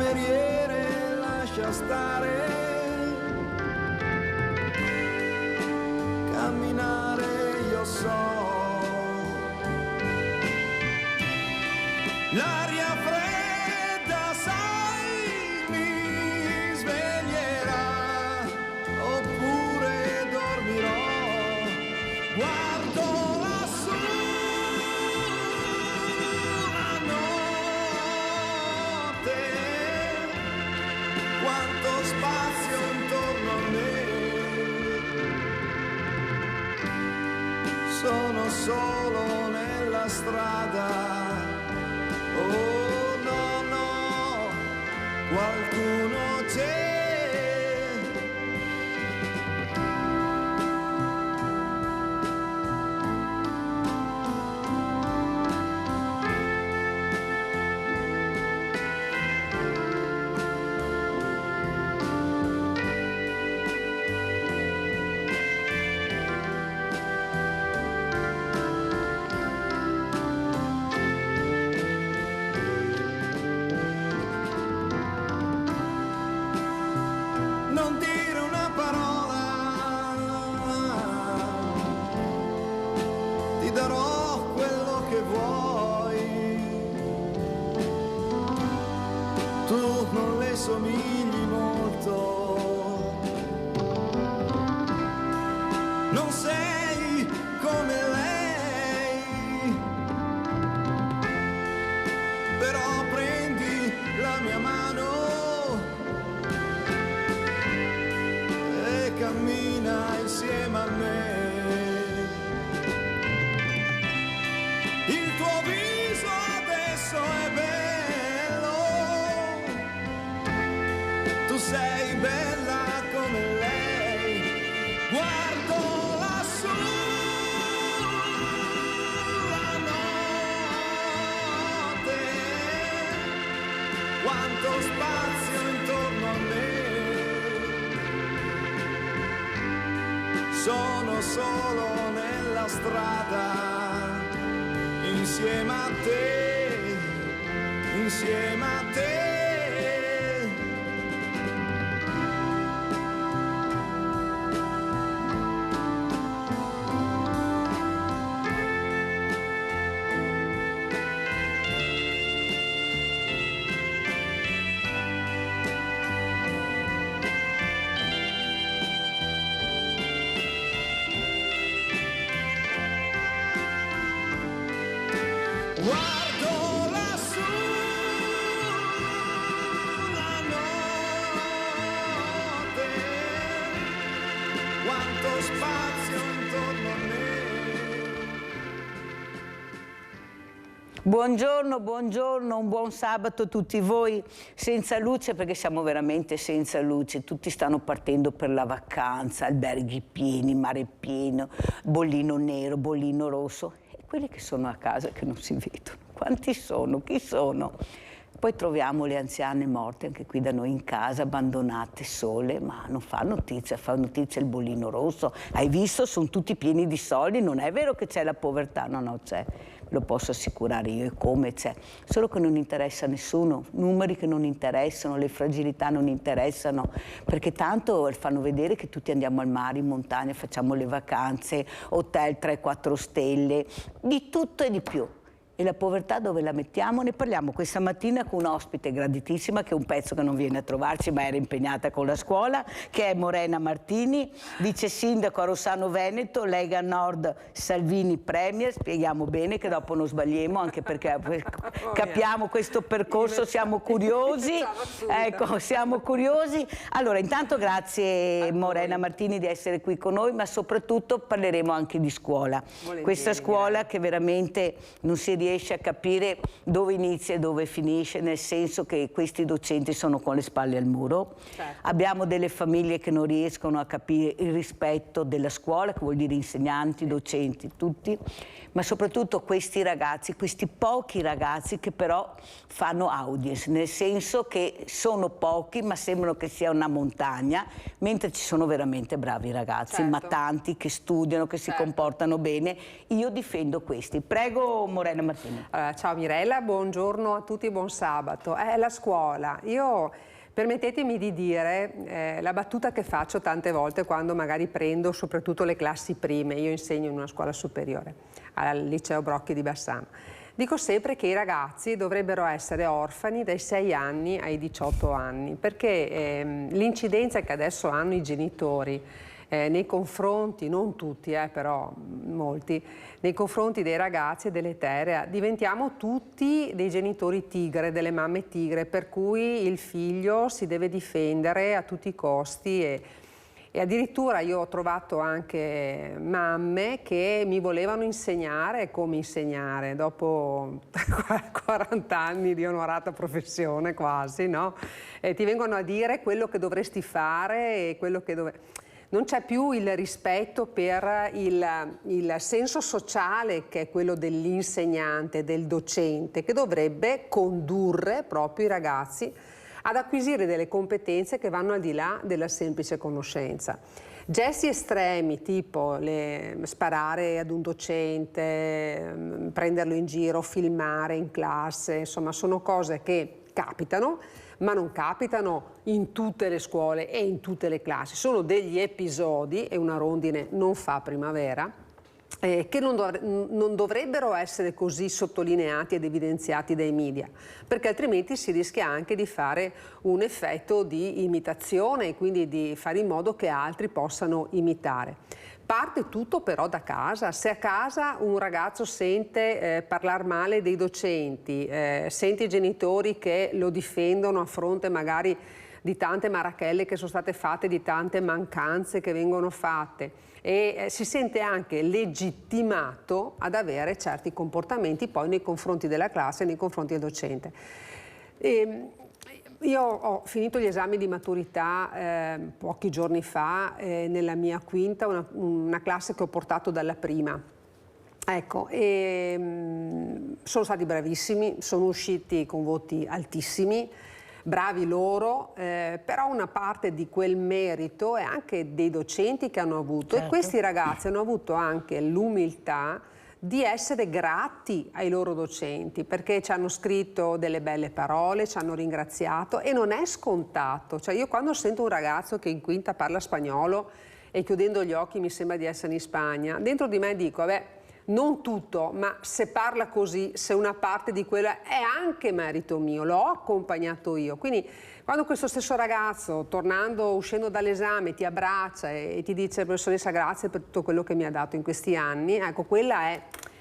cameriere lascia stare, camminare io so. L'aria fredda, sai, mi sveglierà, oppure dormirò. Guardo lassù la notte, quanto spazio intorno a me. Sono solo nella strada. Oh no, no, qualcuno c'è. Non dire una parola, ti darò quello che vuoi. Tu non le somigli molto, non sei come lei, però prendi la mia mano, cammina insieme a me. Il tuo viso adesso è bello, tu sei bella come lei. Guardo lassù la notte, quanto spazio intorno a me. Sono solo nella strada, insieme a te, insieme a te. Guardo lassù la notte, quanto spazio intorno a me. Buongiorno, buongiorno, un buon sabato a tutti voi. Senza luce, perché siamo veramente senza luce, tutti stanno partendo per la vacanza, alberghi pieni, mare pieno, bollino nero, bollino rosso. Quelli che sono a casa che non si vedono, quanti sono, chi sono? Poi troviamo le anziane morte anche qui da noi in casa, abbandonate, sole, ma non fa notizia il bollino rosso. Hai visto? Sono tutti pieni di soldi, non è vero che c'è la povertà, no, no, c'è, lo posso assicurare io, e come c'è. Solo che non interessa a nessuno, numeri che non interessano, le fragilità non interessano, perché tanto fanno vedere che tutti andiamo al mare, in montagna, facciamo le vacanze, hotel 3-4 stelle, di tutto e di più. E la povertà dove la mettiamo? Ne parliamo questa mattina con un'ospite graditissima, che è un pezzo che non viene a trovarci ma era impegnata con la scuola, che è Morena Martini, vice sindaco a Rossano Veneto, Lega Nord Salvini Premier. Spieghiamo bene che dopo non sbagliamo, anche perché capiamo questo percorso, siamo curiosi. Ecco, siamo curiosi. Allora, intanto grazie Morena Martini di essere qui con noi, ma soprattutto parleremo anche di scuola. Questa scuola che veramente non si riesce a capire dove inizia e dove finisce, nel senso che questi docenti sono con le spalle al muro. Certo. Abbiamo delle famiglie che non riescono a capire il rispetto della scuola, che vuol dire insegnanti, docenti, tutti, ma soprattutto questi ragazzi, questi pochi ragazzi che però fanno audience, nel senso che sono pochi ma sembrano che sia una montagna, mentre ci sono veramente bravi ragazzi, certo, ma tanti che studiano, che si comportano bene. Io difendo questi. Prego Morena Martini. Martina. Ciao Mirella, buongiorno a tutti, buon sabato. La scuola, permettetemi di dire la battuta che faccio tante volte quando magari prendo soprattutto le classi prime. Io insegno in una scuola superiore, al liceo Brocchi di Bassano. Dico sempre che i ragazzi dovrebbero essere orfani dai 6 anni ai 18 anni, perché l'incidenza che adesso hanno i genitori nei confronti, non tutti però molti, nei confronti dei ragazzi e delle terre, diventiamo tutti dei genitori tigre, delle mamme tigre, per cui il figlio si deve difendere a tutti i costi e addirittura io ho trovato anche mamme che mi volevano insegnare come insegnare dopo 40 anni di onorata professione quasi, no? Ti vengono a dire quello che dovresti fare e quello che non c'è più il rispetto per il senso sociale che è quello dell'insegnante, del docente, che dovrebbe condurre proprio i ragazzi ad acquisire delle competenze che vanno al di là della semplice conoscenza. Gesti estremi tipo sparare ad un docente, prenderlo in giro, filmare in classe, insomma sono cose che capitano, ma non capitano in tutte le scuole e in tutte le classi. Sono degli episodi, e una rondine non fa primavera, che non dovrebbero essere così sottolineati ed evidenziati dai media, perché altrimenti si rischia anche di fare un effetto di imitazione e quindi di fare in modo che altri possano imitare. Parte tutto però da casa. Se a casa un ragazzo sente parlare male dei docenti, sente i genitori che lo difendono a fronte magari di tante marachelle che sono state fatte, di tante mancanze che vengono fatte, e si sente anche legittimato ad avere certi comportamenti poi nei confronti della classe e nei confronti del docente. Io ho finito gli esami di maturità pochi giorni fa nella mia quinta, una classe che ho portato dalla prima. Ecco, sono stati bravissimi, sono usciti con voti altissimi, bravi loro, però una parte di quel merito è anche dei docenti che hanno avuto, certo. E questi ragazzi hanno avuto anche l'umiltà di essere grati ai loro docenti, perché ci hanno scritto delle belle parole, ci hanno ringraziato, e non è scontato. Cioè io quando sento un ragazzo che in quinta parla spagnolo e chiudendo gli occhi mi sembra di essere in Spagna, dentro di me dico, vabbè, non tutto, ma se parla così, se una parte di quella è anche merito mio, l'ho accompagnato io. Quindi quando questo stesso ragazzo, uscendo dall'esame, ti abbraccia e ti dice: professoressa, grazie per tutto quello che mi ha dato in questi anni, ecco, quella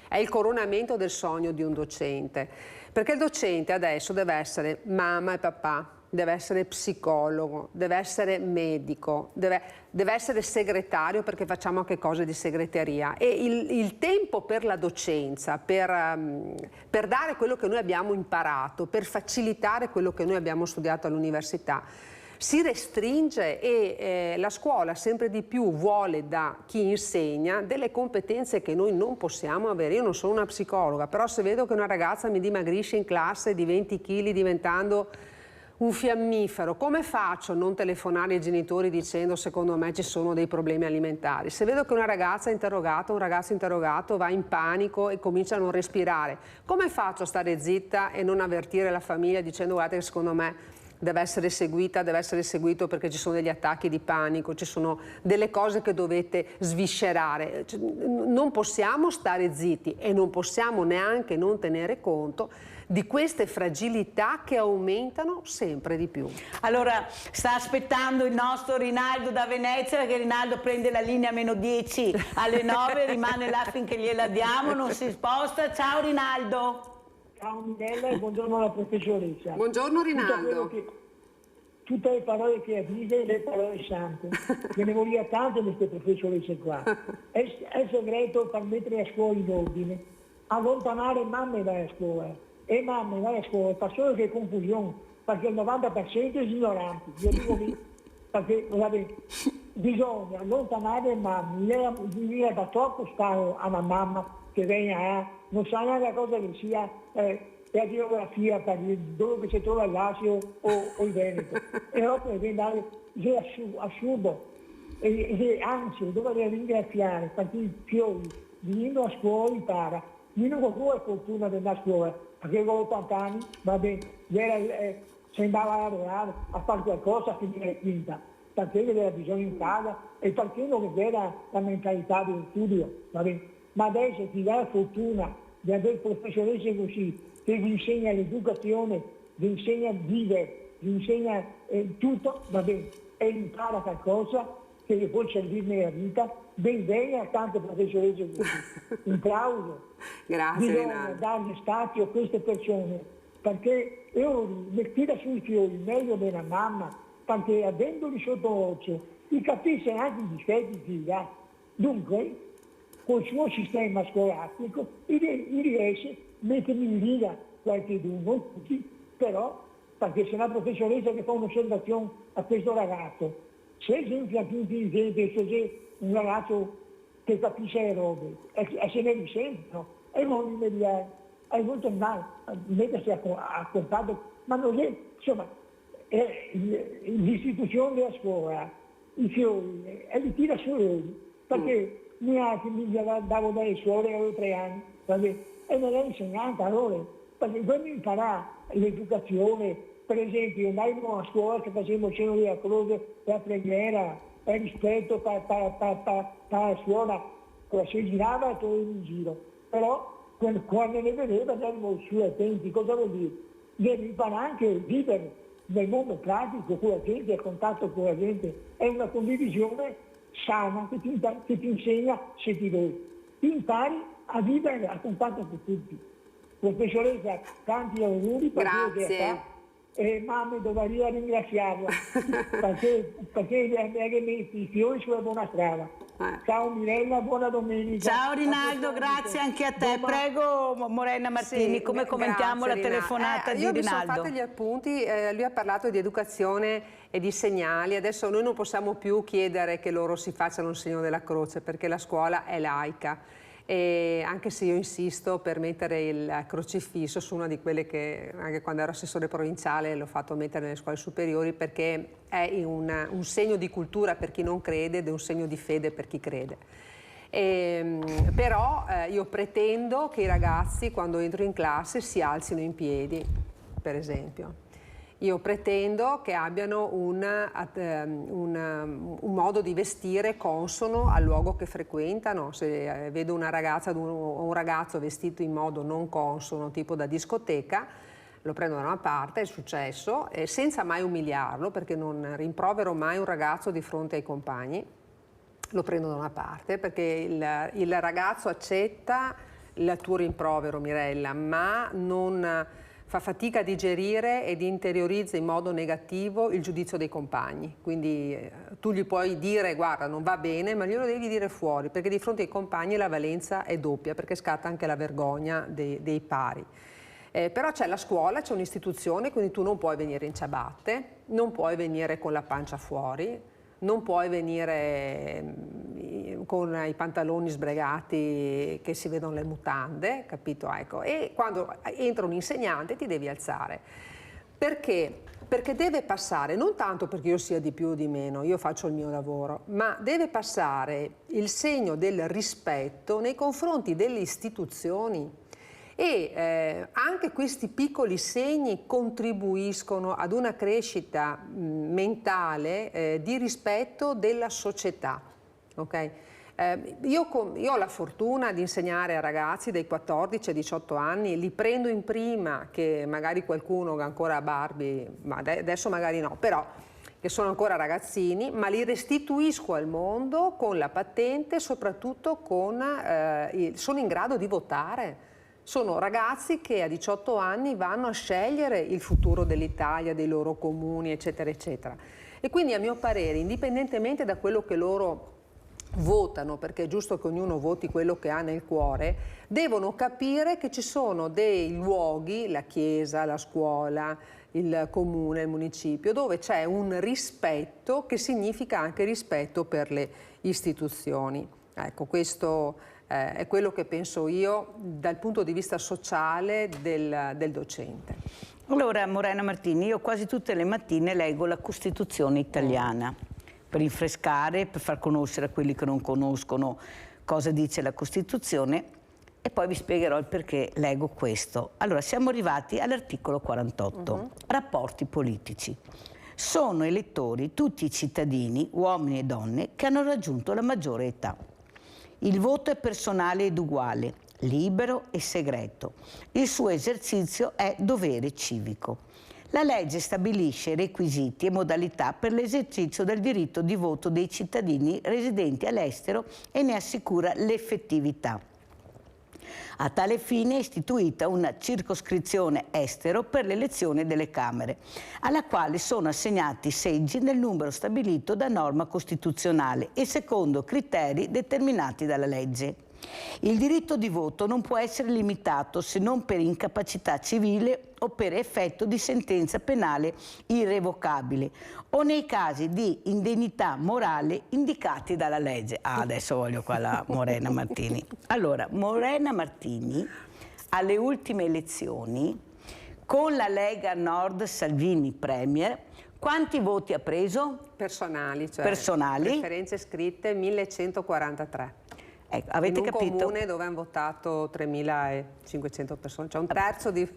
è il coronamento del sogno di un docente. Perché il docente adesso deve essere mamma e papà, deve essere psicologo, deve essere medico, deve essere segretario, perché facciamo anche cose di segreteria, e il tempo per la docenza, per dare quello che noi abbiamo imparato, per facilitare quello che noi abbiamo studiato all'università, si restringe, e la scuola sempre di più vuole da chi insegna delle competenze che noi non possiamo avere. Io non sono una psicologa, però se vedo che una ragazza mi dimagrisce in classe di 20 kg diventando un fiammifero, come faccio a non telefonare ai genitori dicendo: secondo me ci sono dei problemi alimentari? Se vedo che una ragazza interrogata, un ragazzo interrogato va in panico e comincia a non respirare, come faccio a stare zitta e non avvertire la famiglia dicendo: guardate che secondo me deve essere seguita, deve essere seguito perché ci sono degli attacchi di panico, ci sono delle cose che dovete sviscerare? Non possiamo stare zitti e non possiamo neanche non tenere conto di queste fragilità che aumentano sempre di più. Allora, sta aspettando il nostro Rinaldo da Venezia, perché Rinaldo prende la linea -10 alle 9, rimane là finché gliela diamo, non si sposta. Ciao Rinaldo. Ciao Mirella e buongiorno alla professoressa. Buongiorno Rinaldo. Tutte le parole che ha detto, le parole sante. Me ne voglio tante di queste professoresse qua. È il segreto per mettere la scuola in ordine. Allontanare mamme dalla scuola. E mamme dalla scuola, fa solo che confusione, perché il 90% è ignoranti. Io dico perché bisogna allontanare le mamme. Lei da troppo stare a una mamma che viene non sa neanche cosa che sia la geografia, per dove si trova il Lazio o il Veneto. E dopo deve andare assurdo. E anzi, dove deve ringraziare, perché i fiori, venendo a scuola impara. io non ho avuto fortuna di andare a scuola, perché avevo 80 anni, va bene, sembrava a lavorare, a fare qualcosa, a finire la quinta, perché aveva bisogno in casa e perché non aveva la mentalità dello studio, va bene. Ma adesso ti dà la fortuna di avere professoresse così, che vi insegna l'educazione, vi insegna a vivere, vi insegna tutto, va bene, e impara qualcosa che gli può servire nella vita, ben bene a tante professoresse così. Un plauso. Grazie, bisogna Rinaldo. dargli spazio a queste persone, perché tira sui fiori meglio della mamma, perché avendoli sotto occhio ti capisce anche i difetti di figlia. Dunque, col suo sistema scolastico, riesce a mettere in linea qualcuno, non tutti, però, perché se la professoressa che fa un'osservazione a questo ragazzo, se è esempio più intelligente, se è un ragazzo che capisce le robe, e se ne risentono, e non immediato, è molto male, mettersi a contatto, ma non è, insomma, l'istituzione della scuola, i fiori, e li tira su lui, perché mi davo dalle scuole, avevo 3 anni, e non ero insegnante allora, perché quando imparare l'educazione, per esempio, andavamo a scuola che facevamo il cenno della croce, la preghiera, e rispetto per la scuola, si girava e tornava in giro, però quando ne vedeva andavamo su attenti, cosa vuol dire? Devi imparare anche a vivere nel mondo pratico con la gente, a contatto con la gente, è una condivisione sana che ti insegna se ti vuoi. Ti impari a vivere a contatto con tutti. Professoressa, tanti auguri per quello che fa. E mamma dovrei ringraziarla perché mi ha messo i fiori sulla buona strada. Ciao Mirella, buona domenica. Ciao Rinaldo, grazie anche a te. Prego Morena Martini, come commentiamo la telefonata di Rinaldo? Io mi sono fatta gli appunti, lui ha parlato di educazione e di segnali. Adesso noi non possiamo più chiedere che loro si facciano il segno della croce perché la scuola è laica. E anche se io insisto per mettere il crocifisso su una di quelle che anche quando ero assessore provinciale l'ho fatto mettere nelle scuole superiori, perché è un segno di cultura per chi non crede ed è un segno di fede per chi crede. Però io pretendo che i ragazzi quando entro in classe si alzino in piedi, per esempio. Io pretendo che abbiano un modo di vestire consono al luogo che frequentano. Se vedo una ragazza o un ragazzo vestito in modo non consono, tipo da discoteca, lo prendo da una parte, è successo, senza mai umiliarlo, perché non rimprovero mai un ragazzo di fronte ai compagni, lo prendo da una parte, perché il ragazzo accetta il tuo rimprovero, Mirella, ma non fa fatica a digerire ed interiorizza in modo negativo il giudizio dei compagni. Quindi tu gli puoi dire guarda non va bene, ma glielo devi dire fuori, perché di fronte ai compagni la valenza è doppia, perché scatta anche la vergogna dei pari. Però c'è la scuola, c'è un'istituzione, quindi tu non puoi venire in ciabatte, non puoi venire con la pancia fuori, non puoi venire con i pantaloni sbregati che si vedono le mutande, capito? Ecco. E quando entra un insegnante ti devi alzare. Perché? Perché deve passare, non tanto perché io sia di più o di meno, io faccio il mio lavoro, ma deve passare il segno del rispetto nei confronti delle istituzioni. E anche questi piccoli segni contribuiscono ad una crescita mentale di rispetto della società. Okay? Io ho la fortuna di insegnare a ragazzi dai 14 ai 18 anni, li prendo in prima, che magari qualcuno che ancora ha Barbie, ma adesso magari no, però che sono ancora ragazzini, ma li restituisco al mondo con la patente, soprattutto sono in grado di votare. Sono ragazzi che a 18 anni vanno a scegliere il futuro dell'Italia, dei loro comuni, eccetera, eccetera. E quindi a mio parere, indipendentemente da quello che loro votano, perché è giusto che ognuno voti quello che ha nel cuore, devono capire che ci sono dei luoghi, la chiesa, la scuola, il comune, il municipio, dove c'è un rispetto che significa anche rispetto per le istituzioni. Ecco, questo è quello che penso io dal punto di vista sociale del docente. Allora, Morena Martini, io quasi tutte le mattine leggo la Costituzione italiana per rinfrescare, per far conoscere a quelli che non conoscono cosa dice la Costituzione. e poi vi spiegherò il perché leggo questo. Allora, siamo arrivati all'articolo 48, rapporti politici. Sono elettori tutti i cittadini, uomini e donne, che hanno raggiunto la maggiore età. Il voto è personale ed uguale, libero e segreto. Il suo esercizio è dovere civico. La legge stabilisce requisiti e modalità per l'esercizio del diritto di voto dei cittadini residenti all'estero e ne assicura l'effettività. A tale fine è istituita una circoscrizione estero per l'elezione delle Camere, alla quale sono assegnati seggi nel numero stabilito da norma costituzionale e secondo criteri determinati dalla legge. Il diritto di voto non può essere limitato se non per incapacità civile o per effetto di sentenza penale irrevocabile o nei casi di indegnità morale indicati dalla legge. Ah, adesso voglio qua la Morena Martini. Allora, Morena Martini alle ultime elezioni con la Lega Nord Salvini Premier, quanti voti ha preso? Personali, cioè personali. Preferenze scritte 1143. Ecco, avete in un capito? comune dove hanno votato 3.500 persone, cioè un terzo di...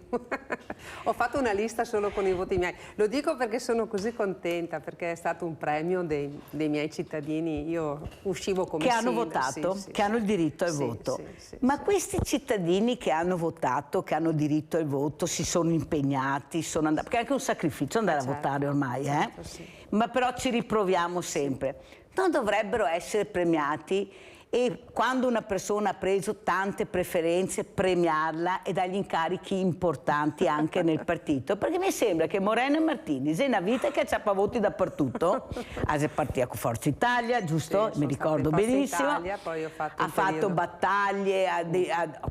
Ho fatto una lista solo con i voti miei. Lo dico perché sono così contenta, perché è stato un premio dei miei cittadini. Io uscivo come che hanno sindaco, votato, sì, che hanno il diritto al voto. Ma questi cittadini che hanno votato, che hanno diritto al voto, si sono impegnati, sono andati, perché è anche un sacrificio andare a votare ormai, certo, sì. Ma però ci riproviamo sempre. Non dovrebbero essere premiati? E quando una persona ha preso tante preferenze, premiarla e dargli incarichi importanti anche nel partito, perché mi sembra che Morena Martini sia una vita che acciappa voti dappertutto. Ha partito con Forza Italia, giusto? Sì, mi ricordo benissimo. Italia, poi ho fatto ha fatto battaglie,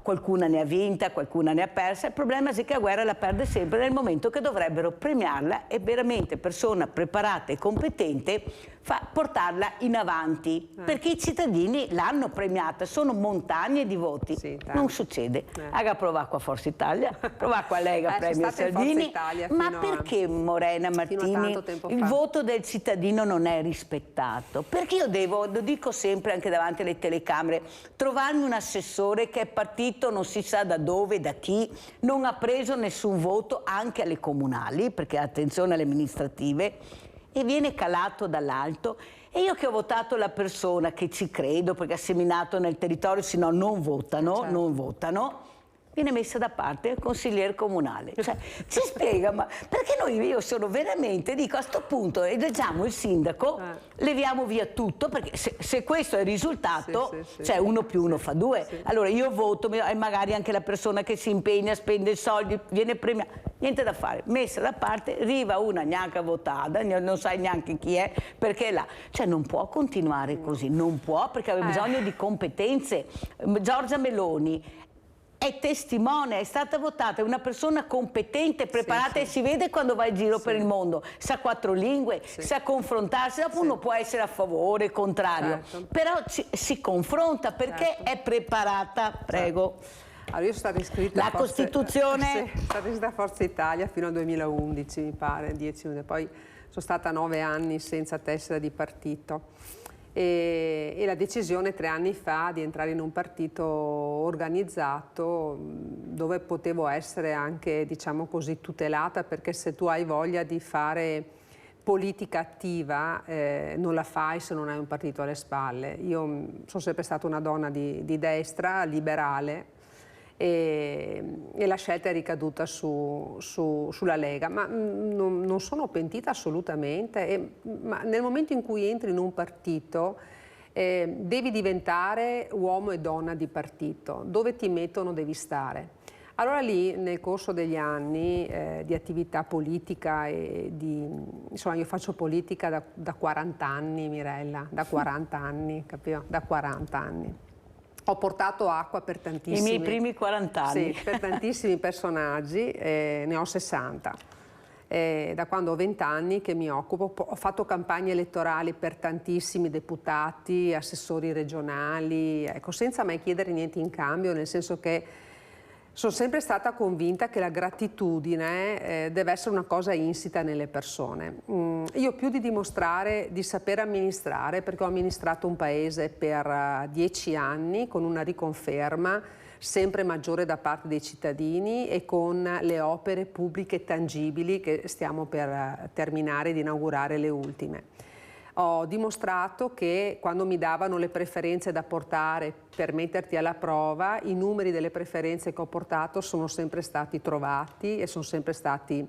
qualcuna ne ha vinta, qualcuna ne ha persa. Il problema è che a guerra la perde sempre nel momento che dovrebbero premiarla e veramente persona preparata e competente portarla in avanti, perché i cittadini l'hanno premiata, sono montagne di voti. Sì, non succede. Aga provare qua Forza Italia, provare qua Lega Premio Salvini, ma perché Morena Martini il voto del cittadino non è rispettato? Perché io devo, lo dico sempre anche davanti alle telecamere, trovarmi un assessore che è partito non si sa da dove, da chi, non ha preso nessun voto anche alle comunali, perché attenzione alle amministrative, e viene calato dall'alto, e io che ho votato la persona che ci credo perché ha seminato nel territorio, se no non votano, certo. Non votano, viene messa da parte il consigliere comunale. Cioè, ci spiega, ma perché io sono veramente, dico a sto punto eleggiamo il sindaco, leviamo via tutto, perché se questo è il risultato, cioè 1 più 1 fa 2. Allora io voto e magari anche la persona che si impegna, spende soldi, viene premiata. Niente da fare, messa da parte, arriva una neanche votata, non sai neanche chi è, perché è là. Cioè non può continuare così, non può, perché aveva bisogno di competenze. Giorgia Meloni è testimone, è stata votata, è una persona competente, preparata, e si vede quando va in giro per il mondo, sa 4 lingue, sa confrontarsi, dopo uno può essere a favore, contrario, però si confronta perché è preparata. Prego. Allora, io sono stata iscritta la Costituzione. Sono stata iscritta a Forza Italia fino al 2011, mi pare, 10 anni, poi sono stata 9 anni senza tessera di partito. E la decisione 3 anni fa di entrare in un partito organizzato dove potevo essere anche, diciamo così, tutelata, perché se tu hai voglia di fare politica attiva non la fai se non hai un partito alle spalle. Io sono sempre stata una donna di destra, liberale, e la scelta è ricaduta sulla Lega, ma non sono pentita assolutamente, ma nel momento in cui entri in un partito devi diventare uomo e donna di partito, dove ti mettono devi stare. Allora lì nel corso degli anni di attività politica insomma io faccio politica da 40 anni, Mirella, da 40 anni, capito? Da 40 anni. Ho portato acqua per tantissimi... I miei primi 40 anni. Sì, per tantissimi personaggi, ne ho 60. Da quando ho 20 anni che mi occupo, ho fatto campagne elettorali per tantissimi deputati, assessori regionali, ecco, senza mai chiedere niente in cambio, nel senso che sono sempre stata convinta che la gratitudine deve essere una cosa insita nelle persone. Io più di dimostrare di saper amministrare, perché ho amministrato un paese per 10 anni con una riconferma, sempre maggiore da parte dei cittadini e con le opere pubbliche tangibili che stiamo per terminare di inaugurare le ultime. Ho dimostrato che quando mi davano le preferenze da portare per metterti alla prova, i numeri delle preferenze che ho portato sono sempre stati trovati e sono sempre stati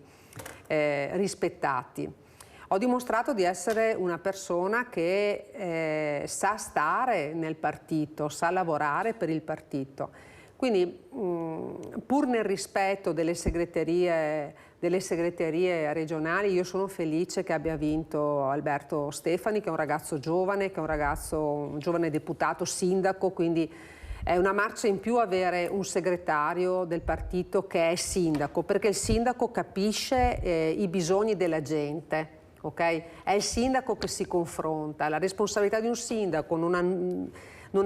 rispettati. Ho dimostrato di essere una persona che sa stare nel partito, sa lavorare per il partito. Quindi pur nel rispetto delle segreterie regionali, io sono felice che abbia vinto Alberto Stefani, che è un ragazzo giovane, che è un giovane deputato, sindaco, quindi è una marcia in più avere un segretario del partito che è sindaco, perché il sindaco capisce i bisogni della gente. Okay? È il sindaco che si confronta, la responsabilità di un sindaco non ha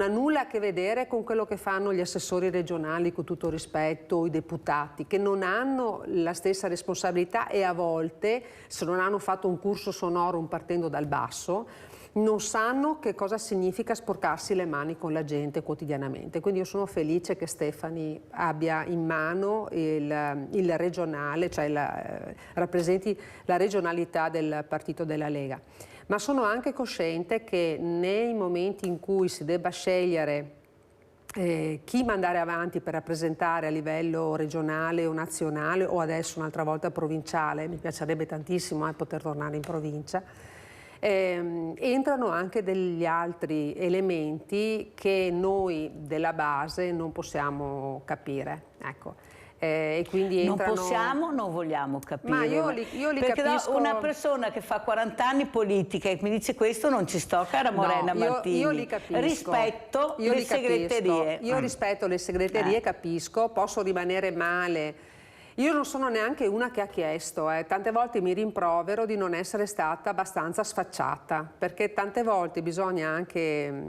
nulla a che vedere con quello che fanno gli assessori regionali, con tutto rispetto, o i deputati, che non hanno la stessa responsabilità e a volte, se non hanno fatto un curso sonorum partendo dal basso, non sanno che cosa significa sporcarsi le mani con la gente quotidianamente. Quindi io sono felice che Stefani abbia in mano il regionale, cioè rappresenti la regionalità del partito della Lega. Ma sono anche cosciente che nei momenti in cui si debba scegliere chi mandare avanti per rappresentare a livello regionale o nazionale o adesso un'altra volta provinciale, mi piacerebbe tantissimo poter tornare in provincia, entrano anche degli altri elementi che noi della base non possiamo capire. Ecco. E quindi entrano... Non possiamo, non vogliamo capire. Ma io li perché capisco... una persona che fa 40 anni politica e mi dice questo non ci sto, cara Morena Martini. Io li capisco. Rispetto le segreterie. Io rispetto le segreterie, capisco, posso rimanere male. Io non sono neanche una che ha chiesto, tante volte mi rimprovero di non essere stata abbastanza sfacciata, perché tante volte bisogna anche,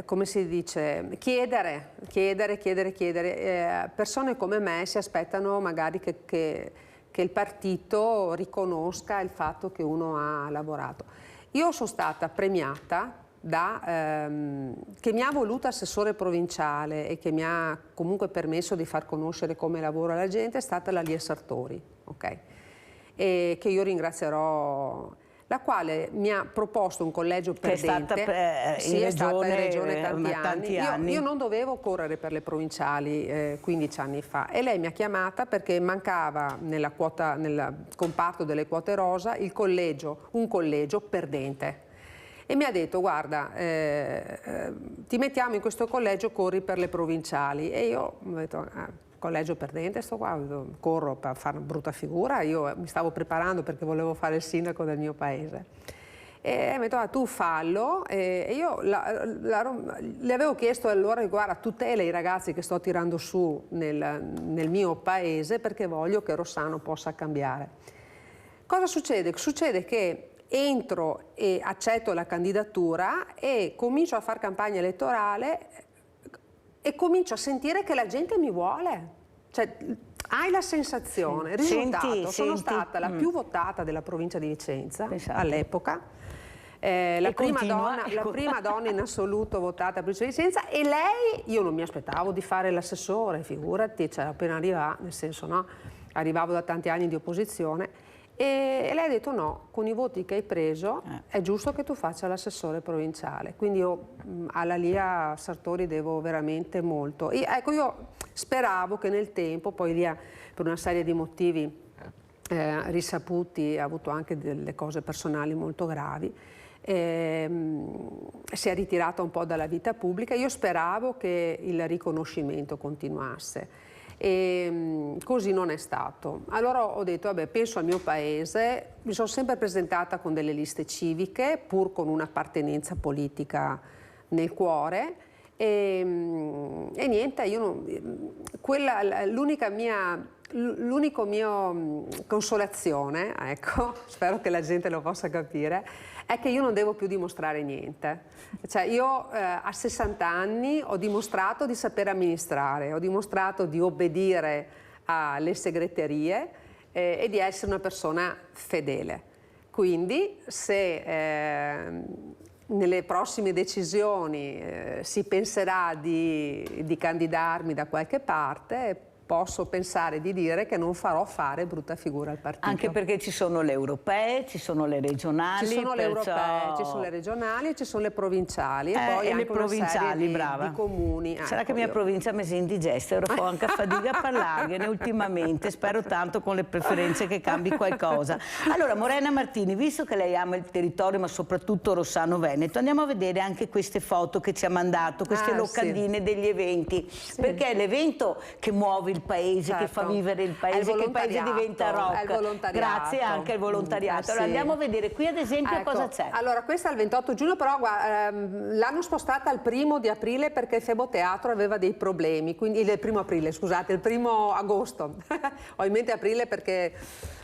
come si dice, chiedere. Persone come me si aspettano magari che il partito riconosca il fatto che uno ha lavorato. Io sono stata premiata che mi ha voluto assessore provinciale e che mi ha comunque permesso di far conoscere come lavoro alla gente, è stata la Lia Sartori, okay? E che io ringrazierò, la quale mi ha proposto un collegio perdente. È stata in regione tanti anni. Io non dovevo correre per le provinciali 15 anni fa e lei mi ha chiamata perché mancava nel comparto delle quote rosa un collegio perdente. E mi ha detto, guarda, ti mettiamo in questo collegio, corri per le provinciali. E io ho detto, collegio perdente, sto qua, corro per fare una brutta figura. Io mi stavo preparando perché volevo fare il sindaco del mio paese. E mi ha detto, tu fallo. E io le avevo chiesto allora, guarda, tutela i ragazzi che sto tirando su nel mio paese perché voglio che Rossano possa cambiare. Cosa succede? Succede che entro e accetto la candidatura e comincio a fare campagna elettorale e comincio a sentire che la gente mi vuole. Cioè, hai la sensazione, risultato, sono stata la più votata della provincia di Vicenza all'epoca, la prima donna in assoluto votata alla provincia di Vicenza e lei, io non mi aspettavo di fare l'assessore, figurati, cioè appena arrivava, nel senso no, arrivavo da tanti anni di opposizione. E lei ha detto no, con i voti che hai preso è giusto che tu faccia l'assessore provinciale, quindi io alla Lia Sartori devo veramente molto. Ecco, io speravo che nel tempo, poi Lia per una serie di motivi risaputi, ha avuto anche delle cose personali molto gravi, si è ritirata un po' dalla vita pubblica, io speravo che il riconoscimento continuasse. E così non è stato. Allora ho detto, vabbè, penso al mio paese, mi sono sempre presentata con delle liste civiche, pur con un'appartenenza politica nel cuore, e niente, l'unico mio consolazione, ecco, spero che la gente lo possa capire, è che io non devo più dimostrare niente. Cioè io a 60 anni ho dimostrato di saper amministrare, ho dimostrato di obbedire alle segreterie e di essere una persona fedele. Quindi se nelle prossime decisioni si penserà di candidarmi da qualche parte, posso pensare di dire che non farò fare brutta figura al partito. Anche perché ci sono le europee, ci sono le regionali. Ci sono le perciò... europee, ci sono le regionali e ci sono le provinciali e poi e anche le provinciali, di comuni. Sarà che mia io... provincia mi si indigesta, ero anche a fatica a parlarne ultimamente, spero tanto con le preferenze che cambi qualcosa. Allora, Morena Martini, visto che lei ama il territorio, ma soprattutto Rossano-Veneto, andiamo a vedere anche queste foto che ci ha mandato, queste locandine degli eventi, perché è l'evento che muove il paese, che fa vivere il paese, che il paese diventa rock. Grazie anche al volontariato. Allora andiamo a vedere qui ad esempio cosa c'è. Allora questa è il 28 giugno, però l'hanno spostata al 1° aprile perché il Febo Teatro aveva dei problemi, quindi il 1° aprile, scusate, il 1° agosto. Ho in mente aprile perché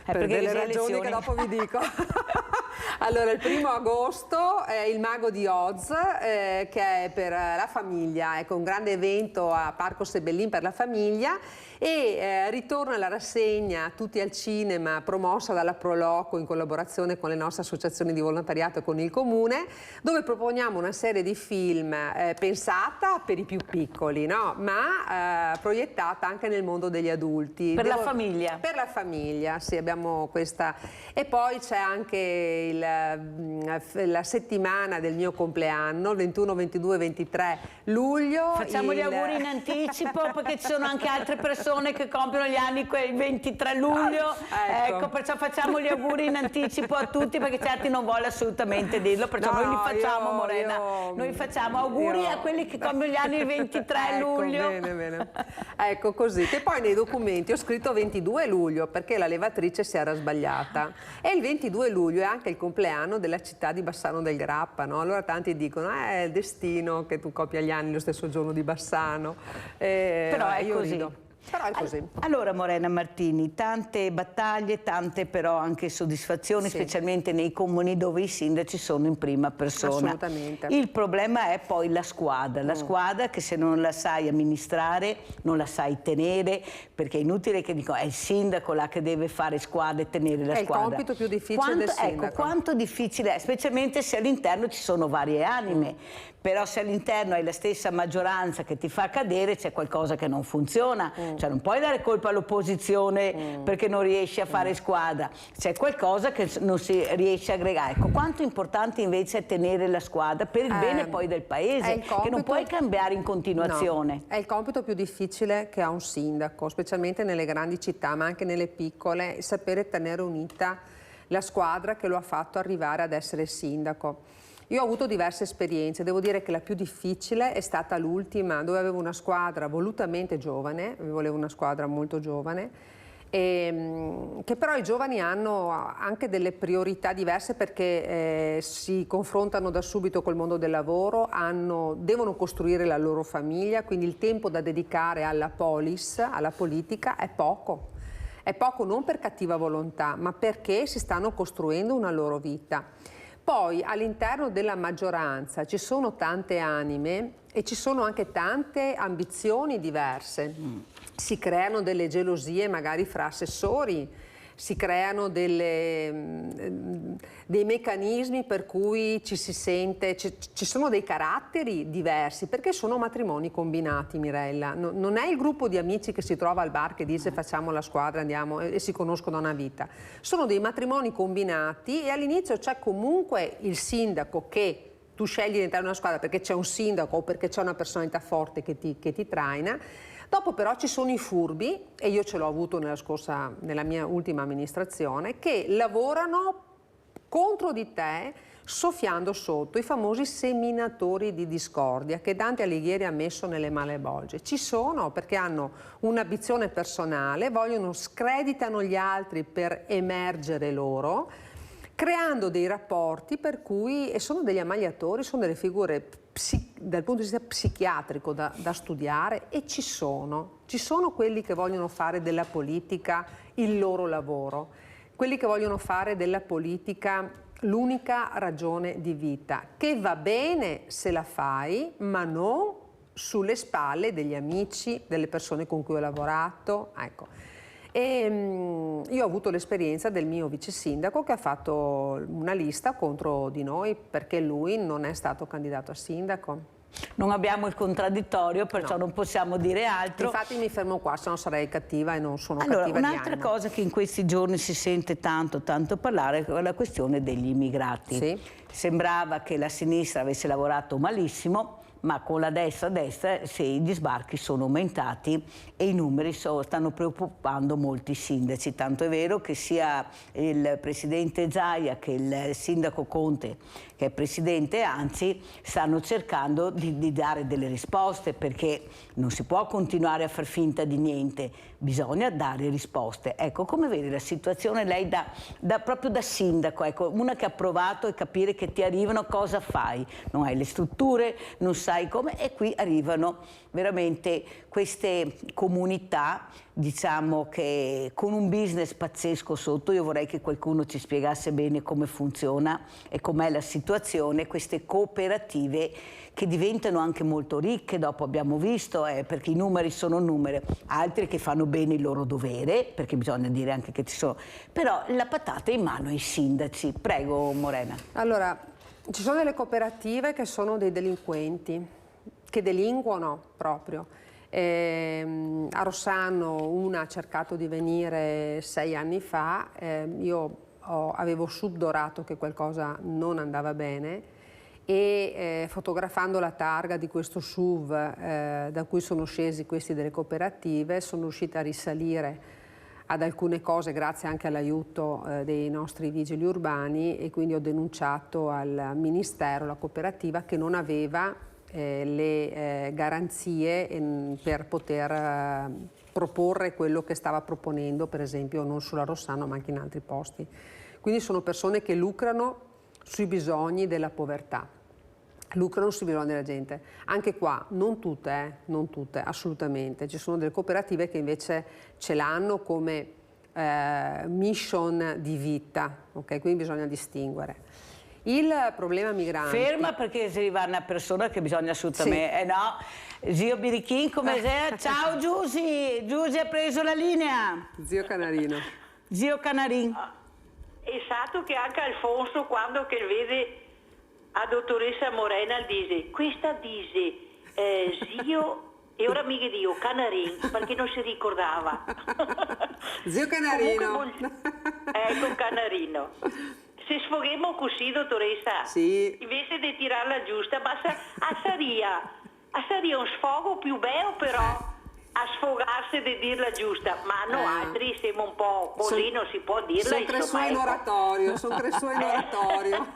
per delle ragioni che dopo vi dico. Allora, il 1° agosto è il Mago di Oz, che è per la famiglia, ecco, un grande evento a Parco Sebellin per la famiglia, e ritorna la rassegna Tutti al Cinema, promossa dalla Proloco in collaborazione con le nostre associazioni di volontariato e con il Comune, dove proponiamo una serie di film pensata per i più piccoli, no? Ma proiettata anche nel mondo degli adulti. Per la famiglia? Per la famiglia, sì, abbiamo questa. E poi c'è anche la settimana del mio compleanno, il 21, 22, 23 luglio. Facciamo gli auguri in anticipo perché ci sono anche altre persone che compiono gli anni il 23 luglio. Ecco, perciò facciamo gli auguri in anticipo a tutti, perché certi non vuole assolutamente dirlo, perciò noi li facciamo, Morena. Noi facciamo auguri a quelli che compiono gli anni il 23 luglio. Bene, bene. Ecco così, che poi nei documenti ho scritto 22 luglio perché la levatrice si era sbagliata. E il 22 luglio è anche il compleanno della città di Bassano del Grappa, no? Allora tanti dicono, è il destino che tu compia gli anni lo stesso giorno di Bassano. Però è io così. rido. Però è così. Allora Morena Martini, tante battaglie, tante però anche soddisfazioni, specialmente nei comuni dove i sindaci sono in prima persona. Assolutamente. Il problema è poi la squadra che se non la sai amministrare, non la sai tenere, perché è inutile che dico è il sindaco là che deve fare squadra e tenere la squadra. È il compito più difficile del sindaco. Ecco, quanto difficile è, specialmente se all'interno ci sono varie anime. Però se all'interno hai la stessa maggioranza che ti fa cadere, c'è qualcosa che non funziona. Cioè non puoi dare colpa all'opposizione perché non riesci a fare squadra. C'è qualcosa che non si riesce a aggregare. Ecco, quanto importante invece è tenere la squadra per il bene poi del paese, che non puoi cambiare in continuazione. No, è il compito più difficile che ha un sindaco, specialmente nelle grandi città, ma anche nelle piccole, sapere tenere unita la squadra che lo ha fatto arrivare ad essere sindaco. Io ho avuto diverse esperienze, devo dire che la più difficile è stata l'ultima, dove avevo una squadra volutamente giovane, volevo una squadra molto giovane, che però i giovani hanno anche delle priorità diverse perché si confrontano da subito col mondo del lavoro, devono costruire la loro famiglia, quindi il tempo da dedicare alla polis, alla politica, è poco. È poco non per cattiva volontà, ma perché si stanno costruendo una loro vita. Poi all'interno della maggioranza ci sono tante anime e ci sono anche tante ambizioni diverse. Si creano delle gelosie magari fra assessori, si creano dei meccanismi per cui ci si sente, ci sono dei caratteri diversi, perché sono matrimoni combinati, Mirella. Non è il gruppo di amici che si trova al bar che dice facciamo la squadra, andiamo e si conoscono da una vita. Sono dei matrimoni combinati e all'inizio c'è comunque il sindaco che tu scegli di entrare in una squadra perché c'è un sindaco o perché c'è una personalità forte che ti traina. Dopo però ci sono i furbi, e io ce l'ho avuto nella mia ultima amministrazione, che lavorano contro di te soffiando sotto, i famosi seminatori di discordia che Dante Alighieri ha messo nelle Malebolge. Ci sono perché hanno un'ambizione personale, screditano gli altri per emergere loro, creando dei rapporti per cui, e sono degli ammaliatori, sono delle figure dal punto di vista psichiatrico da studiare, e ci sono quelli che vogliono fare della politica il loro lavoro, quelli che vogliono fare della politica l'unica ragione di vita, che va bene se la fai, ma non sulle spalle degli amici, delle persone con cui ho lavorato, ecco. E io ho avuto l'esperienza del mio vice sindaco che ha fatto una lista contro di noi perché lui non è stato candidato a sindaco. Non abbiamo il contraddittorio, perciò non possiamo dire altro. Infatti mi fermo qua, se no sarei cattiva e non sono Allora, cattiva di un'altra animo. cosa che in questi giorni si sente tanto parlare è la questione degli immigrati. Sì. Sembrava che la sinistra avesse lavorato malissimo, ma con la destra se gli sbarchi sono aumentati e i numeri stanno preoccupando molti sindaci, tanto è vero che sia il presidente Zaia che il sindaco Conte, che è presidente, anzi stanno cercando di dare delle risposte, perché non si può continuare a far finta di niente, bisogna dare risposte. Ecco, come vedi la situazione lei proprio da sindaco, ecco, una che ha provato e capire che ti arrivano, cosa fai? Non hai le strutture, non sai come, e qui arrivano veramente queste comunità, diciamo, che con un business pazzesco sotto. Io vorrei che qualcuno ci spiegasse bene come funziona e com'è la situazione, queste cooperative che diventano anche molto ricche, dopo abbiamo visto, perché i numeri sono numeri, altri che fanno bene il loro dovere, perché bisogna dire anche che ci sono, però la patata è in mano ai sindaci. Prego Morena. Allora, ci sono delle cooperative che sono dei delinquenti, che delinquono proprio. A Rossano una ha cercato di venire 6 anni fa, io avevo subodorato che qualcosa non andava bene e fotografando la targa di questo SUV da cui sono scesi questi delle cooperative sono riuscita a risalire ad alcune cose grazie anche all'aiuto dei nostri vigili urbani, e quindi ho denunciato al Ministero la cooperativa che non aveva le garanzie per poter proporre quello che stava proponendo, per esempio non solo a Rossano ma anche in altri posti. Quindi sono persone che lucrano sui bisogni della povertà, lucrano sui bisogni della gente. Anche qua, non tutte, assolutamente. Ci sono delle cooperative che invece ce l'hanno come mission di vita, ok? Quindi bisogna distinguere. Il problema migranti... Ferma, perché se arriva una persona che bisogna assolutamente... Sì. No, zio Birichin, come sei? Ciao Giusy, Giusy ha preso la linea. Zio Canarino. Zio Canarin. Esatto, che anche Alfonso quando che vede a dottoressa Morena dice, questa dice zio e ora mi dico Canarin perché non si ricordava. Zio Canarino. Ecco Canarino. Se sfoghiamo così, dottoressa, sì, invece di tirarla giusta, ma sarebbe un sfogo più bello però a sfogarsi di dirla giusta, ma no, altri siamo un po' così, non si può dirla. Sono cresciuto in oratorio,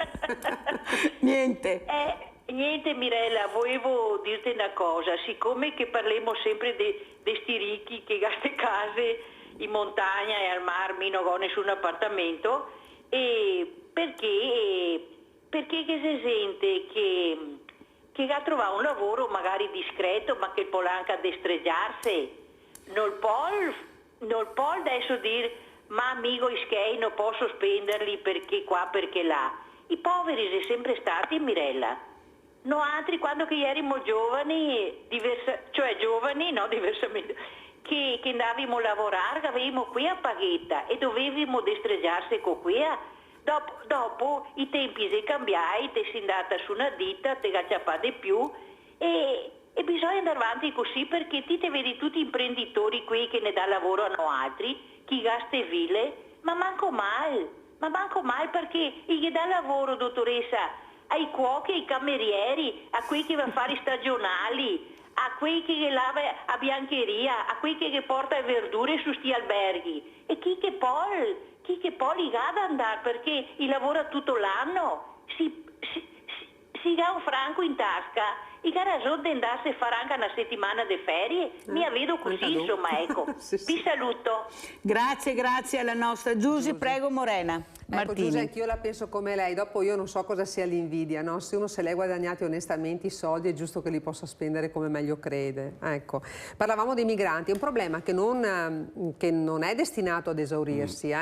Niente. Niente Mirella, volevo dirti una cosa, siccome che parliamo sempre di sti ricchi che gaste case in montagna e al mare, non ho nessun appartamento, e perché che si sente che ha trovato un lavoro magari discreto ma che può anche destreggiarsi, non può adesso dire ma amico ischei non posso spenderli perché qua perché là. I poveri sono sempre stati, Mirella, no altri quando che erano giovani, diversamente, che andavamo a lavorare, avevamo qui a paghetta e dovevamo destreggiarsi con qui. Dopo i tempi si cambiai, te sei andata su una ditta, te gacciapa di più e bisogna andare avanti così, perché te vedi tutti imprenditori qui che ne dà lavoro a no altri, chi gasta ville, ma manco mai perché gli dà lavoro, dottoressa, ai cuochi, ai camerieri, a quei che va a fare i stagionali, a quei che lava a biancheria, a quei che porta le verdure su sti alberghi, e chi che poi li ha da andare perché il lavora tutto l'anno, si dà un franco in tasca, i ragione di andarsi a fare anche una settimana di ferie, mi la vedo così, insomma, ecco. Sì. Vi saluto. Grazie alla nostra Giusy, prego Morena. Ecco Giusy, anch'io la penso come lei, dopo io non so cosa sia l'invidia, no? Se uno se l'è guadagnati onestamente i soldi è giusto che li possa spendere come meglio crede. Ecco. Parlavamo dei migranti, è un problema che non è destinato ad esaurirsi,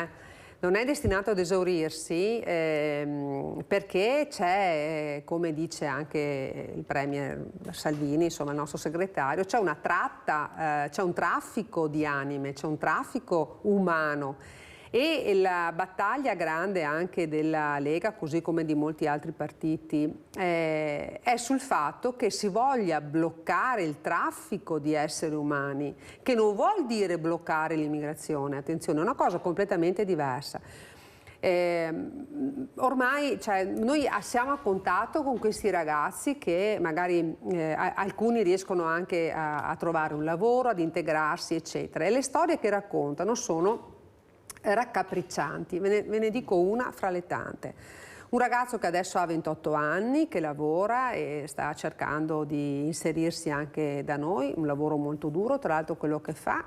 non è destinato ad esaurirsi perché c'è, come dice anche il Premier Salvini, insomma il nostro segretario, c'è una tratta, c'è un traffico di anime, c'è un traffico umano. E la battaglia grande anche della Lega, così come di molti altri partiti, è sul fatto che si voglia bloccare il traffico di esseri umani, che non vuol dire bloccare l'immigrazione, attenzione, è una cosa completamente diversa. Ormai noi siamo a contatto con questi ragazzi che magari alcuni riescono anche a trovare un lavoro, ad integrarsi, eccetera. E le storie che raccontano sono raccapriccianti, ve ne dico una fra le tante. Un ragazzo che adesso ha 28 anni, che lavora e sta cercando di inserirsi anche da noi, un lavoro molto duro, tra l'altro quello che fa,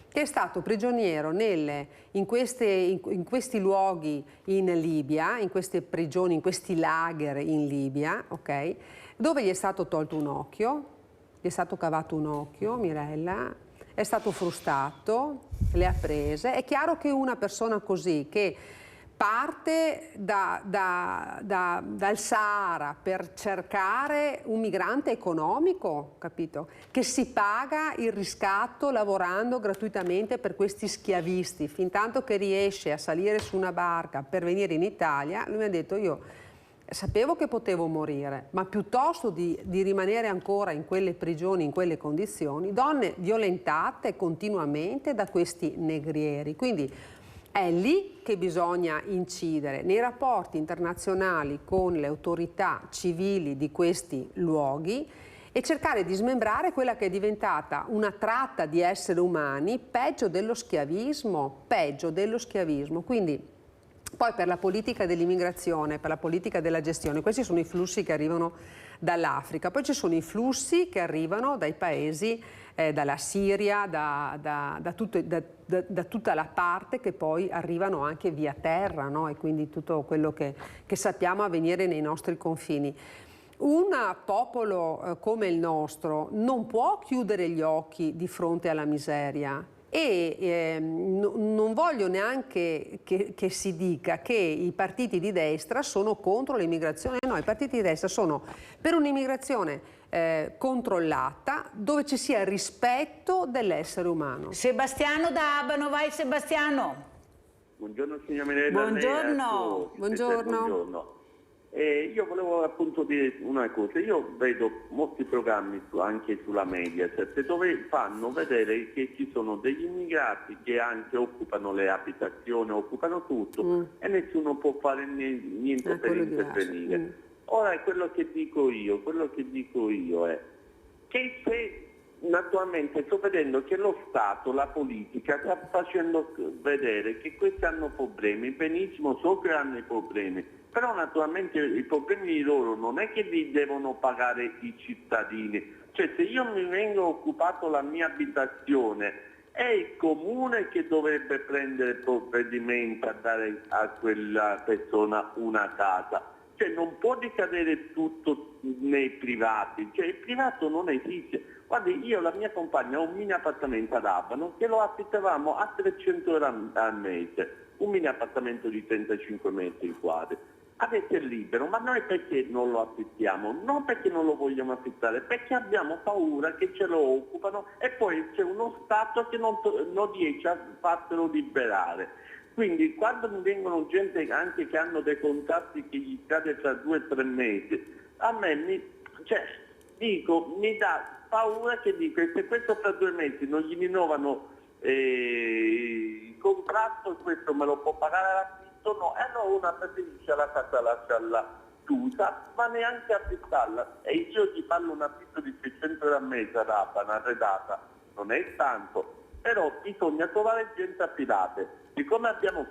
che è stato prigioniero in questi luoghi in Libia, in queste prigioni, in questi lager in Libia, ok? Dove gli è stato tolto un occhio, gli è stato cavato un occhio, Mirella, è stato frustato, le ha prese. È chiaro che una persona così, che parte dal Sahara per cercare un migrante economico, capito? Che si paga il riscatto lavorando gratuitamente per questi schiavisti, fin tanto che riesce a salire su una barca per venire in Italia, lui mi ha detto: io sapevo che potevo morire, ma piuttosto di rimanere ancora in quelle prigioni, in quelle condizioni, donne violentate continuamente da questi negrieri. Quindi è lì che bisogna incidere, nei rapporti internazionali con le autorità civili di questi luoghi, e cercare di smembrare quella che è diventata una tratta di esseri umani, peggio dello schiavismo, peggio dello schiavismo. Quindi poi per la politica dell'immigrazione, per la politica della gestione, questi sono i flussi che arrivano dall'Africa, poi ci sono i flussi che arrivano dai paesi, dalla Siria, da tutta la parte che poi arrivano anche via terra, no? E quindi tutto quello che sappiamo avvenire nei nostri confini. Un popolo come il nostro non può chiudere gli occhi di fronte alla miseria. E non voglio neanche che si dica che i partiti di destra sono contro l'immigrazione. No, i partiti di destra sono per un'immigrazione controllata, dove ci sia rispetto dell'essere umano. Sebastiano da Abano, vai Sebastiano. Buongiorno signor Mirella. Buongiorno. Buongiorno. Io volevo appunto dire una cosa, io vedo molti programmi anche sulla Mediaset dove fanno vedere che ci sono degli immigrati che anche occupano le abitazioni, occupano tutto e nessuno può fare niente per intervenire. Ora quello che dico io è che se naturalmente sto vedendo che lo Stato, la politica sta facendo vedere che questi hanno problemi, benissimo, so che hanno i problemi, però naturalmente i problemi di loro non è che li devono pagare i cittadini, cioè se io mi vengo occupato la mia abitazione è il comune che dovrebbe prendere provvedimento a dare a quella persona una casa. Cioè non può ricadere tutto nei privati, cioè il privato non esiste. Guardi, io e la mia compagna ho un mini appartamento ad Abano che lo affittavamo a 300 euro al mese, un mini appartamento di 35 metri quadri. Adesso è libero, ma noi perché non lo affittiamo? Non perché non lo vogliamo affittare, perché abbiamo paura che ce lo occupano e poi c'è uno Stato che non riesce a farselo liberare. Quindi quando mi vengono gente anche che hanno dei contratti che gli cade tra 2 o 3 mesi, a me mi dà paura che dico, se questo fra 2 mesi non gli rinnovano il contratto, questo me lo può pagare l'affitto, no, e allora una preferisce la casa lasciarla chiusa, ma neanche affittarla. E io gli parlo un affitto di 600 euro al mese ad Abano, arredata, non è tanto, però bisogna trovare gente affidate. Siccome abbiamo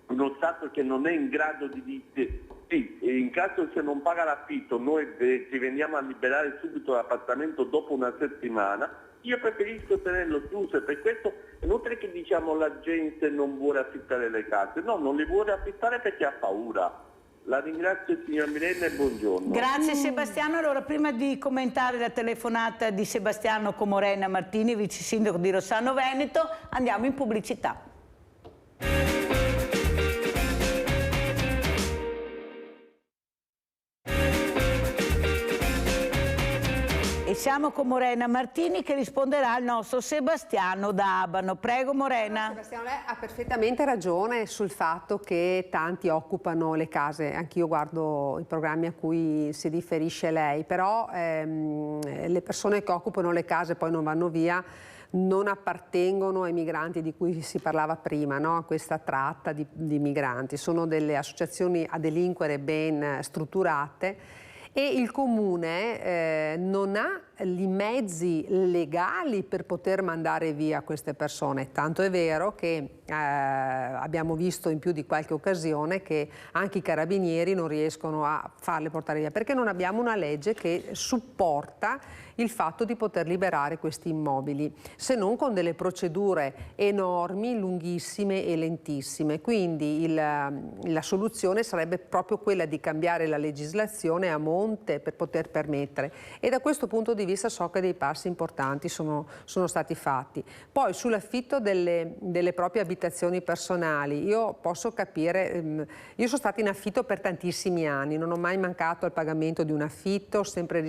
uno Stato che non è in grado di dire sì, in caso se non paga l'affitto noi ci veniamo a liberare subito l'appartamento dopo una settimana, io preferisco tenerlo chiuso, per questo è inutile che diciamo la gente non vuole affittare le case, no, non le vuole affittare perché ha paura. La ringrazio signor Mirella e buongiorno. Grazie Sebastiano. Allora, prima di commentare la telefonata di Sebastiano con Morena Martini, vice sindaco di Rossano Veneto, andiamo in pubblicità. siamo con Morena Martini che risponderà al nostro Sebastiano da Abano. Prego Morena. Sebastiano, lei ha perfettamente ragione sul fatto che tanti occupano le case. Anch'io guardo i programmi a cui si riferisce lei, però le persone che occupano le case poi non vanno via, non appartengono ai migranti di cui si parlava prima, no? A questa tratta di migranti. Sono delle associazioni a delinquere ben strutturate e il comune non ha i mezzi legali per poter mandare via queste persone. Tanto è vero che abbiamo visto in più di qualche occasione che anche i carabinieri non riescono a farle portare via, perché non abbiamo una legge che supporta il fatto di poter liberare questi immobili, se non con delle procedure enormi, lunghissime e lentissime. Quindi la soluzione sarebbe proprio quella di cambiare la legislazione a monte per poter permettere, e da questo punto di vista so che dei passi importanti sono stati fatti. Poi sull'affitto delle proprie abitazioni personali, io posso capire, io sono stata in affitto per tantissimi anni, non ho mai mancato al pagamento di un affitto, ho sempre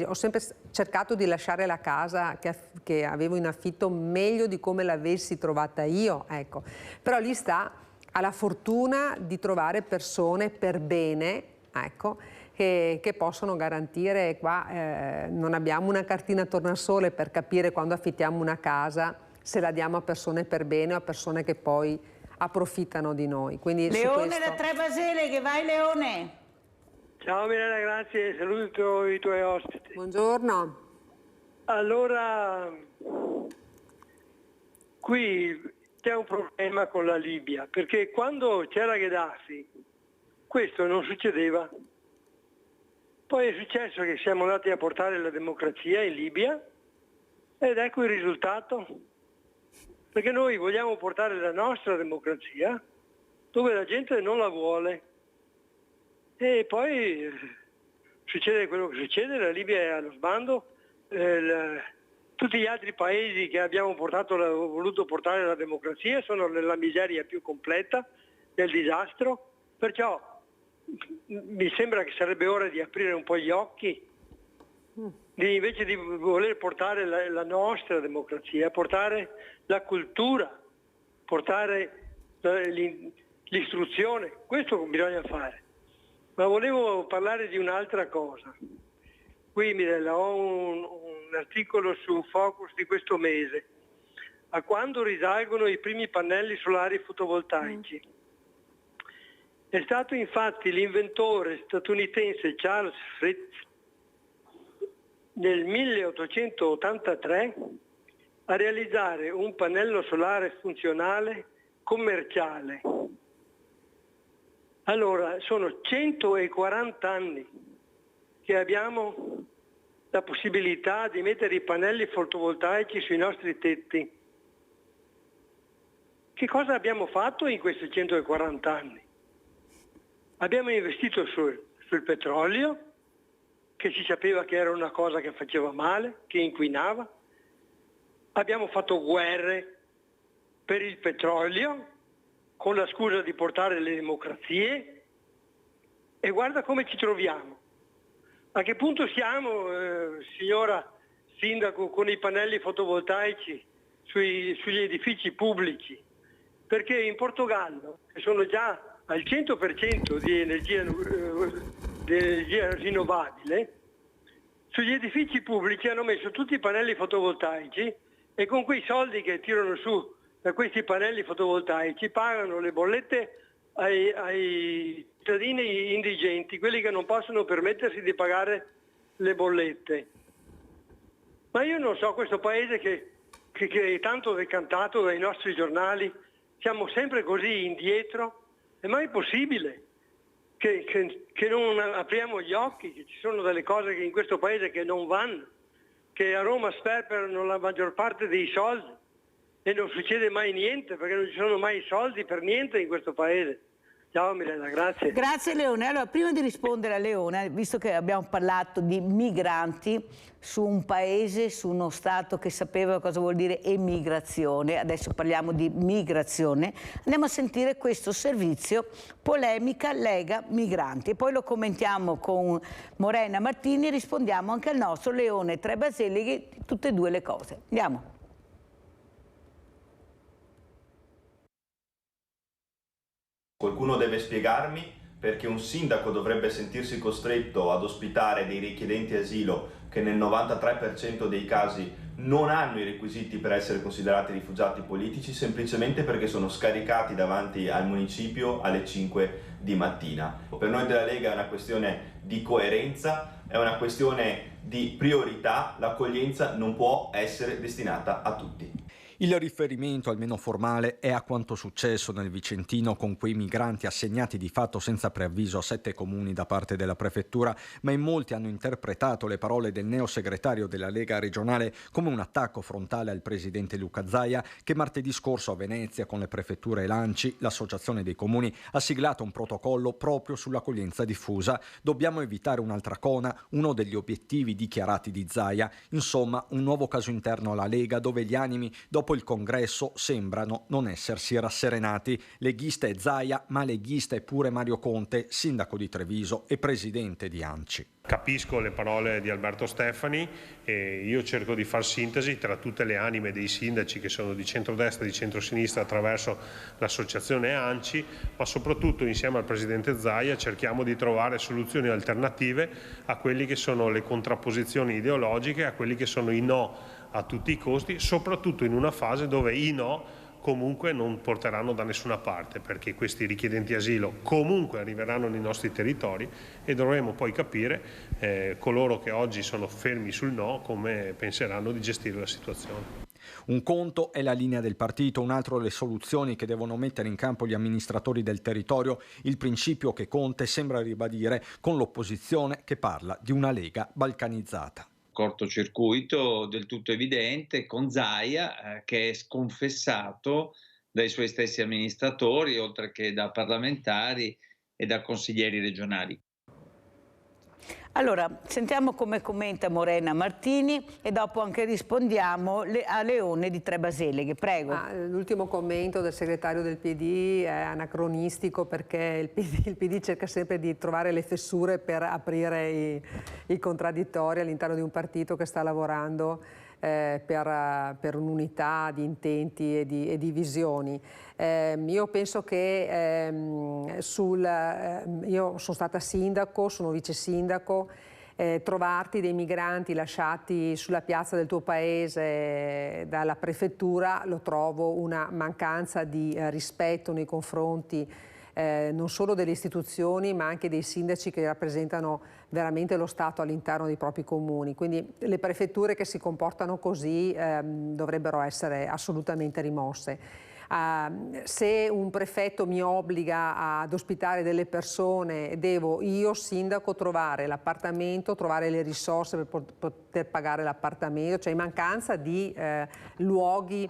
cercato di lasciare la casa che avevo in affitto meglio di come l'avessi trovata io, ecco. Però lì sta alla fortuna di trovare persone per bene, ecco, che possono garantire. Qua non abbiamo una cartina tornasole per capire quando affittiamo una casa se la diamo a persone per bene o a persone che poi approfittano di noi. Quindi Leone da Tre Basile, che vai Leone? Ciao Milena, grazie, saluto i tuoi ospiti. Buongiorno. Allora, qui c'è un problema con la Libia, perché quando c'era Gheddafi questo non succedeva. Poi è successo che siamo andati a portare la democrazia in Libia ed ecco il risultato. Perché noi vogliamo portare la nostra democrazia dove la gente non la vuole. E poi succede quello che succede, la Libia è allo sbando, tutti gli altri paesi che abbiamo voluto portare la democrazia sono nella miseria più completa, nel disastro, perciò mi sembra che sarebbe ora di aprire un po' gli occhi, invece di voler portare la nostra democrazia, portare la cultura, portare l'istruzione, questo bisogna fare. Ma volevo parlare di un'altra cosa. Qui ho un articolo su Focus di questo mese. A quando risalgono i primi pannelli solari fotovoltaici? È stato infatti l'inventore statunitense Charles Fritz nel 1883 a realizzare un pannello solare funzionale commerciale. Allora, sono 140 anni che abbiamo la possibilità di mettere i pannelli fotovoltaici sui nostri tetti. Che cosa abbiamo fatto in questi 140 anni? Abbiamo investito sul petrolio, che si sapeva che era una cosa che faceva male, che inquinava. Abbiamo fatto guerre per il petrolio, con la scusa di portare le democrazie, e guarda come ci troviamo. A che punto siamo, signora Sindaco, con i pannelli fotovoltaici sugli edifici pubblici? Perché in Portogallo, che sono già al 100% di energia rinnovabile, sugli edifici pubblici hanno messo tutti i pannelli fotovoltaici e con quei soldi che tirano su da questi pannelli fotovoltaici pagano le bollette ai cittadini indigenti, quelli che non possono permettersi di pagare le bollette. Ma io non so, questo paese che è tanto decantato dai nostri giornali, siamo sempre così indietro, è mai possibile che non apriamo gli occhi, che ci sono delle cose che in questo paese che non vanno, che a Roma sperperano la maggior parte dei soldi e non succede mai niente perché non ci sono mai soldi per niente in questo paese. Ciao Mirella, grazie. Grazie Leone. Allora, prima di rispondere a Leone, visto che abbiamo parlato di migranti su un paese, su uno Stato che sapeva cosa vuol dire emigrazione, adesso parliamo di migrazione, andiamo a sentire questo servizio, polemica Lega Migranti, e poi lo commentiamo con Morena Martini e rispondiamo anche al nostro Leone Trebaselighi, tutte e due le cose. Andiamo. Qualcuno deve spiegarmi perché un sindaco dovrebbe sentirsi costretto ad ospitare dei richiedenti asilo che nel 93% dei casi non hanno i requisiti per essere considerati rifugiati politici, semplicemente perché sono scaricati davanti al municipio alle 5 di mattina. Per noi della Lega è una questione di coerenza, è una questione di priorità, l'accoglienza non può essere destinata a tutti. Il riferimento, almeno formale, è a quanto successo nel Vicentino con quei migranti assegnati di fatto senza preavviso a 7 comuni da parte della prefettura, ma in molti hanno interpretato le parole del neosegretario della Lega regionale come un attacco frontale al presidente Luca Zaia, che martedì scorso a Venezia con le prefetture e l'ANCI, l'associazione dei comuni, ha siglato un protocollo proprio sull'accoglienza diffusa. Dobbiamo evitare un'altra Cona, uno degli obiettivi dichiarati di Zaia. Insomma, un nuovo caso interno alla Lega dove gli animi dopo il congresso sembrano non essersi rasserenati. Leghista è Zaia, ma leghista è pure Mario Conte, sindaco di Treviso e presidente di ANCI. Capisco le parole di Alberto Stefani e io cerco di far sintesi tra tutte le anime dei sindaci che sono di centrodestra e di centrosinistra attraverso l'associazione ANCI, ma soprattutto insieme al presidente Zaia cerchiamo di trovare soluzioni alternative a quelli che sono le contrapposizioni ideologiche, a quelli che sono i no a tutti i costi, soprattutto in una fase dove i no comunque non porteranno da nessuna parte, perché questi richiedenti asilo comunque arriveranno nei nostri territori e dovremo poi capire coloro che oggi sono fermi sul no come penseranno di gestire la situazione. Un conto è la linea del partito, un altro le soluzioni che devono mettere in campo gli amministratori del territorio, il principio che Conte sembra ribadire con l'opposizione che parla di una Lega balcanizzata. Cortocircuito del tutto evidente con Zaia che è sconfessato dai suoi stessi amministratori oltre che da parlamentari e da consiglieri regionali. Allora, sentiamo come commenta Morena Martini e dopo anche rispondiamo a Leone di Trebaselighi. Prego. L'ultimo commento del segretario del PD è anacronistico perché il PD cerca sempre di trovare le fessure per aprire i contraddittori all'interno di un partito che sta lavorando per un'unità di intenti e di visioni. Io penso che io sono stata sindaco, sono vice sindaco, trovarti dei migranti lasciati sulla piazza del tuo paese dalla prefettura lo trovo una mancanza di rispetto nei confronti non solo delle istituzioni ma anche dei sindaci che rappresentano veramente lo Stato all'interno dei propri comuni. Quindi le prefetture che si comportano così dovrebbero essere assolutamente rimosse. Se un prefetto mi obbliga ad ospitare delle persone, devo io sindaco trovare l'appartamento, trovare le risorse per poter pagare l'appartamento, cioè in mancanza di luoghi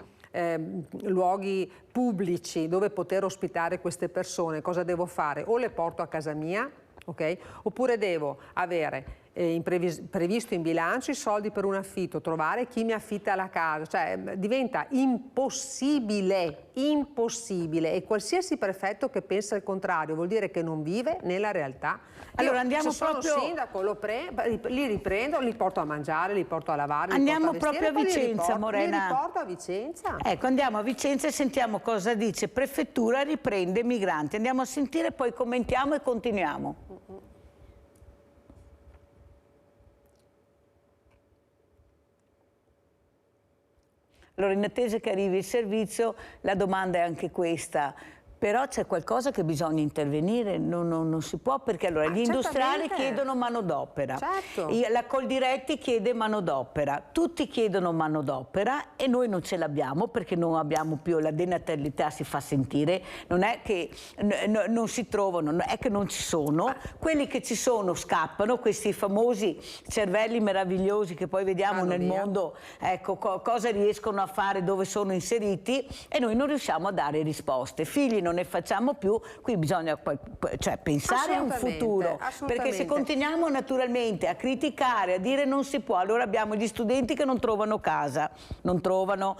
pubblici dove poter ospitare queste persone, cosa devo fare? O le porto a casa mia, okay? Oppure devo avere previsto in bilancio i soldi per un affitto, trovare chi mi affitta la casa, cioè diventa impossibile e qualsiasi prefetto che pensa il contrario vuol dire che non vive nella realtà. Allora andiamo se proprio... sono sindaco li riprendo, li porto a mangiare, li porto a lavare, andiamo li porto a proprio vestire, a Vicenza, Morena. Li riporto a Vicenza. Ecco, andiamo a Vicenza e sentiamo cosa dice prefettura riprende migranti. Andiamo a sentire, poi commentiamo e continuiamo. Allora, in attesa che arrivi il servizio, la domanda è anche questa. Però c'è qualcosa che bisogna intervenire, non si può, perché allora gli industriali chiedono manodopera, certo. La Coldiretti chiede manodopera, tutti chiedono manodopera e noi non ce l'abbiamo perché non abbiamo più, la denatalità si fa sentire, non è che non si trovano, è che non ci sono, quelli che ci sono scappano, questi famosi cervelli meravigliosi che poi vediamo nel mondo, ecco, cosa riescono a fare, dove sono inseriti e noi non riusciamo a dare risposte. Figli non ne facciamo più, qui bisogna pensare a un futuro, perché se continuiamo naturalmente a criticare, a dire non si può, allora abbiamo gli studenti che non trovano casa, non trovano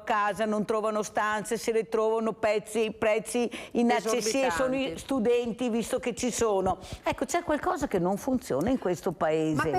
casa, non trovano stanze, se le trovano prezzi inaccessibili, sono i studenti, visto che ci sono. Ecco, c'è qualcosa che non funziona in questo paese.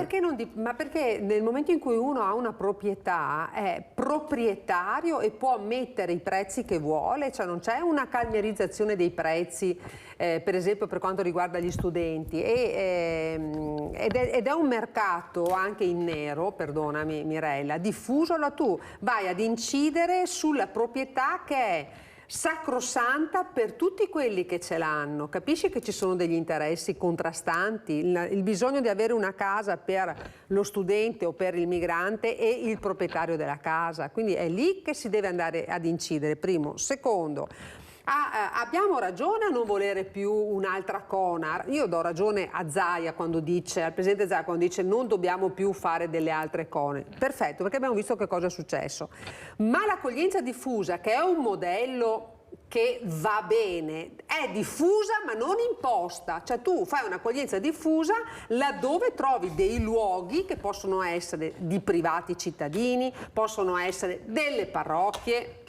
Ma perché nel momento in cui uno ha una proprietà è proprietario e può mettere i prezzi che vuole, cioè non c'è una calmierizzazione dei prezzi, per esempio per quanto riguarda gli studenti, ed è un mercato anche in nero, perdonami Mirella, diffuso. Allora tu vai ad incidere sulla proprietà che è sacrosanta per tutti quelli che ce l'hanno. Capisci che ci sono degli interessi contrastanti, il bisogno di avere una casa per lo studente o per il migrante e il proprietario della casa, quindi è lì che si deve andare ad incidere, primo. Secondo, abbiamo ragione a non volere più un'altra CONAR. Io do ragione a Zaia quando dice, al presidente Zaia quando dice non dobbiamo più fare delle altre CONAR. Perfetto, perché abbiamo visto che cosa è successo. Ma l'accoglienza diffusa, che è un modello che va bene, è diffusa ma non imposta, cioè tu fai un'accoglienza diffusa laddove trovi dei luoghi che possono essere di privati cittadini, possono essere delle parrocchie,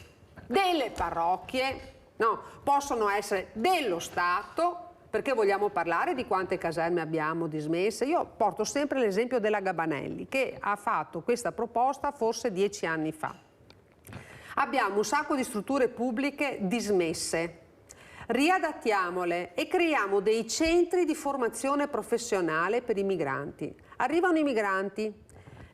no, possono essere dello Stato, perché vogliamo parlare di quante caserme abbiamo dismesse. Io porto sempre l'esempio della Gabanelli, che ha fatto questa proposta forse 10 anni fa. Abbiamo un sacco di strutture pubbliche dismesse, riadattiamole e creiamo dei centri di formazione professionale per i migranti. Arrivano i migranti,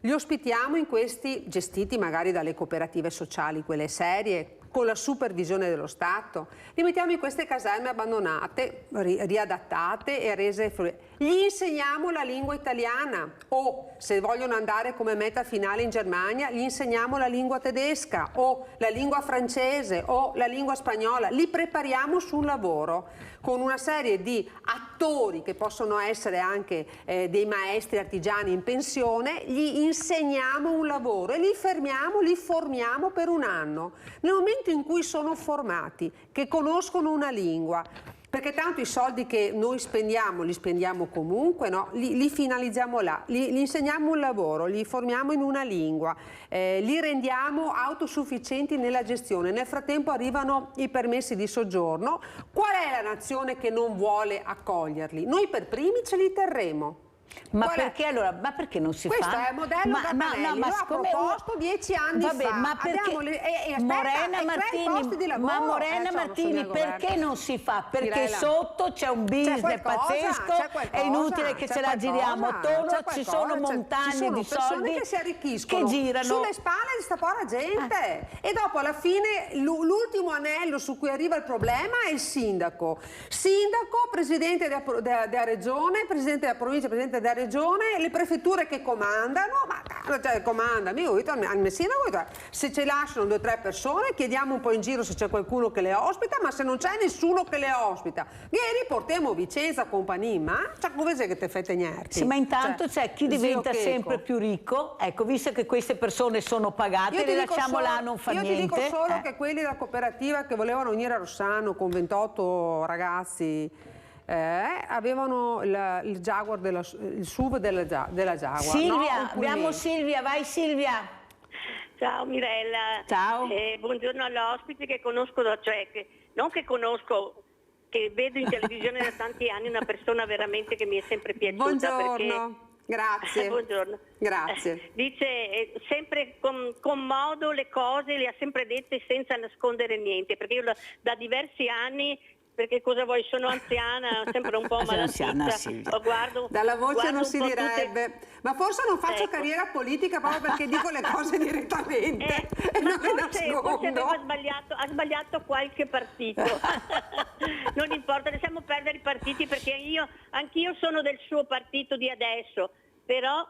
li ospitiamo in questi, gestiti magari dalle cooperative sociali, quelle serie, con la supervisione dello Stato, li mettiamo in queste caserme abbandonate, riadattate e rese fruibili. Gli insegniamo la lingua italiana o, se vogliono andare come meta finale in Germania, gli insegniamo la lingua tedesca o la lingua francese o la lingua spagnola. Li prepariamo sul lavoro con una serie di attori che possono essere anche dei maestri artigiani in pensione, gli insegniamo un lavoro e li fermiamo, li formiamo per un anno. Nel momento in cui sono formati, che conoscono una lingua, perché tanto i soldi che noi spendiamo li spendiamo comunque, no? Li finalizziamo là, gli insegniamo un lavoro, li formiamo in una lingua, li rendiamo autosufficienti nella gestione. Nel frattempo arrivano i permessi di soggiorno. Qual è la nazione che non vuole accoglierli? Noi per primi ce li terremo. Ma perché allora? Ma perché non si Questo fa? Questo è il modello Gabanelli, lo ha proposto 10 anni fa. Ma perché Morena Martini, perché non si fa? Perché Mirella, sotto c'è un business pazzesco, è inutile che ce la giriamo attorno, ci sono montagne di soldi che si arricchiscono, che girano sulle spalle di sta povera gente. E dopo alla fine l'ultimo anello su cui arriva il problema è il sindaco, presidente della regione, presidente della provincia, presidente della regione, le prefetture che comandano, al sindaco, se ci lasciano 2 o 3 persone, chiediamo un po' in giro se c'è qualcuno che le ospita, ma se non c'è nessuno che le ospita, ieri portiamo Vicenza compagnia, ma come sei che te fai tenerti? Sì, ma intanto c'è chi diventa sempre più ricco, ecco, visto che queste persone sono pagate, le lasciamo là, non fa niente. Io ti dico solo che quelli della cooperativa che volevano venire a Rossano con 28 ragazzi, avevano il Jaguar, il SUV della Jaguar. Silvia, no? abbiamo Silvia, vai Silvia. Ciao Mirella. Ciao. Buongiorno all'ospite che conosco, che vedo in televisione da tanti anni, una persona veramente che mi è sempre piaciuta. Buongiorno. Perché... Grazie. Buongiorno. Grazie. Dice sempre con modo le cose, le ha sempre dette senza nascondere niente, perché io da diversi anni, perché cosa vuoi, sono anziana, sempre un po' malassita, guardo dalla voce non si direbbe, ma forse non faccio carriera politica proprio perché dico le cose direttamente e non le nascondo. Forse ha sbagliato qualche partito. Non importa, lasciamo perdere i partiti, perché anch'io sono del suo partito di adesso, però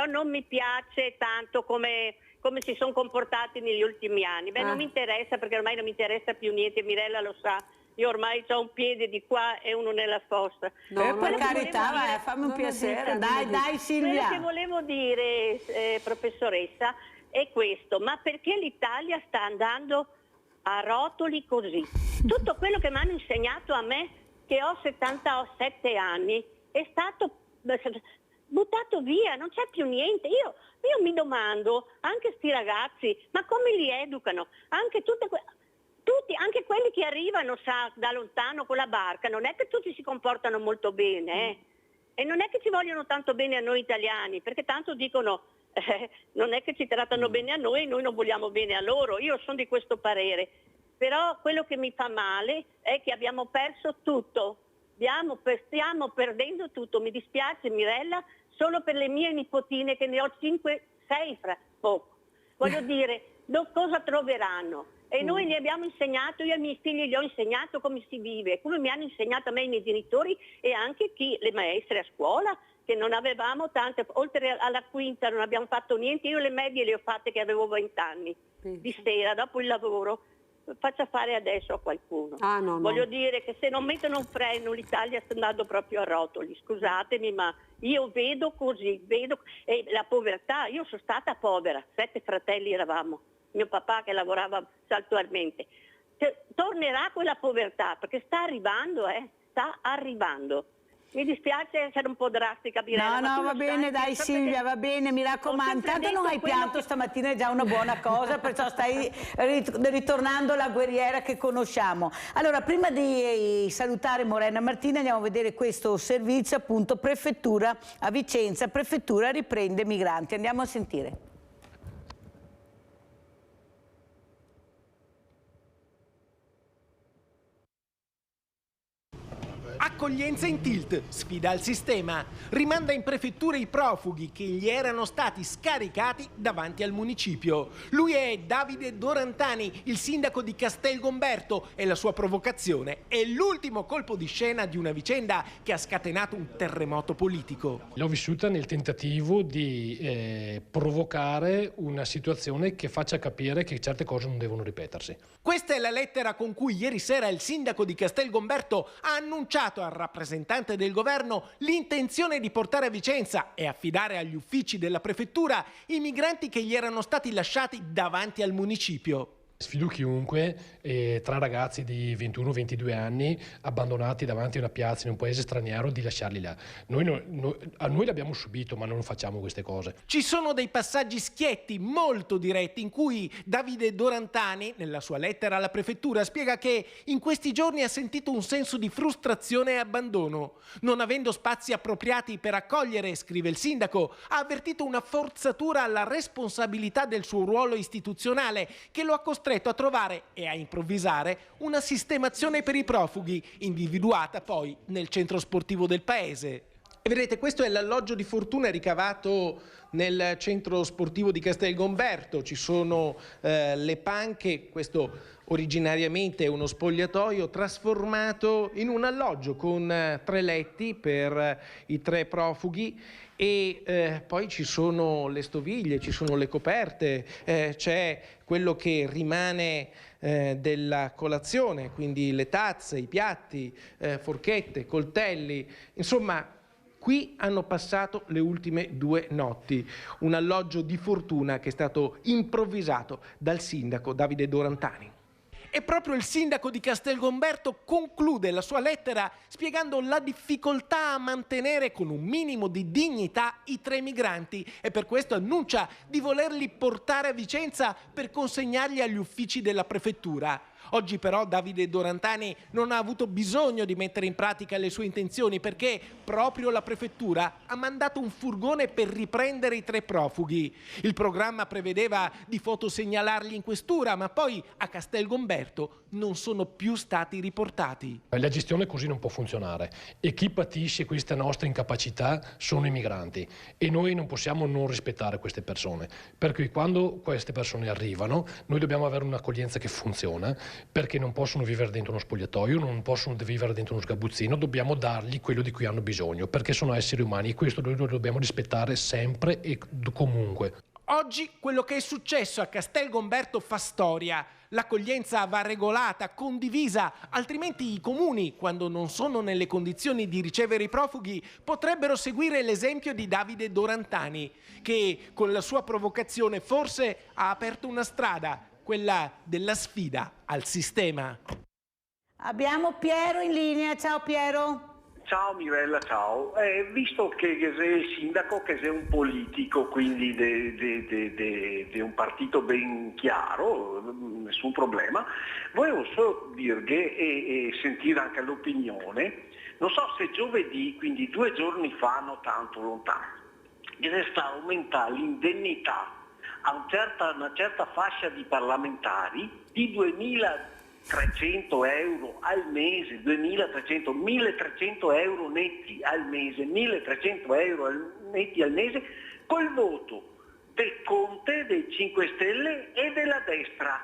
non mi piace tanto come si sono comportati negli ultimi anni. Non mi interessa, perché ormai non mi interessa più niente, Mirella lo sa. Io ormai ho un piede di qua e uno nella fossa. Per carità, fammi un piacere. Dai Silvia. Quello che volevo dire, professoressa, è questo. Ma perché l'Italia sta andando a rotoli così. Tutto quello che mi hanno insegnato a me, che ho 77 anni, è stato buttato via, non c'è più niente. Io mi domando, anche sti ragazzi, ma come li educano? Anche tutti, anche quelli che arrivano da lontano con la barca, non è che tutti si comportano molto bene, e non è che ci vogliono tanto bene a noi italiani, perché tanto dicono non è che ci trattano bene a noi non vogliamo bene a loro. Io sono di questo parere, però quello che mi fa male è che abbiamo perso tutto, stiamo perdendo tutto. Mi dispiace, Mirella, solo per le mie nipotine, che ne ho 5-6 fra poco. Voglio dire, cosa troveranno? E noi gli abbiamo insegnato, io ai miei figli gli ho insegnato come si vive, come mi hanno insegnato a me i miei genitori e anche le maestre a scuola, che non avevamo tante, oltre alla quinta non abbiamo fatto niente. Io le medie le ho fatte che avevo 20 anni, di sera, dopo il lavoro. Faccia fare adesso a qualcuno. Voglio dire che se non mettono un freno l'Italia sta andando proprio a rotoli, scusatemi, ma io vedo così, e la povertà. Io sono stata povera, 7 fratelli eravamo, mio papà che lavorava saltuariamente. Tornerà quella povertà, perché sta arrivando. Mi dispiace essere un po' drastica, Mirella. No, va bene, dai Silvia, va bene, mi raccomando. Tanto non hai pianto stamattina, è già una buona cosa, perciò stai ritornando la guerriera che conosciamo. Allora, prima di salutare Morena Martina, andiamo a vedere questo servizio, appunto, Prefettura a Vicenza. Prefettura riprende migranti. Andiamo a sentire. Accoglienza in tilt, sfida al sistema, rimanda in prefettura i profughi che gli erano stati scaricati davanti al municipio. Lui è Davide Dorantani, il sindaco di Castelgomberto, e la sua provocazione è l'ultimo colpo di scena di una vicenda che ha scatenato un terremoto politico. L'ho vissuta nel tentativo di provocare una situazione che faccia capire che certe cose non devono ripetersi. Questa è la lettera con cui ieri sera il sindaco di Castelgomberto ha annunciato al rappresentante del governo l'intenzione di portare a Vicenza e affidare agli uffici della prefettura i migranti che gli erano stati lasciati davanti al municipio. Sfido chiunque, tra ragazzi di 21-22 anni abbandonati davanti a una piazza in un paese straniero, di lasciarli là. Noi l'abbiamo subito, ma non facciamo queste cose. Ci sono dei passaggi schietti, molto diretti, in cui Davide Dorantani, nella sua lettera alla prefettura, spiega che in questi giorni ha sentito un senso di frustrazione e abbandono. Non avendo spazi appropriati per accogliere, scrive il sindaco, ha avvertito una forzatura alla responsabilità del suo ruolo istituzionale che lo ha costretto a trovare e a improvvisare una sistemazione per i profughi, individuata poi nel centro sportivo del paese. E vedete, questo è l'alloggio di fortuna ricavato nel centro sportivo di Castelgomberto. Ci sono le panche, questo originariamente è uno spogliatoio trasformato in un alloggio con 3 letti per i 3 profughi. E poi ci sono le stoviglie, ci sono le coperte, c'è quello che rimane della colazione, quindi le tazze, i piatti, forchette, coltelli, insomma qui hanno passato le ultime 2 notti, un alloggio di fortuna che è stato improvvisato dal sindaco Davide Dorantani. E proprio il sindaco di Castelgomberto conclude la sua lettera spiegando la difficoltà a mantenere con un minimo di dignità i 3 migranti e per questo annuncia di volerli portare a Vicenza per consegnarli agli uffici della prefettura. Oggi però Davide Dorantani non ha avuto bisogno di mettere in pratica le sue intenzioni perché proprio la prefettura ha mandato un furgone per riprendere i 3 profughi. Il programma prevedeva di fotosegnalarli in questura, ma poi a Castelgomberto non sono più stati riportati. La gestione così non può funzionare e chi patisce questa nostra incapacità sono i migranti e noi non possiamo non rispettare queste persone, perché quando queste persone arrivano noi dobbiamo avere un'accoglienza che funziona, perché non possono vivere dentro uno spogliatoio, non possono vivere dentro uno sgabuzzino, dobbiamo dargli quello di cui hanno bisogno, perché sono esseri umani e questo noi lo dobbiamo rispettare sempre e comunque. Oggi quello che è successo a Castelgomberto fa storia. L'accoglienza va regolata, condivisa, altrimenti i comuni, quando non sono nelle condizioni di ricevere i profughi, potrebbero seguire l'esempio di Davide Dorantani, che con la sua provocazione forse ha aperto una strada, quella della sfida al sistema. Abbiamo Piero in linea, ciao Piero. Ciao Mirella, ciao. Visto che sei il sindaco, che sei un politico, quindi di un partito ben chiaro, nessun problema, volevo solo dirvi e sentire anche l'opinione, non so se giovedì, quindi 2 giorni fa, non tanto lontano, resta aumentare l'indennità a una certa fascia di parlamentari di 2.300 euro al mese, 1.300 euro netti al mese, 1.300 euro netti al mese, col voto del Conte, dei 5 Stelle e della destra.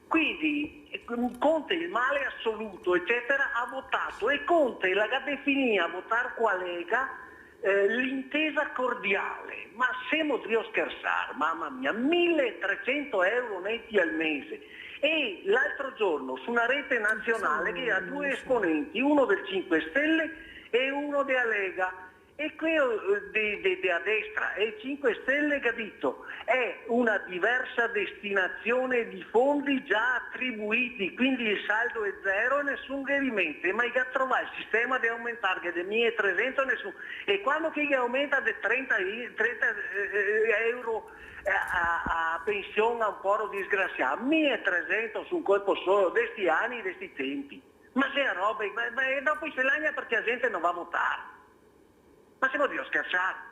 Quindi Conte, il male assoluto, eccetera, ha votato, e Conte la definì a votare qua Lega l'intesa cordiale. Ma siamo a scherzare, mamma mia, 1.300 euro netti al mese. E l'altro giorno su una rete nazionale che ha 2 esponenti, uno del 5 Stelle e uno della Lega, e quello a destra e 5 Stelle che ha detto è una diversa destinazione di fondi già attribuiti, quindi il saldo è zero e nessun gherimento, ma che trova il sistema di aumentare che del 1.300 nessuno, e quando che aumenta di 30 euro a pensione a un poro disgraziato, 1.300 su un colpo solo, di questi anni, di questi tempi, ma se è roba, ma dopo se l'agna perché la gente non va a votare, ma siamo a scherzare.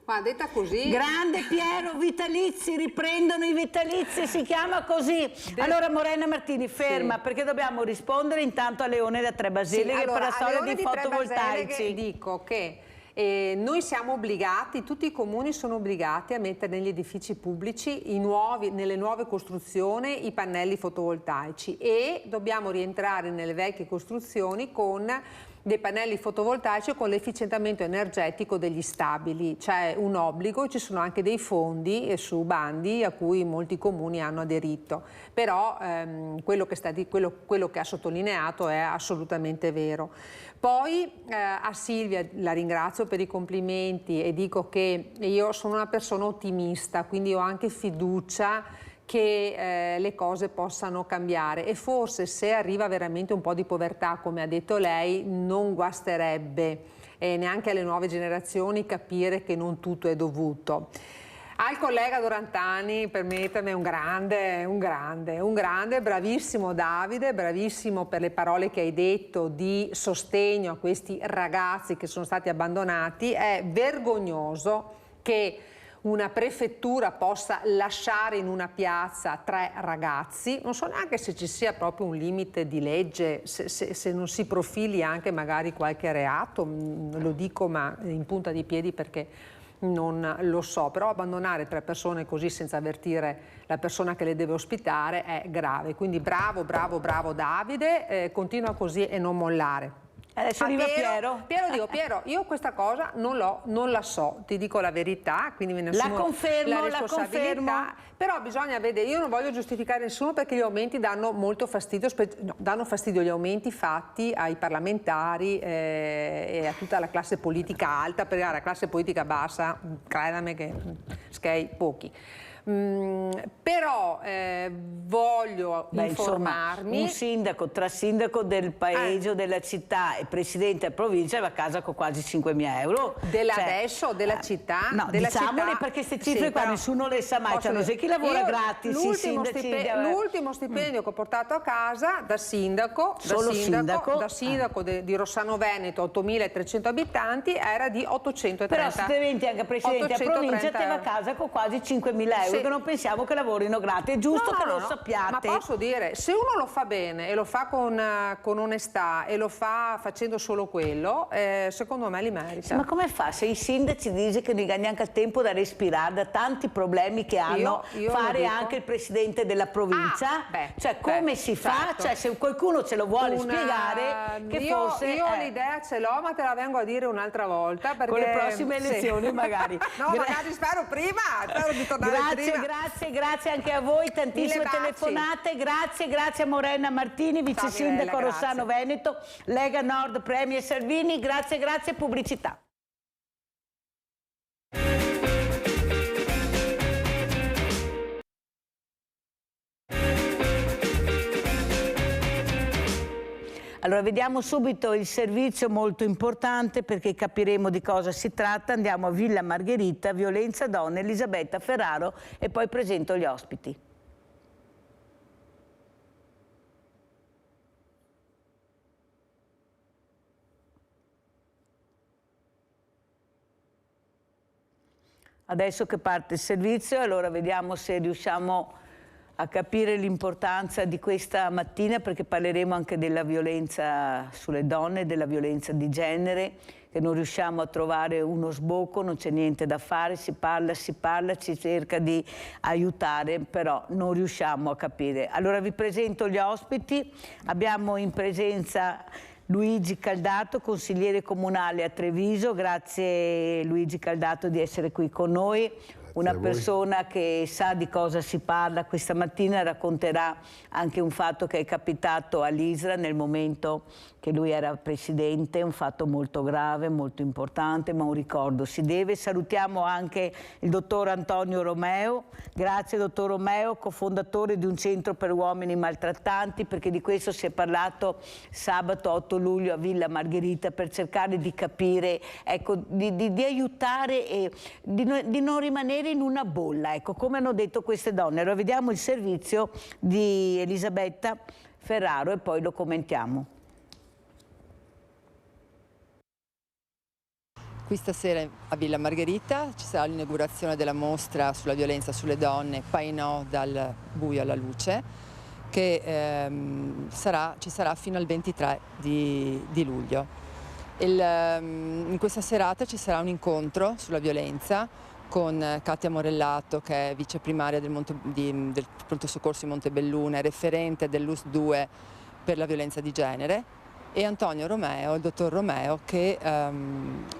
Ma detta così... Grande Piero, vitalizi, riprendono i vitalizi, si chiama così. Allora Morena Martini, ferma, sì, perché dobbiamo rispondere intanto a Leone da Tre Baseleghe, sì, allora, per la storia di fotovoltaici. Dico che noi siamo obbligati, tutti i comuni sono obbligati a mettere negli edifici pubblici, nelle nuove costruzioni, i pannelli fotovoltaici, e dobbiamo rientrare nelle vecchie costruzioni con dei pannelli fotovoltaici con l'efficientamento energetico degli stabili. C'è un obbligo, ci sono anche dei fondi su bandi a cui molti comuni hanno aderito, però quello che ha sottolineato è assolutamente vero. Poi a Silvia la ringrazio per i complimenti e dico che io sono una persona ottimista, quindi ho anche fiducia che le cose possano cambiare, e forse se arriva veramente un po' di povertà, come ha detto lei, non guasterebbe neanche alle nuove generazioni capire che non tutto è dovuto. Al collega Dorantani, permettetemi, un grande, bravissimo Davide, bravissimo per le parole che hai detto di sostegno a questi ragazzi che sono stati abbandonati. È vergognoso che una prefettura possa lasciare in una piazza 3 ragazzi, non so neanche se ci sia proprio un limite di legge, se non si profili anche magari qualche reato, lo dico ma in punta di piedi perché non lo so, però abbandonare 3 persone così senza avvertire la persona che le deve ospitare è grave, quindi bravo Davide, continua così e non mollare. Adesso arriva Piero. Piero, io questa cosa non la so, ti dico la verità, quindi me ne assumo la responsabilità. Però bisogna vedere, io non voglio giustificare nessuno perché gli aumenti danno molto fastidio, danno fastidio gli aumenti fatti ai parlamentari e a tutta la classe politica alta, perché la classe politica bassa, credami che pochi. Però voglio informarmi. Insomma, un sindaco, tra sindaco del paese o della città e presidente della provincia va a casa con quasi 5.000 euro. Adesso, della città? No, diciamole perché queste cifre qua nessuno le sa mai. Cioè, non sai chi lavora gratis. L'ultimo stipendio che ho portato a casa da sindaco di Rossano Veneto, 8.300 abitanti, era di 830. Però se diventi anche presidente della provincia te va a casa con quasi 5.000 euro. Che non pensiamo che lavorino gratis, è giusto che lo sappiate. Ma posso dire, se uno lo fa bene e lo fa con onestà e lo fa facendo solo quello, secondo me li merita. Ma come fa se i sindaci dicono che non gli neanche il tempo da respirare da tanti problemi che hanno fare anche il presidente della provincia? Cioè come si fa? Cioè, se qualcuno ce lo vuole spiegare, che forse... Io l'idea ce l'ho, ma te la vengo a dire un'altra volta. Perché, con le prossime elezioni magari. No, magari spero prima, spero di tornare prima. Grazie anche a voi, tantissime telefonate, grazie a Morena Martini, vice sindaco Rossano Veneto, Lega Nord Premier Salvini, grazie, pubblicità. Allora vediamo subito il servizio molto importante perché capiremo di cosa si tratta. Andiamo a Villa Margherita, violenza donne, Elisabetta Ferraro e poi presento gli ospiti. Adesso che parte il servizio, allora vediamo se riusciamo a capire l'importanza di questa mattina, perché parleremo anche della violenza sulle donne, della violenza di genere, che non riusciamo a trovare uno sbocco, non c'è niente da fare, si parla, si cerca di aiutare, però non riusciamo a capire. Allora vi presento gli ospiti, abbiamo in presenza Luigi Caldato, consigliere comunale a Treviso. Grazie Luigi Caldato di essere qui con noi. Una persona che sa di cosa si parla questa mattina, racconterà anche un fatto che è capitato all'Isra nel momento che lui era presidente, un fatto molto grave, molto importante, ma un ricordo si deve. Salutiamo anche il dottor Antonio Romeo. Grazie dottor Romeo, cofondatore di un centro per uomini maltrattanti, perché di questo si è parlato sabato 8 luglio a Villa Margherita per cercare di capire, ecco, di aiutare e di non rimanere in una bolla, ecco, come hanno detto queste donne. Allora vediamo il servizio di Elisabetta Ferraro e poi lo commentiamo. Qui stasera a Villa Margherita ci sarà l'inaugurazione della mostra sulla violenza sulle donne, Painò dal buio alla luce, che ci sarà fino al 23 di luglio. In questa serata ci sarà un incontro sulla violenza con Katia Morellato, che è viceprimaria del pronto soccorso di Montebelluna, referente dell'US 2 per la violenza di genere, e Antonio Romeo, il dottor Romeo, che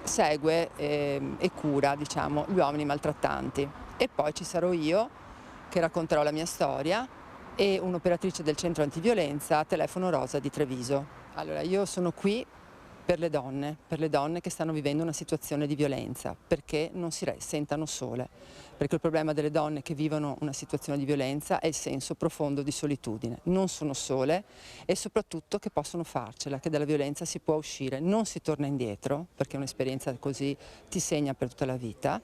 segue e cura, diciamo, gli uomini maltrattanti. E poi ci sarò io che racconterò la mia storia e un'operatrice del centro antiviolenza, Telefono Rosa di Treviso. Allora, io sono qui per le donne che stanno vivendo una situazione di violenza, perché non si sentano sole, perché il problema delle donne che vivono una situazione di violenza è il senso profondo di solitudine, non sono sole e soprattutto che possono farcela, che dalla violenza si può uscire, non si torna indietro, perché un'esperienza così ti segna per tutta la vita,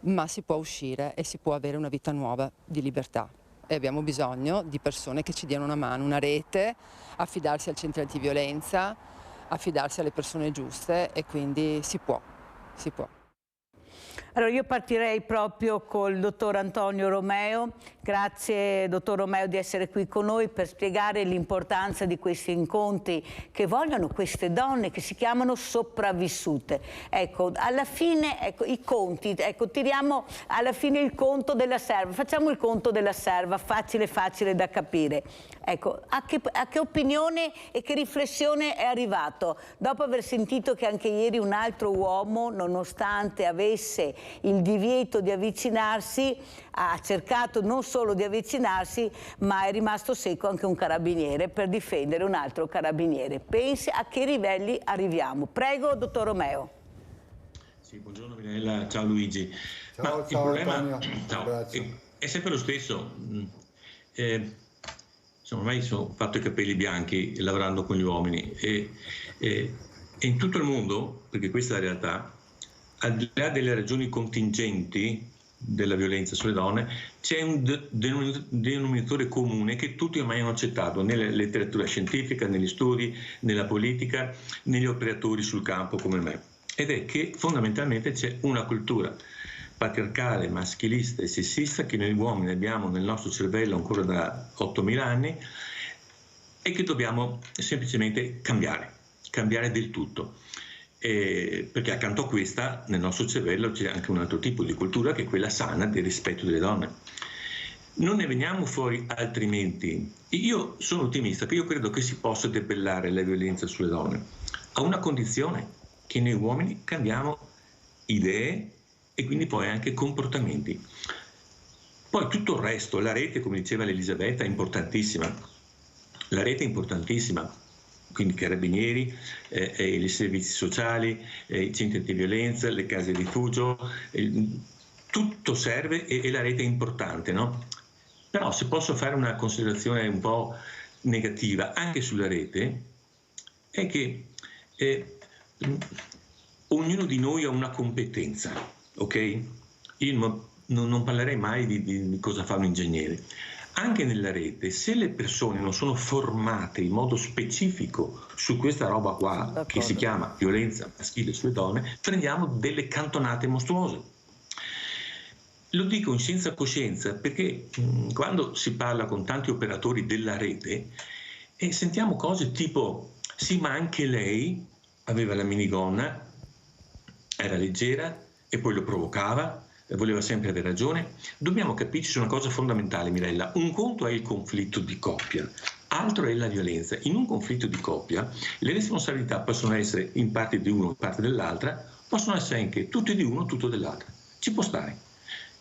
ma si può uscire e si può avere una vita nuova di libertà. E abbiamo bisogno di persone che ci diano una mano, una rete, affidarsi al centro antiviolenza, affidarsi alle persone giuste, e quindi si può. Allora io partirei proprio col dottor Antonio Romeo. Grazie dottor Romeo di essere qui con noi per spiegare l'importanza di questi incontri che vogliono queste donne che si chiamano sopravvissute. Ecco, alla fine, ecco, i conti, ecco, tiriamo alla fine il conto della serva, facciamo il conto della serva, facile da capire. Ecco, a che opinione e che riflessione è arrivato dopo aver sentito che anche ieri un altro uomo, nonostante avesse il divieto di avvicinarsi, ha cercato non solo di avvicinarsi, ma è rimasto secco anche un carabiniere per difendere un altro carabiniere. Pensi a che livelli arriviamo. Prego, dottor Romeo. Sì, buongiorno Vinella, ciao Luigi. Ciao, il problema è sempre lo stesso. Ormai ho fatto i capelli bianchi lavorando con gli uomini e in tutto il mondo, perché questa è la realtà, al di là delle ragioni contingenti della violenza sulle donne, c'è un denominatore comune che tutti ormai hanno accettato nella letteratura scientifica, negli studi, nella politica, negli operatori sul campo come me, ed è che fondamentalmente c'è una cultura patriarcale, maschilista e sessista che noi uomini abbiamo nel nostro cervello ancora da 8.000 anni e che dobbiamo semplicemente cambiare del tutto. Perché accanto a questa nel nostro cervello c'è anche un altro tipo di cultura che è quella sana del rispetto delle donne. Non ne veniamo fuori altrimenti. Io sono ottimista, che io credo che si possa debellare la violenza sulle donne a una condizione, che noi uomini cambiamo idee e quindi poi anche comportamenti. Poi tutto il resto, la rete, come diceva l'Elisabetta, è importantissima. La rete è importantissima. Quindi carabinieri, i servizi sociali, i centri antiviolenza, le case di rifugio, tutto serve e la rete è importante, no? Però se posso fare una considerazione un po' negativa anche sulla rete, è che ognuno di noi ha una competenza, ok? Io non parlerei mai di cosa fa un ingegnere. Anche nella rete, se le persone non sono formate in modo specifico su questa roba qua, che si chiama violenza maschile sulle donne, prendiamo delle cantonate mostruose. Lo dico in scienza coscienza perché quando si parla con tanti operatori della rete sentiamo cose tipo sì, ma anche lei aveva la minigonna, era leggera e poi lo provocava, voleva sempre avere ragione. Dobbiamo capirci su una cosa fondamentale, Mirella. Un conto è il conflitto di coppia, altro è la violenza. In un conflitto di coppia le responsabilità possono essere in parte di uno, in parte dell'altra, possono essere anche tutte di uno, tutto dell'altra. Ci può stare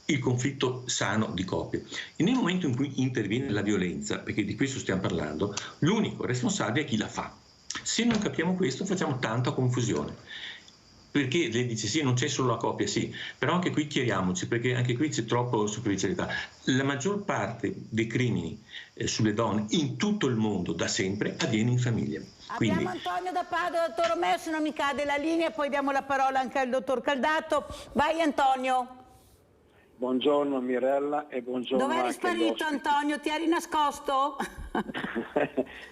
il conflitto sano di coppia. E nel momento in cui interviene la violenza, perché di questo stiamo parlando, l'unico responsabile è chi la fa. Se non capiamo questo facciamo tanta confusione. Perché lei dice sì, non c'è solo la coppia, sì, però anche qui chiariamoci, perché anche qui c'è troppo superficialità. La maggior parte dei crimini sulle donne in tutto il mondo da sempre avviene in famiglia. Abbiamo Antonio da Padova, dottor Romeo, se non mi cade la linea, poi diamo la parola anche al dottor Caldato. Vai Antonio. Buongiorno Mirella e buongiorno. Dove eri sparito Antonio? Ti eri nascosto?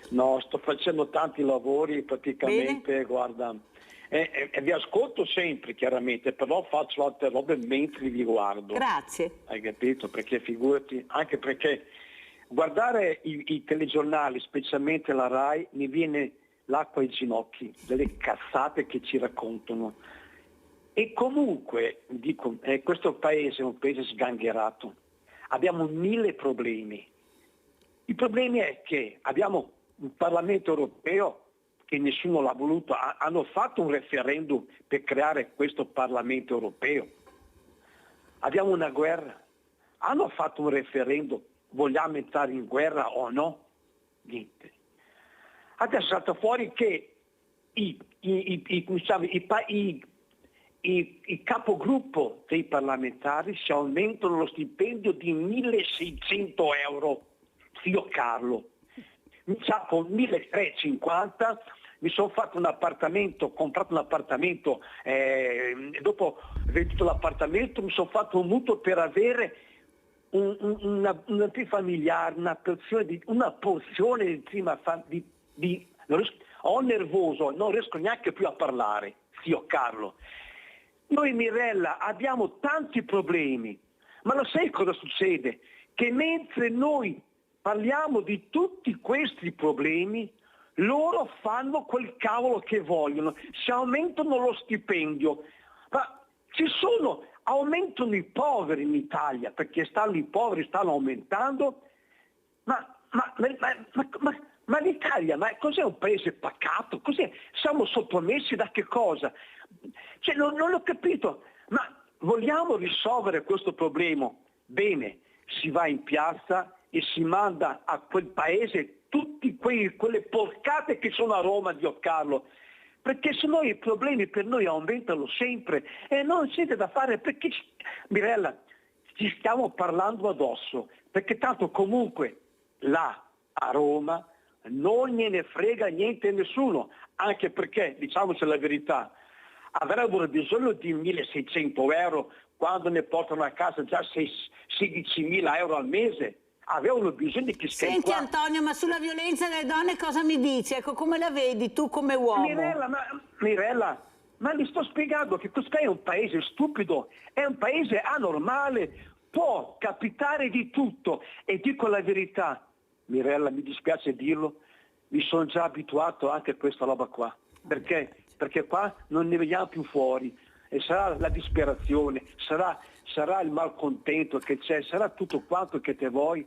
No, sto facendo tanti lavori praticamente. Bene. Guarda, vi ascolto sempre chiaramente, però faccio altre robe mentre vi guardo. Grazie. Hai capito? Perché figurati, anche perché guardare i telegiornali, specialmente la RAI, mi viene l'acqua ai ginocchi, delle cazzate che ci raccontano. E comunque, dico, questo paese è un paese sgangherato, abbiamo 1000 problemi. Il problema è che abbiamo un Parlamento europeo che nessuno l'ha voluto, hanno fatto un referendum per creare questo Parlamento europeo. Abbiamo una guerra, hanno fatto un referendum, vogliamo entrare in guerra o no? Niente. Adesso è salta fuori che i capogruppo dei parlamentari si aumentano lo stipendio di 1.600 euro, zio Carlo. Con 1.350 mi sono fatto un appartamento, ho comprato un appartamento, dopo venduto l'appartamento mi sono fatto un mutuo per avere una trifamiliare, una porzione di prima ho nervoso, non riesco neanche più a parlare, zio Carlo. Noi Mirella abbiamo tanti problemi, ma lo sai cosa succede? Che mentre noi parliamo di tutti questi problemi, loro fanno quel cavolo che vogliono, si aumentano lo stipendio, ma aumentano i poveri in Italia, perché i poveri stanno aumentando, ma l'Italia, ma cos'è un paese pacato? Cos'è? Siamo sottomessi da che cosa? Cioè, non l'ho capito, ma vogliamo risolvere questo problema? Bene, si va in piazza e si manda a quel paese tutte quelle porcate che sono a Roma, Dio Carlo, perché sennò i problemi per noi aumentano sempre e non c'è da fare, perché Mirella, ci stiamo parlando addosso, perché tanto comunque là a Roma non gliene frega niente a nessuno, anche perché, diciamoci la verità, avrebbero bisogno di 1.600 euro quando ne portano a casa già 16.000 euro al mese. Avevano bisogno di chi stai Senti qua. Antonio, ma sulla violenza delle donne cosa mi dici? Ecco, come la vedi tu come uomo? Mirella, ma mi sto spiegando che questo è un paese stupido, è un paese anormale, può capitare di tutto. E dico la verità, Mirella, mi dispiace dirlo, mi sono già abituato anche a questa roba qua. Perché? Perché qua non ne vediamo più fuori. E sarà la disperazione, sarà il malcontento che c'è, sarà tutto quanto che te vuoi,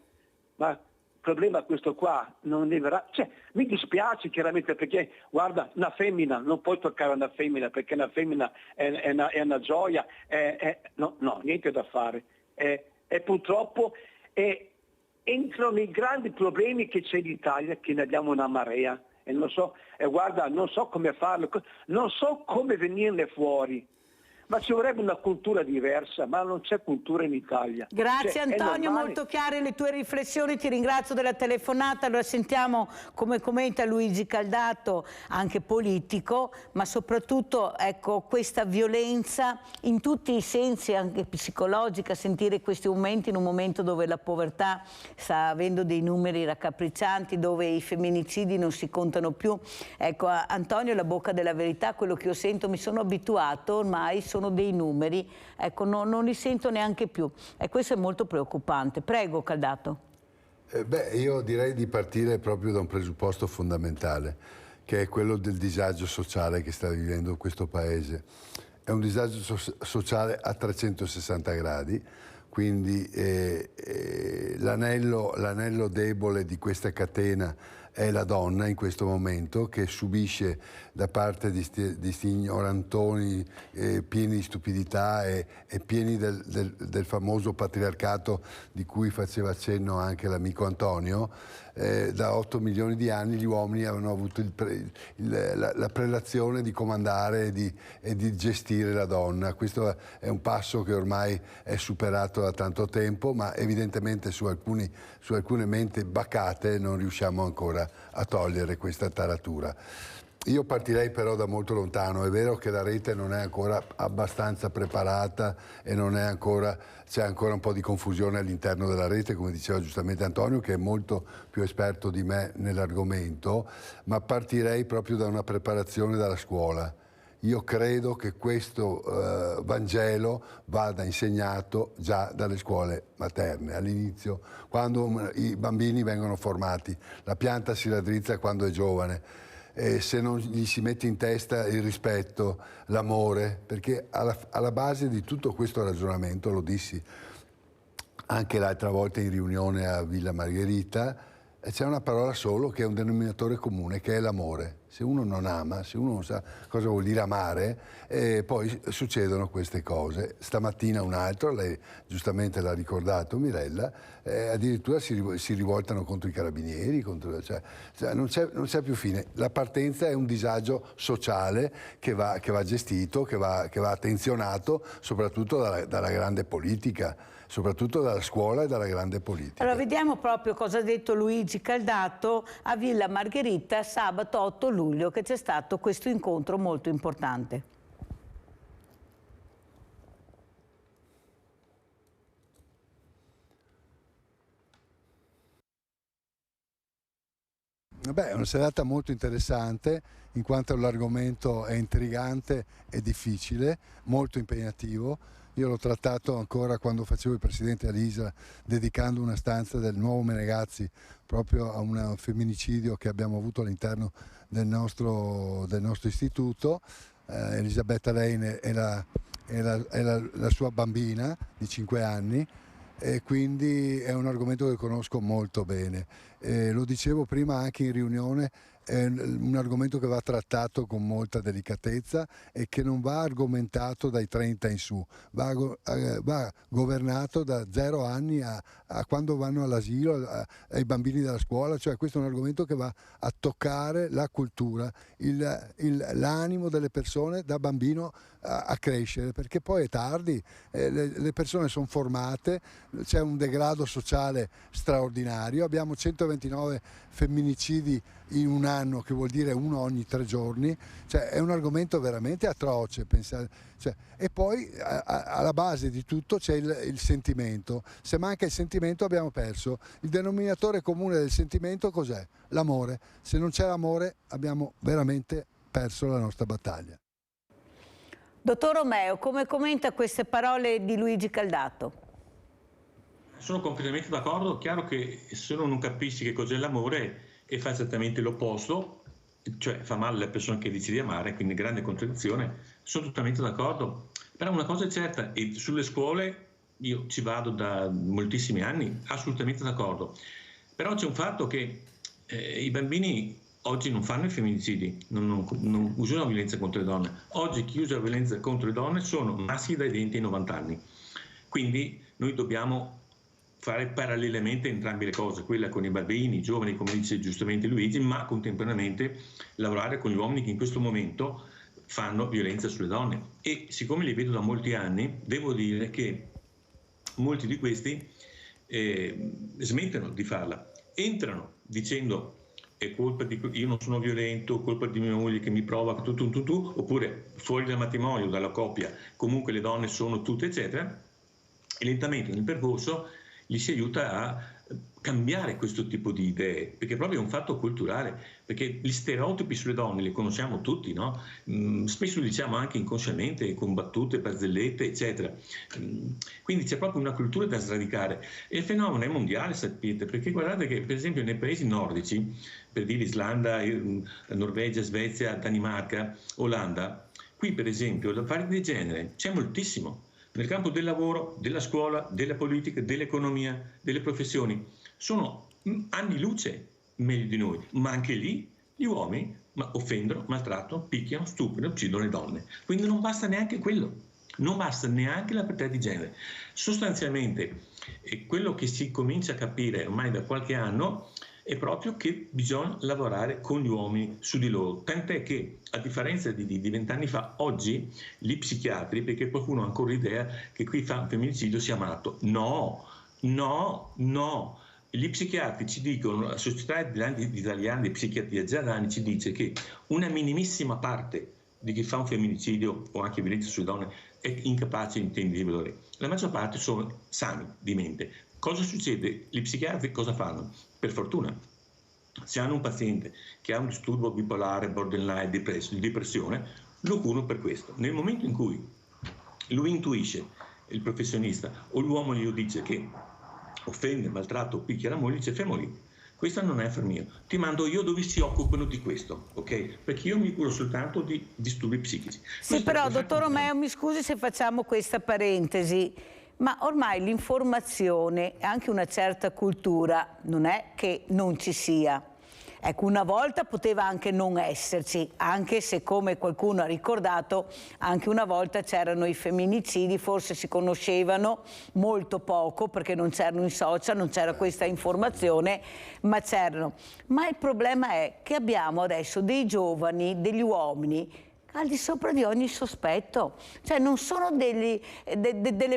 ma il problema è questo qua, non ne verrà. Cioè, mi dispiace chiaramente perché, guarda, una femmina, non puoi toccare una femmina perché una femmina è una gioia, no, niente da fare. E purtroppo entrano nei grandi problemi che c'è in Italia, che ne abbiamo una marea, e non so, guarda, non so come farlo, non so come venirne fuori. Ma ci vorrebbe una cultura diversa, ma non c'è cultura in Italia. Grazie Antonio, molto chiare le tue riflessioni, ti ringrazio della telefonata. Allora sentiamo come commenta Luigi Caldato, anche politico, ma soprattutto ecco, questa violenza in tutti i sensi, anche psicologica, sentire questi aumenti in un momento dove la povertà sta avendo dei numeri raccapriccianti, dove i femminicidi non si contano più. Ecco, Antonio è la bocca della verità, quello che io sento, mi sono abituato ormai, sono dei numeri, ecco, non li sento neanche più e questo è molto preoccupante. Prego Caldato. Io direi di partire proprio da un presupposto fondamentale, che è quello del disagio sociale che sta vivendo questo Paese. È un disagio sociale a 360 gradi, quindi l'anello debole di questa catena è la donna in questo momento, che subisce da parte di sti ignorantoni pieni di stupidità e pieni del famoso patriarcato di cui faceva accenno anche l'amico Antonio. Da 8 milioni di anni gli uomini avevano avuto la prelazione di comandare e di gestire la donna. Questo è un passo che ormai è superato da tanto tempo, ma evidentemente su alcune menti bacate non riusciamo ancora a togliere questa taratura. Io partirei però da molto lontano. È vero che la rete non è ancora abbastanza preparata e c'è ancora un po' di confusione all'interno della rete, come diceva giustamente Antonio, che è molto più esperto di me nell'argomento, ma partirei proprio da una preparazione dalla scuola. Io credo che questo Vangelo vada insegnato già dalle scuole materne, all'inizio, quando i bambini vengono formati. La pianta si raddrizza quando è giovane. E se non gli si mette in testa il rispetto, l'amore, perché alla base di tutto questo ragionamento, lo dissi anche l'altra volta in riunione a Villa Margherita, c'è una parola solo che è un denominatore comune, che è l'amore. Se uno non ama, se uno non sa cosa vuol dire amare, poi succedono queste cose. Stamattina un altro, lei giustamente l'ha ricordato Mirella, addirittura si rivoltano contro i carabinieri, non c'è più fine. La partenza è un disagio sociale che va gestito, che va attenzionato, soprattutto dalla grande politica, soprattutto dalla scuola e dalla grande politica. Allora vediamo proprio cosa ha detto Luigi Caldato a Villa Margherita sabato 8 luglio, che c'è stato questo incontro molto importante. È una serata molto interessante, in quanto l'argomento è intrigante e difficile, molto impegnativo. Io l'ho trattato ancora quando facevo il presidente all'ISA, dedicando una stanza del nuovo Menegazzi proprio a un femminicidio che abbiamo avuto all'interno del nostro istituto. Elisabetta Lane è la sua bambina di 5 anni, e quindi è un argomento che conosco molto bene. Lo dicevo prima anche in riunione, è un argomento che va trattato con molta delicatezza e che non va argomentato dai 30 in su, va governato da 0 anni a quando vanno all'asilo, ai bambini della scuola. Cioè questo è un argomento che va a toccare la cultura, l'animo delle persone da bambino a crescere, perché poi è tardi, le persone sono formate, c'è un degrado sociale straordinario, abbiamo 129 femminicidi in un anno, che vuol dire uno ogni 3 giorni, cioè è un argomento veramente atroce, pensare. E poi alla base di tutto c'è il sentimento. Se manca il sentimento abbiamo perso. Il denominatore comune del sentimento cos'è? L'amore. Se non c'è l'amore abbiamo veramente perso la nostra battaglia. Dottor Romeo, come commenta queste parole di Luigi Caldato? Sono completamente d'accordo. Chiaro che se uno non capisci che cos'è l'amore e fa esattamente l'opposto, cioè fa male alle persone che decidi di amare, quindi grande contraddizione, sono totalmente d'accordo. Però una cosa è certa, e sulle scuole io ci vado da moltissimi anni, assolutamente d'accordo. Però c'è un fatto che i bambini oggi non fanno i femminicidi, non usano la violenza contro le donne. Oggi chi usa la violenza contro le donne sono maschi dai 20 ai 90 anni. Quindi noi dobbiamo fare parallelamente entrambe le cose, quella con i bambini, i giovani, come dice giustamente Luigi, ma contemporaneamente lavorare con gli uomini che in questo momento fanno violenza sulle donne, e siccome li vedo da molti anni, devo dire che molti di questi smettono di farla, entrano dicendo è colpa di io non sono violento, colpa di mia moglie che mi provoca, oppure fuori dal matrimonio, dalla coppia, comunque le donne sono tutte, eccetera, e lentamente nel percorso li si aiuta a cambiare questo tipo di idee, perché proprio è un fatto culturale, perché gli stereotipi sulle donne li conosciamo tutti, no? Spesso li diciamo anche inconsciamente, con battute, barzellette, eccetera. Quindi c'è proprio una cultura da sradicare, e il fenomeno è mondiale, sapete, perché guardate che per esempio nei paesi nordici, per dire Islanda, Norvegia, Svezia, Danimarca, Olanda, qui per esempio l'affare di genere c'è moltissimo. Nel campo del lavoro, della scuola, della politica, dell'economia, delle professioni, sono anni luce meglio di noi, ma anche lì gli uomini offendono, maltrattano, picchiano, stuprano, uccidono le donne. Quindi non basta neanche quello, non basta neanche la parità di genere. Sostanzialmente quello che si comincia a capire ormai da qualche anno è proprio che bisogna lavorare con gli uomini su di loro, tant'è che a differenza di 20 anni fa, oggi gli psichiatri, perché qualcuno ha ancora l'idea che qui fa un femminicidio sia matto, no, gli psichiatri ci dicono, la Società Italiana di Psichiatria già da anni ci dice che una minimissima parte di chi fa un femminicidio o anche violenza sulle donne è incapace di intendere di valore, la maggior parte sono sani di mente. Cosa succede? Gli psichiatri cosa fanno? Per fortuna, se hanno un paziente che ha un disturbo bipolare, borderline, depressione, lo curano per questo. Nel momento in cui lui intuisce, il professionista o l'uomo gli dice che offende, maltratta o picchia la moglie, dice fermo lì, questo non è affare mio, ti mando io dove si occupano di questo, ok? Perché io mi curo soltanto di disturbi psichici. Sì, però dottor Romeo, mi scusi se facciamo questa parentesi, ma ormai l'informazione e anche una certa cultura non è che non ci sia. Ecco, una volta poteva anche non esserci, anche se, come qualcuno ha ricordato, anche una volta c'erano i femminicidi, forse si conoscevano molto poco perché non c'erano i social, non c'era questa informazione, ma c'erano. Ma il problema è che abbiamo adesso dei giovani, degli uomini, al di sopra di ogni sospetto, cioè non sono delle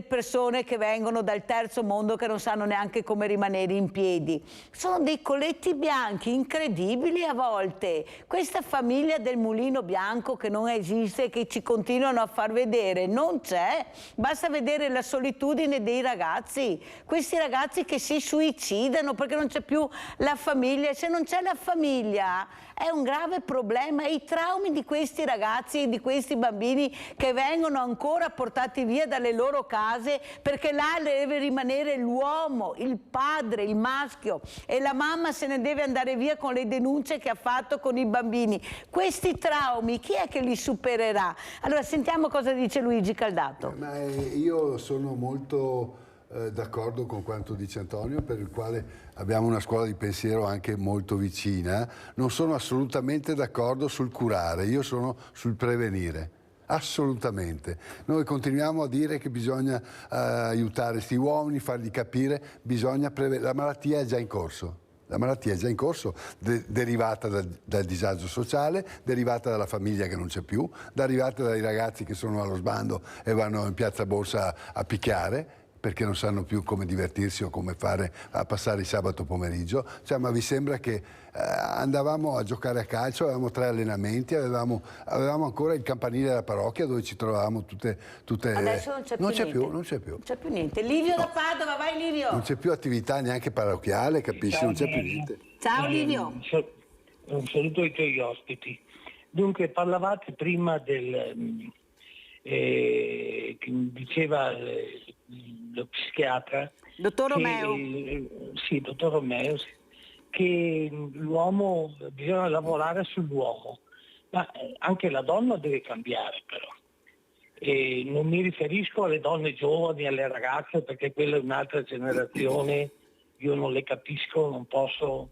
persone che vengono dal terzo mondo che non sanno neanche come rimanere in piedi, sono dei colletti bianchi incredibili a volte. Questa famiglia del mulino bianco che non esiste, che ci continuano a far vedere, non c'è, basta vedere la solitudine dei ragazzi, questi ragazzi che si suicidano perché non c'è più la famiglia. Se non c'è la famiglia è un grave problema, e i traumi di questi ragazzi e di questi bambini che vengono ancora portati via dalle loro case perché là deve rimanere l'uomo, il padre, il maschio, e la mamma se ne deve andare via con le denunce che ha fatto con i bambini. Questi traumi chi è che li supererà? Allora sentiamo cosa dice Luigi Caldato. Ma io sono molto d'accordo con quanto dice Antonio, per il quale abbiamo una scuola di pensiero anche molto vicina. Non sono assolutamente d'accordo sul curare, io sono sul prevenire. Assolutamente. Noi continuiamo a dire che bisogna aiutare questi uomini, fargli capire, bisogna prevenire. La malattia è già in corso. La malattia è già in corso, derivata dal disagio sociale, derivata dalla famiglia che non c'è più, derivata dai ragazzi che sono allo sbando e vanno in piazza Borsa a picchiare perché non sanno più come divertirsi o come fare a passare il sabato pomeriggio. Cioè, ma vi sembra che andavamo a giocare a calcio, avevamo 3 allenamenti, avevamo ancora il campanile della parrocchia dove ci trovavamo tutte adesso non c'è più niente. Non c'è più. Non c'è più niente. Livio da Padova, vai Livio. Non c'è più attività neanche parrocchiale, capisci? Non c'è più niente. Ciao Livio. Un saluto ai tuoi ospiti. Dunque, parlavate prima del che diceva lo psichiatra, dottor Romeo. Sì, dottor Romeo, sì, che l'uomo, bisogna lavorare sull'uomo, ma anche la donna deve cambiare però. E non mi riferisco alle donne giovani, alle ragazze, perché quella è un'altra generazione, io non le capisco, non posso,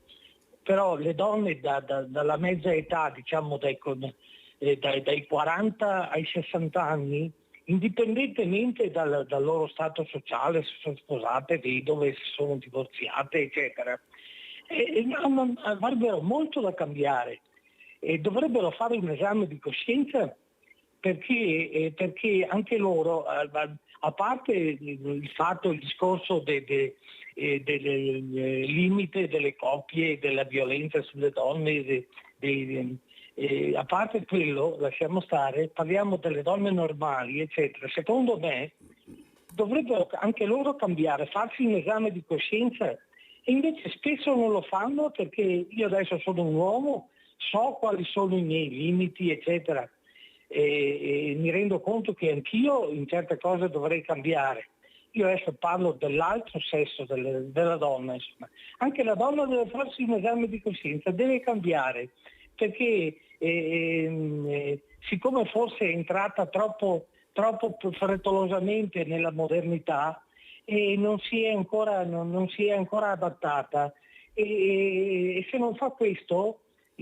però le donne dalla mezza età, diciamo dai 40 ai 60 anni, indipendentemente dal loro stato sociale, se sono sposate, vedove, se sono divorziate, eccetera, avrebbero molto da cambiare e dovrebbero fare un esame di coscienza perché anche loro, a parte il discorso del limite delle coppie, della violenza sulle donne, a parte quello, lasciamo stare, parliamo delle donne normali, eccetera. Secondo me dovrebbero anche loro cambiare, farsi un esame di coscienza, e invece spesso non lo fanno, perché io adesso sono un uomo, so quali sono i miei limiti, eccetera, e mi rendo conto che anch'io in certe cose dovrei cambiare. Io adesso parlo dell'altro sesso, della donna, insomma. Anche la donna deve farsi un esame di coscienza, deve cambiare, perché siccome forse è entrata troppo frettolosamente nella modernità e non si è ancora adattata, e se non fa questo,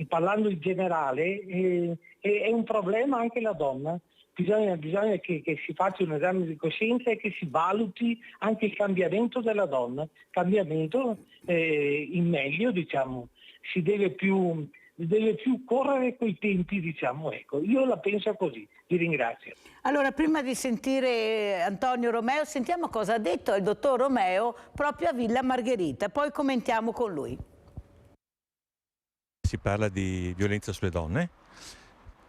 parlando in generale, è un problema anche la donna. Bisogna che si faccia un esame di coscienza e che si valuti anche il cambiamento della donna, cambiamento in meglio, diciamo. Si deve più correre coi tempi, diciamo, ecco. Io la penso così. Vi ringrazio. Allora, prima di sentire Antonio Romeo, sentiamo cosa ha detto il dottor Romeo proprio a Villa Margherita, poi commentiamo con lui. Si parla di violenza sulle donne.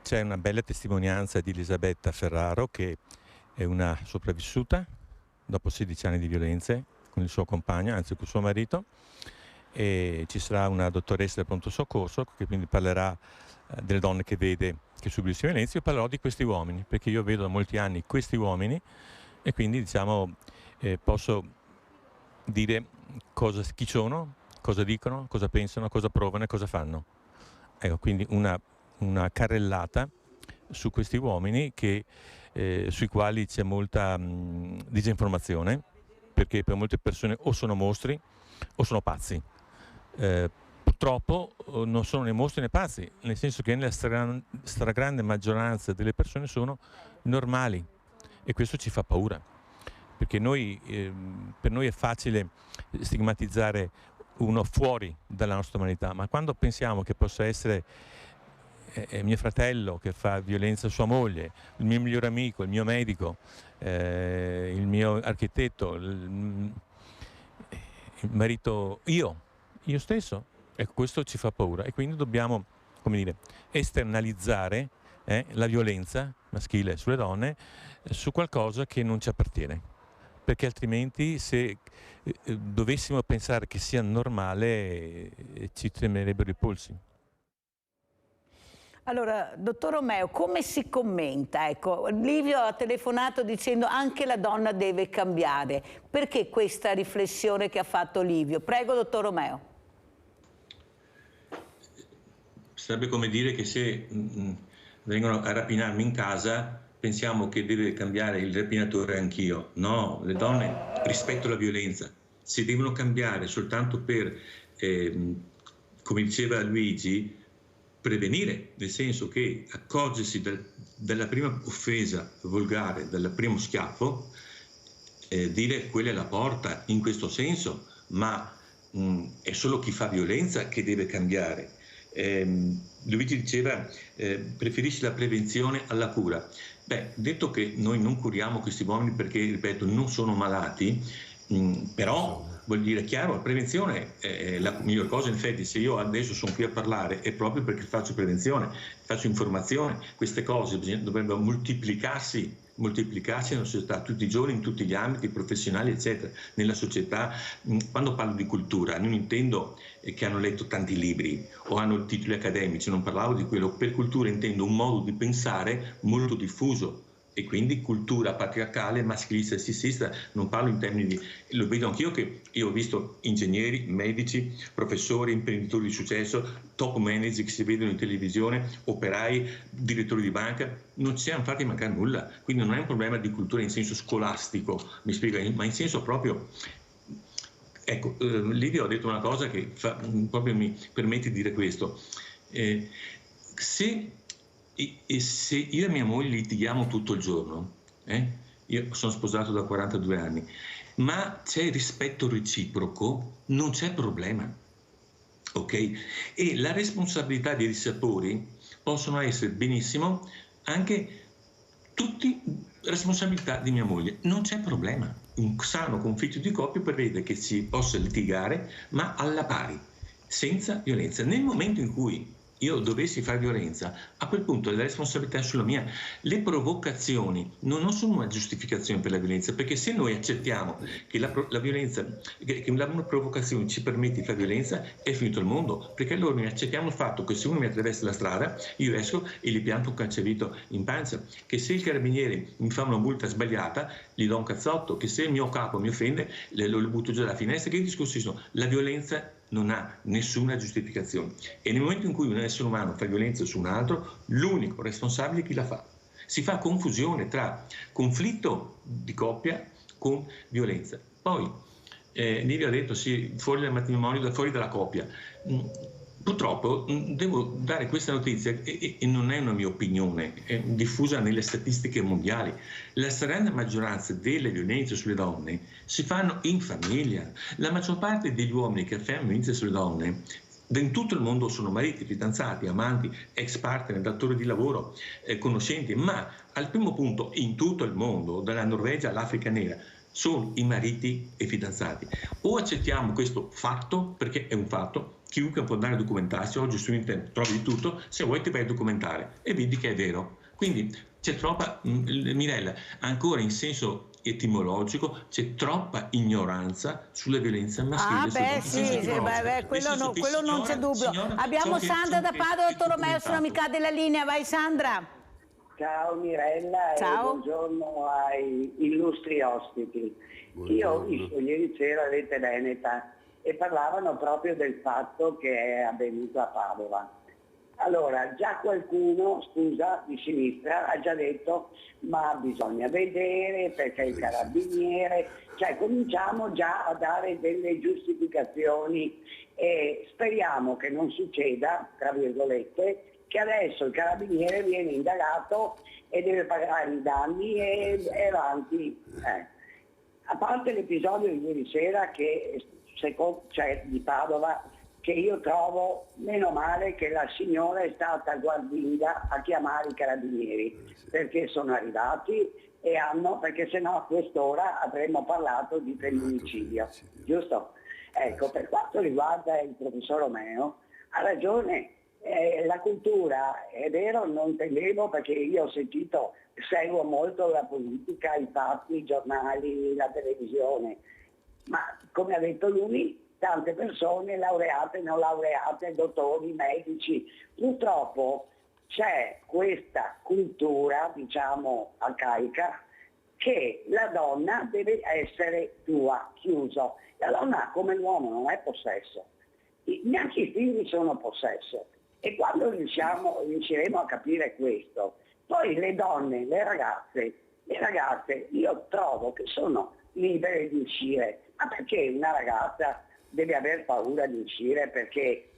C'è una bella testimonianza di Elisabetta Ferraro, che è una sopravvissuta dopo 16 anni di violenze con il suo compagno, anzi con suo marito, e ci sarà una dottoressa del pronto soccorso che quindi parlerà delle donne che vede che subiscono violenza. Io parlerò di questi uomini, perché io vedo da molti anni questi uomini e quindi diciamo posso dire chi sono, cosa dicono, cosa pensano, cosa provano e cosa fanno. Ecco, quindi una carrellata su questi uomini sui quali c'è molta disinformazione, perché per molte persone o sono mostri o sono pazzi. Purtroppo non sono né mostri né pazzi, nel senso che nella stragrande maggioranza delle persone sono normali, e questo ci fa paura, perché per noi è facile stigmatizzare uno fuori dalla nostra umanità, ma quando pensiamo che possa essere mio fratello che fa violenza a sua moglie, il mio migliore amico, il mio medico, il mio architetto, il marito, io stesso, ecco, questo ci fa paura, e quindi dobbiamo, come dire, esternalizzare la violenza maschile sulle donne su qualcosa che non ci appartiene, perché altrimenti se dovessimo pensare che sia normale ci tremerebbero i polsi. Allora, dottor Romeo, come si commenta? Ecco, Livio ha telefonato dicendo anche la donna deve cambiare. Perché questa riflessione che ha fatto Livio? Prego, dottor Romeo. Sarebbe come dire che se vengono a rapinarmi in casa, pensiamo che deve cambiare il rapinatore anch'io. No, le donne rispetto alla violenza si devono cambiare soltanto per, come diceva Luigi, prevenire, nel senso che accorgersi dalla prima offesa volgare, dal primo schiaffo, dire quella è la porta in questo senso, ma è solo chi fa violenza che deve cambiare. Luigi diceva preferisci la prevenzione alla cura. Beh, detto che noi non curiamo questi uomini perché, ripeto, non sono malati, però vuol dire chiaro, la prevenzione è la miglior cosa. In effetti, se io adesso sono qui a parlare è proprio perché faccio prevenzione, faccio informazione. Queste cose dovrebbero moltiplicarsi nella società tutti i giorni, in tutti gli ambiti professionali, eccetera. Nella società, quando parlo di cultura, non intendo che hanno letto tanti libri o hanno titoli accademici, non parlavo di quello. Per cultura intendo un modo di pensare molto diffuso, e quindi cultura patriarcale, maschilista e sessista. Non parlo in termini di, lo vedo anch'io, che io ho visto ingegneri, medici, professori, imprenditori di successo, top manager che si vedono in televisione, operai, direttori di banca, non ci hanno fatti mancare nulla. Quindi non è un problema di cultura in senso scolastico, mi spiega, ma in senso proprio. Ecco, Livio ha detto una cosa che proprio mi permette di dire questo. Se io e mia moglie litighiamo tutto il giorno, io sono sposato da 42 anni, ma c'è rispetto reciproco, non c'è problema, ok? E la responsabilità dei dissapori possono essere benissimo anche tutti responsabilità di mia moglie, non c'è problema. Un sano conflitto di coppia prevede che si possa litigare, ma alla pari, senza violenza. Nel momento in cui io dovessi fare violenza, a quel punto la responsabilità è sulla mia. Le provocazioni non sono una giustificazione per la violenza, perché se noi accettiamo che la violenza, che una provocazione ci permette di fare violenza, è finito il mondo, perché allora noi accettiamo il fatto che se uno mi attraversa la strada, io esco e gli pianto un calciavito in pancia, che se il carabiniere mi fa una multa sbagliata, gli do un cazzotto, che se il mio capo mi offende, lo butto giù dalla finestra. Che discorsi sono? La violenza non ha nessuna giustificazione, e nel momento in cui un essere umano fa violenza su un altro, l'unico responsabile è chi la fa. Si fa confusione tra conflitto di coppia con violenza. Poi Livia ha detto sì, fuori dal matrimonio, fuori dalla coppia. Purtroppo devo dare questa notizia, e non è una mia opinione, è diffusa nelle statistiche mondiali. La stragrande maggioranza delle violenze sulle donne si fanno in famiglia. La maggior parte degli uomini che fanno violenze sulle donne in tutto il mondo sono mariti, fidanzati, amanti, ex partner, datori di lavoro, conoscenti, ma al primo punto in tutto il mondo, dalla Norvegia all'Africa nera, sono i mariti e fidanzati. O accettiamo questo fatto, perché è un fatto, chiunque può andare a documentarsi, oggi su internet trovi di tutto, se vuoi ti vai a documentare e vedi che è vero. Quindi c'è troppa, Mirella, ancora in senso etimologico, c'è troppa ignoranza sulla violenza maschile. Quello non c'è dubbio. Abbiamo Sandra da Padova, dottor Romeo, sono amica della linea, vai Sandra. Ciao Mirella. Ciao. E buongiorno ai illustri ospiti. Buongiorno. Io ho visto ieri sera Rete Veneta e parlavano proprio del fatto che è avvenuto a Padova. Allora, già qualcuno, scusa, di sinistra ha già detto ma bisogna vedere perché il carabiniere, cioè cominciamo già a dare delle giustificazioni e speriamo che non succeda, tra virgolette, che adesso il carabiniere viene indagato e deve pagare i danni e avanti. A parte l'episodio di ieri sera che di Padova, che io trovo meno male che la signora è stata guardinga a chiamare i carabinieri, perché sono arrivati e perché sennò a quest'ora avremmo parlato di femminicidio, giusto? Ecco, per quanto riguarda il professor Romeo, ha ragione, la cultura, è vero, non intendevo perché io ho sentito, seguo molto la politica, i fatti, i giornali, la televisione, ma come ha detto lui, tante persone laureate, non laureate, dottori, medici, purtroppo c'è questa cultura, diciamo, arcaica, che la donna deve essere tua, chiuso. La donna come l'uomo non è possesso, neanche i figli sono possesso. E quando riusciremo a capire questo, poi le donne, le ragazze io trovo che sono libere di uscire. Ma perché una ragazza deve aver paura di uscire perché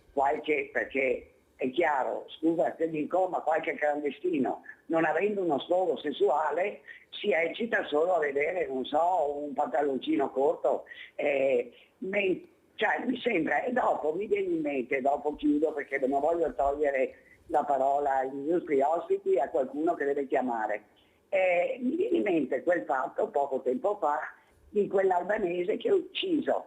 è chiaro, scusa se dico, ma qualche clandestino, non avendo uno sfogo sessuale, si eccita solo a vedere, non so, un pantaloncino corto. Cioè, mi sembra, e dopo mi viene in mente, dopo chiudo perché non voglio togliere la parola agli nostri ospiti, a qualcuno che deve chiamare. Mi viene in mente quel fatto poco tempo fa di quell'albanese che ha ucciso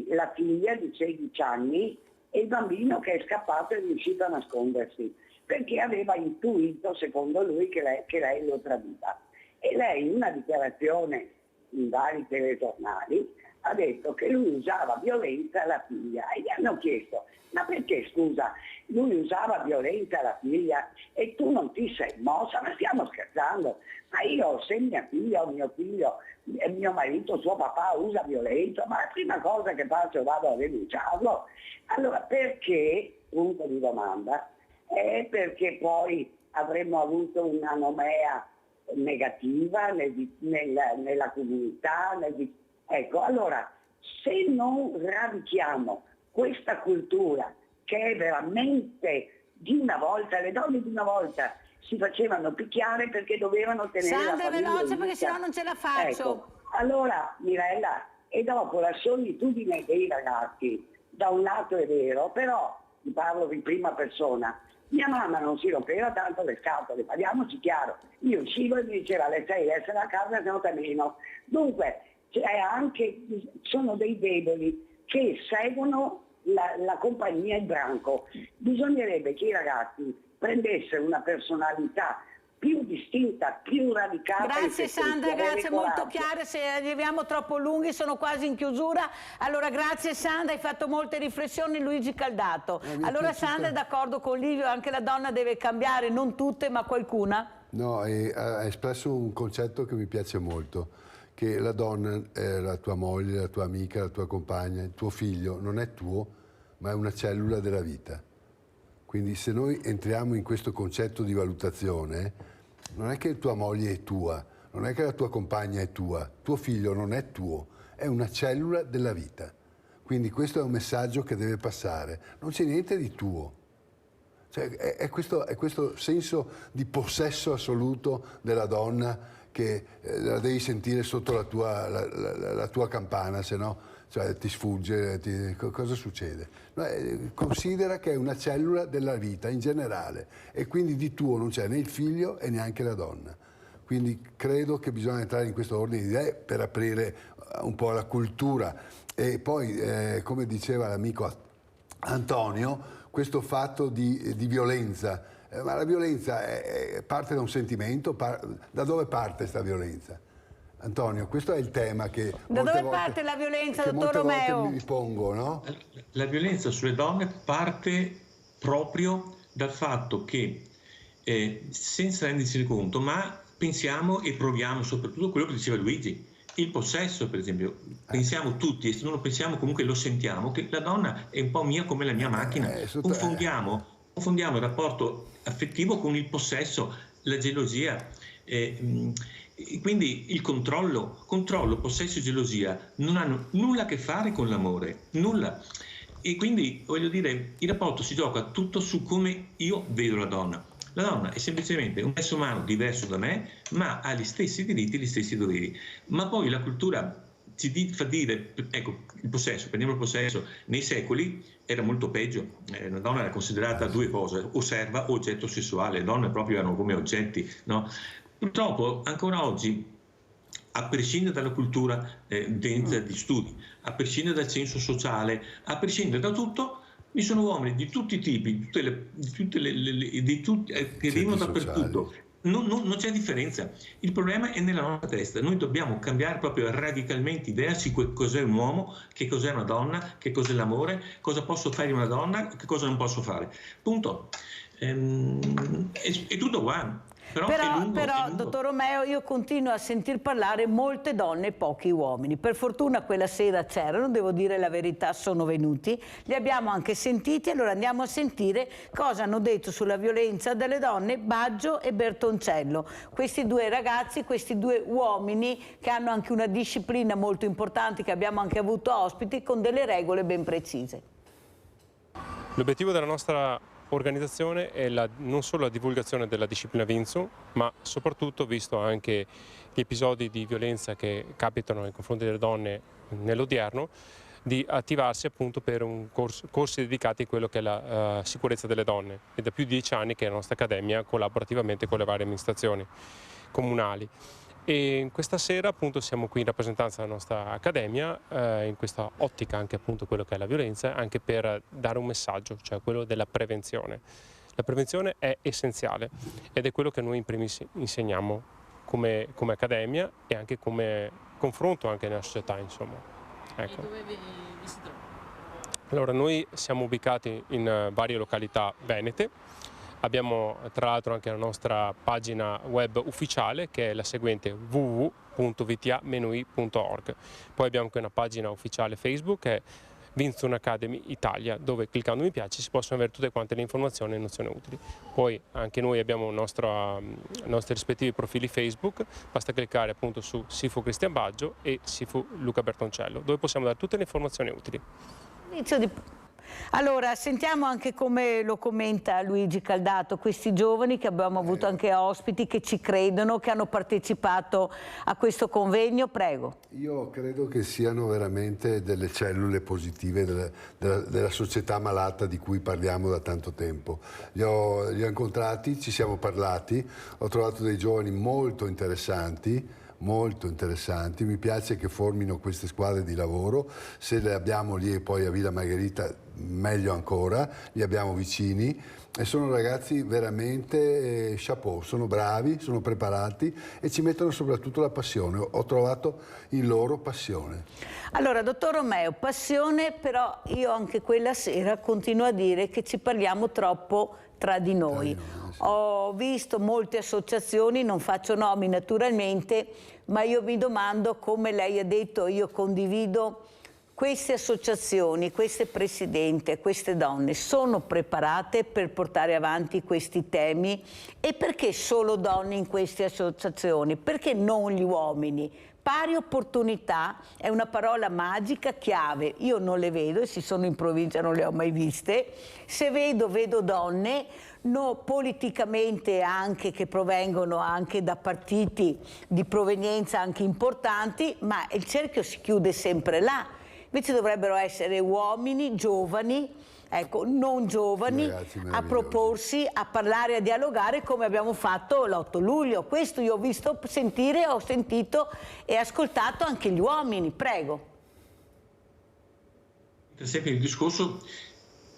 la figlia di 16 anni e il bambino che è scappato e è riuscito a nascondersi, perché aveva intuito, secondo lui, che lei lo tradiva. E lei in una dichiarazione in vari telegiornali ha detto che lui usava violenza alla figlia e gli hanno chiesto ma perché, scusa, lui usava violenza alla figlia e tu non ti sei mossa? Ma stiamo scherzando? Ma io, se mia figlia o mio figlio, mio marito, suo papà usa violenza, ma la prima cosa che faccio vado a denunciarlo. Allora perché, punto di domanda, è perché poi avremmo avuto una nomea negativa nella comunità, ecco, allora se non radichiamo questa cultura che è veramente di una volta, le donne di una volta si facevano picchiare perché dovevano tenere Sandra, la famiglia veloce perché sennò non ce la faccio. Ecco, allora Mirella, e dopo la solitudine dei ragazzi, da un lato è vero, però ti parlo in prima persona, Mia mamma non si rompeva tanto le scatole, parliamoci chiaro. Io uscivo e mi diceva alle 6 essere a casa, se no meno. Dunque, sono dei deboli che seguono la compagnia, il branco. Bisognerebbe che i ragazzi prendessero una personalità più distinta, più radicata. Grazie Sandra, grazie, molto chiare. Se arriviamo troppo lunghi sono quasi in chiusura. Allora grazie Sandra, hai fatto molte riflessioni. Luigi Caldato. Allora Sandra è d'accordo con Livio, anche la donna deve cambiare, non tutte ma qualcuna? No, ha espresso un concetto che mi piace molto, che la donna è la tua moglie, la tua amica, la tua compagna, il tuo figlio non è tuo, ma è una cellula della vita. Quindi se noi entriamo in questo concetto di valutazione, non è che tua moglie è tua, non è che la tua compagna è tua, tuo figlio non è tuo, è una cellula della vita. Quindi questo è un messaggio che deve passare, non c'è niente di tuo. Cioè, è questo senso di possesso assoluto della donna che la devi sentire sotto la tua campana, se no ti sfugge, cosa succede? Considera che è una cellula della vita in generale e quindi di tuo non c'è né il figlio e neanche la donna. Quindi credo che bisogna entrare in questo ordine di idee per aprire un po' la cultura. E poi, come diceva l'amico Antonio, questo fatto di violenza, ma la violenza parte da un sentimento, da dove parte questa violenza? Antonio, questo è il tema che da dove parte la violenza, dottor Romeo? Mi pongo, no? La violenza sulle donne parte proprio dal fatto che, senza rendersi conto, ma pensiamo e proviamo soprattutto quello che diceva Luigi, il possesso per esempio, pensiamo tutti, e se non lo pensiamo comunque lo sentiamo, che la donna è un po' mia come la mia macchina, confondiamo il rapporto affettivo con il possesso, la gelosia, quindi il controllo, possesso e gelosia non hanno nulla a che fare con l'amore, nulla. E quindi voglio dire, il rapporto si gioca tutto su come io vedo la donna. La donna è semplicemente un essere umano diverso da me, ma ha gli stessi diritti, gli stessi doveri. Ma poi la cultura ci fa dire, ecco, il possesso, prendiamo il possesso, nei secoli era molto peggio, la donna era considerata due cose, o serva o oggetto sessuale, le donne proprio erano come oggetti, no? Purtroppo ancora oggi, a prescindere dalla cultura di studi, a prescindere dal senso sociale, a prescindere da tutto, vi sono uomini di tutti i tipi, che vivono dappertutto. Non c'è differenza. Il problema è nella nostra testa. Noi dobbiamo cambiare proprio radicalmente idea su cos'è un uomo, che cos'è una donna, che cos'è l'amore, cosa posso fare una donna, che cosa non posso fare. Punto. È tutto qua. Però, dottor Romeo, io continuo a sentir parlare molte donne e pochi uomini. Per fortuna quella sera c'erano, devo dire la verità, sono venuti, li abbiamo anche sentiti, allora andiamo a sentire cosa hanno detto sulla violenza delle donne Baggio e Bertoncello. Questi due ragazzi, questi due uomini che hanno anche una disciplina molto importante, che abbiamo anche avuto ospiti, con delle regole ben precise. L'obiettivo della nostra organizzazione è non solo la divulgazione della disciplina Windsor, ma soprattutto, visto anche gli episodi di violenza che capitano nei confronti delle donne nell'odierno, di attivarsi appunto per corsi dedicati a quello che è la sicurezza delle donne. È da più di 10 anni che la nostra accademia collaborativamente con le varie amministrazioni comunali. E questa sera appunto siamo qui in rappresentanza della nostra accademia, in questa ottica anche appunto quello che è la violenza, anche per dare un messaggio, cioè quello della prevenzione. La prevenzione è essenziale ed è quello che noi in primis insegniamo come accademia e anche come confronto anche nella società, insomma. Ecco. E dove vi si trova? Allora, noi siamo ubicati in varie località venete. Abbiamo tra l'altro anche la nostra pagina web ufficiale, che è la seguente: www.vta-org. Poi abbiamo anche una pagina ufficiale Facebook, che è Windsor Academy Italia, dove cliccando mi piace si possono avere tutte quante le informazioni e nozioni utili. Poi anche noi abbiamo i nostri rispettivi profili Facebook, basta cliccare appunto su Sifu Cristian Baggio e Sifu Luca Bertoncello, dove possiamo dare tutte le informazioni utili. Allora, sentiamo anche come lo commenta Luigi Caldato, questi giovani che abbiamo avuto anche ospiti, che ci credono, che hanno partecipato a questo convegno. Prego. Io credo che siano veramente delle cellule positive della società malata di cui parliamo da tanto tempo. Li ho incontrati, ci siamo parlati, ho trovato dei giovani molto interessanti, mi piace che formino queste squadre di lavoro, se le abbiamo lì e poi a Villa Margherita meglio ancora, li abbiamo vicini e sono ragazzi veramente chapeau, sono bravi, sono preparati e ci mettono soprattutto la passione, ho trovato in loro passione. Allora, dottor Romeo, passione, però io anche quella sera continuo a dire che ci parliamo troppo tra di noi. Ho visto molte associazioni, non faccio nomi naturalmente, ma io mi domando, come lei ha detto, io condivido, queste associazioni, queste presidente, queste donne sono preparate per portare avanti questi temi? E perché solo donne in queste associazioni? Perché non gli uomini? Pari opportunità è una parola magica, chiave. Io non le vedo, e se sono in provincia non le ho mai viste. Se vedo donne, no, politicamente anche, che provengono anche da partiti di provenienza anche importanti, ma il cerchio si chiude sempre là. Invece dovrebbero essere uomini giovani, ecco, non giovani, a proporsi, a parlare, a dialogare come abbiamo fatto l'8 luglio. Questo io ho visto, ho sentito e ascoltato anche gli uomini. Prego. Sempre il discorso,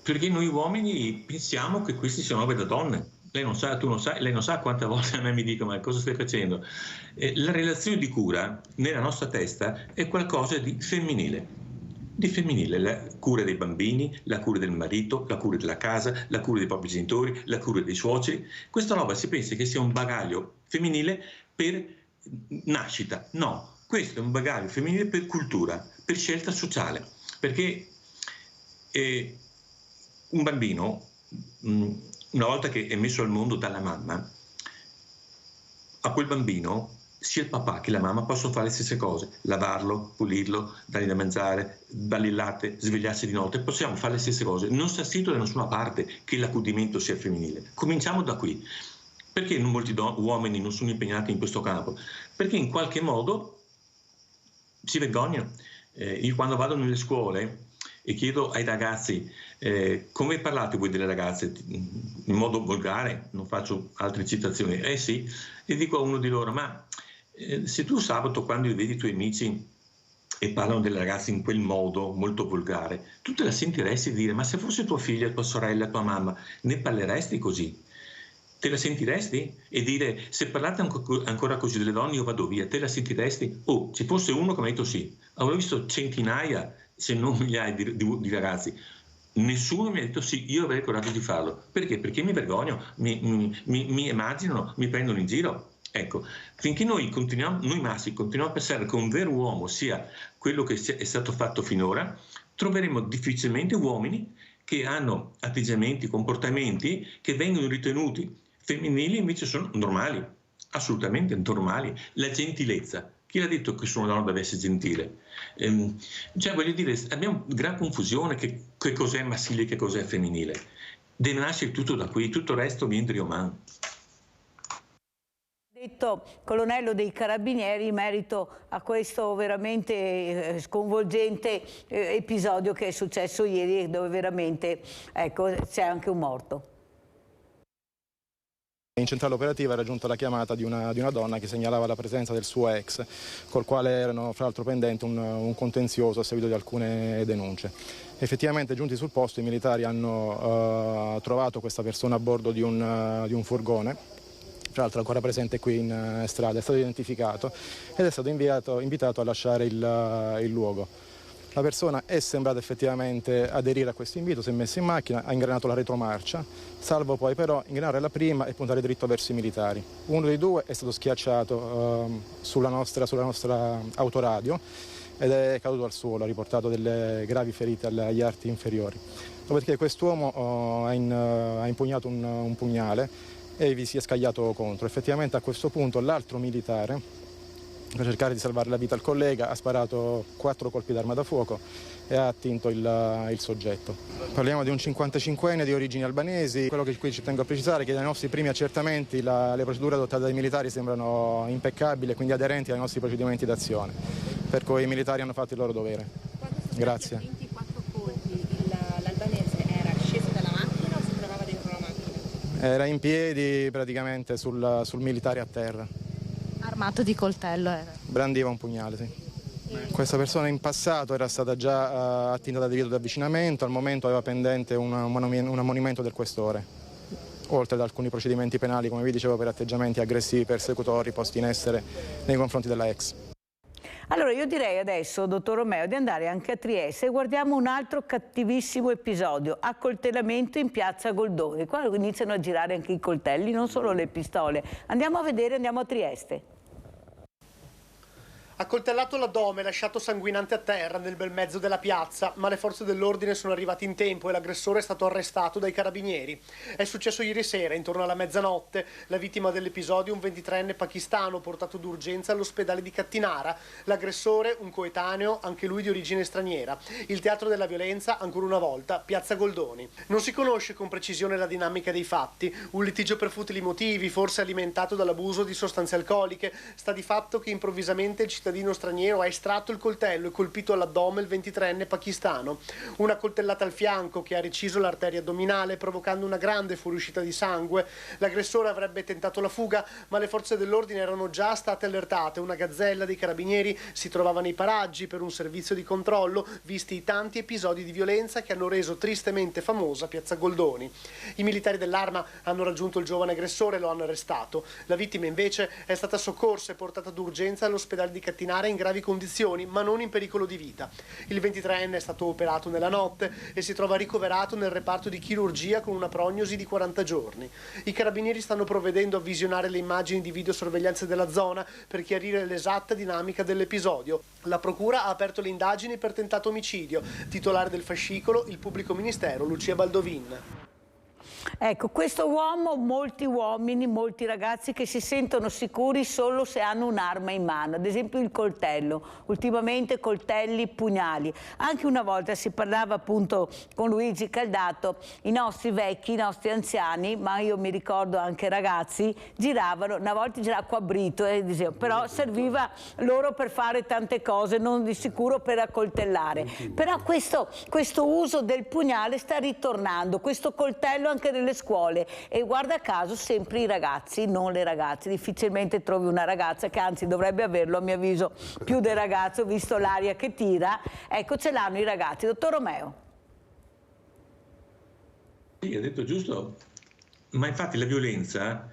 perché noi uomini pensiamo che questi siano robe da donne. Lei non sa, tu non sai, lei non sa quante volte a me mi dicono ma cosa stai facendo? La relazione di cura nella nostra testa è qualcosa di femminile. La cura dei bambini, la cura del marito, la cura della casa, la cura dei propri genitori, la cura dei suoceri. Questa roba si pensa che sia un bagaglio femminile per nascita. No, questo è un bagaglio femminile per cultura, per scelta sociale. Perché un bambino, una volta che è messo al mondo dalla mamma, a quel bambino sia il papà che la mamma possono fare le stesse cose, lavarlo, pulirlo, dargli da mangiare, dargli il latte, svegliarsi di notte, possiamo fare le stesse cose, non sta scritto da nessuna parte che l'accudimento sia femminile. Cominciamo da qui. Perché molti uomini non sono impegnati in questo campo? Perché in qualche modo si vergognano. Io quando vado nelle scuole e chiedo ai ragazzi come parlate voi delle ragazze, in modo volgare, non faccio altre citazioni, sì, e dico a uno di loro, ma se tu sabato quando vedi i tuoi amici e parlano delle ragazze in quel modo molto volgare, tu te la sentiresti dire, ma se fosse tua figlia, tua sorella, tua mamma, ne parleresti così? Te la sentiresti? E dire, se parlate ancora così delle donne io vado via, te la sentiresti? Oh, ci fosse uno che mi ha detto sì, avevo visto centinaia, se non migliaia di ragazzi, nessuno mi ha detto sì, io avrei il coraggio di farlo. Perché? Perché mi vergogno, mi immaginano, mi prendono in giro. Ecco, finché noi maschi continuiamo a pensare che un vero uomo sia quello che è stato fatto finora, troveremo difficilmente uomini che hanno atteggiamenti, comportamenti che vengono ritenuti femminili, invece sono normali, assolutamente normali. La gentilezza. Chi ha detto che su una donna deve essere gentile? Cioè, voglio dire, abbiamo gran confusione che cos'è maschile e che cos'è femminile. Deve nascere tutto da qui, tutto il resto viene Rioman. Detto colonnello dei Carabinieri in merito a questo veramente sconvolgente episodio che è successo ieri, dove veramente c'è anche un morto. In centrale operativa era giunta la chiamata di una donna che segnalava la presenza del suo ex, col quale erano fra l'altro pendente un contenzioso a seguito di alcune denunce. Effettivamente giunti sul posto i militari hanno trovato questa persona a bordo di un furgone, tra l'altro ancora presente qui in strada, è stato identificato ed è stato invitato a lasciare il luogo. La persona è sembrata effettivamente aderire a questo invito, si è messa in macchina, ha ingranato la retromarcia, salvo poi però ingranare la prima e puntare dritto verso i militari. Uno dei due è stato schiacciato sulla nostra autoradio ed è caduto al suolo, ha riportato delle gravi ferite agli arti inferiori. Dopodiché quest'uomo ha impugnato un pugnale e vi si è scagliato contro. Effettivamente a questo punto l'altro militare per cercare di salvare la vita al collega, ha sparato 4 colpi d'arma da fuoco e ha attinto il soggetto. Parliamo di un 55enne di origini albanesi. Quello che qui ci tengo a precisare è che dai nostri primi accertamenti le procedure adottate dai militari sembrano impeccabili e quindi aderenti ai nostri procedimenti d'azione, per cui i militari hanno fatto il loro dovere. Grazie. I 4 colpi, l'albanese era sceso dalla macchina o si trovava dentro la macchina? Era in piedi praticamente sul militare a terra. Armato di coltello era? Brandiva un pugnale, sì. Questa persona in passato era stata già attinta da divieto di avvicinamento, al momento aveva pendente un ammonimento del questore, oltre ad alcuni procedimenti penali, come vi dicevo, per atteggiamenti aggressivi persecutori posti in essere nei confronti della ex. Allora io direi adesso, dottor Romeo, di andare anche a Trieste e guardiamo un altro cattivissimo episodio, accoltellamento in piazza Goldoni. Qua iniziano a girare anche i coltelli, non solo le pistole. Andiamo a vedere, andiamo a Trieste. Accoltellato l'addome, lasciato sanguinante a terra nel bel mezzo della piazza, ma le forze dell'ordine sono arrivate in tempo e l'aggressore è stato arrestato dai carabinieri. È successo ieri sera, intorno alla mezzanotte. La vittima dell'episodio, un 23enne pakistano portato d'urgenza all'ospedale di Cattinara. L'aggressore, un coetaneo, anche lui di origine straniera. Il teatro della violenza, ancora una volta, piazza Goldoni. Non si conosce con precisione la dinamica dei fatti. Un litigio per futili motivi, forse alimentato dall'abuso di sostanze alcoliche. Sta di fatto che improvvisamente il cittadino straniero ha estratto il coltello e colpito all'addome il 23enne pakistano. Una coltellata al fianco che ha reciso l'arteria addominale, provocando una grande fuoriuscita di sangue. L'aggressore avrebbe tentato la fuga, ma le forze dell'ordine erano già state allertate. Una gazzella dei carabinieri si trovava nei paraggi per un servizio di controllo, visti i tanti episodi di violenza che hanno reso tristemente famosa piazza Goldoni. I militari dell'Arma hanno raggiunto il giovane aggressore e lo hanno arrestato. La vittima invece è stata soccorsa e portata d'urgenza all'ospedale di Cattinara in gravi condizioni, ma non in pericolo di vita. Il 23enne è stato operato nella notte e si trova ricoverato nel reparto di chirurgia con una prognosi di 40 giorni. I carabinieri stanno provvedendo a visionare le immagini di videosorveglianza della zona per chiarire l'esatta dinamica dell'episodio. La procura ha aperto le indagini per tentato omicidio. Titolare del fascicolo, il pubblico ministero Lucia Baldovin. Ecco, questo uomo, molti uomini, molti ragazzi che si sentono sicuri solo se hanno un'arma in mano, ad esempio il coltello, ultimamente coltelli, pugnali. Anche una volta si parlava appunto con Luigi Caldato, i nostri vecchi, i nostri anziani, ma io mi ricordo anche ragazzi, giravano, una volta girava qua a Brito, però serviva loro per fare tante cose, non di sicuro per accoltellare. Però questo uso del pugnale sta ritornando, questo coltello anche nelle scuole, e guarda caso sempre i ragazzi, non le ragazze. Difficilmente trovi una ragazza che anzi dovrebbe averlo, a mio avviso, più del ragazzo, visto l'aria che tira. Ecco, ce l'hanno i ragazzi. Dottor Romeo. Sì, ha detto giusto, ma infatti la violenza,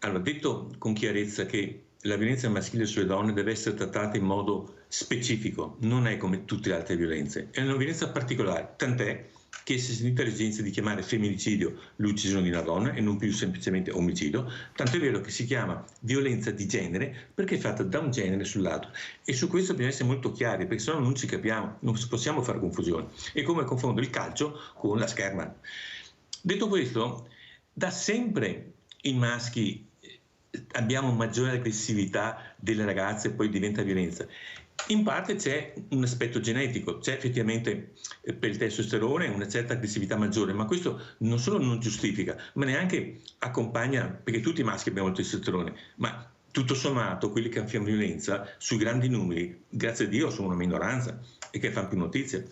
allora, detto con chiarezza che la violenza maschile sulle donne deve essere trattata in modo specifico, non è come tutte le altre violenze, è una violenza particolare, tant'è che si è sentita l'esigenza di chiamare femminicidio l'uccisione di una donna e non più semplicemente omicidio, tanto è vero che si chiama violenza di genere perché è fatta da un genere sull'altro, e su questo bisogna essere molto chiari, perché sennò non ci capiamo, non possiamo fare confusione. È come confondere il calcio con la scherma. Detto questo, da sempre i maschi abbiamo maggiore aggressività delle ragazze e poi diventa violenza. In parte c'è un aspetto genetico, c'è effettivamente per il testosterone una certa aggressività maggiore, ma questo non solo non giustifica, ma neanche accompagna, perché tutti i maschi abbiamo il testosterone, ma tutto sommato quelli che fanno violenza sui grandi numeri, grazie a Dio, sono una minoranza e che fanno più notizie.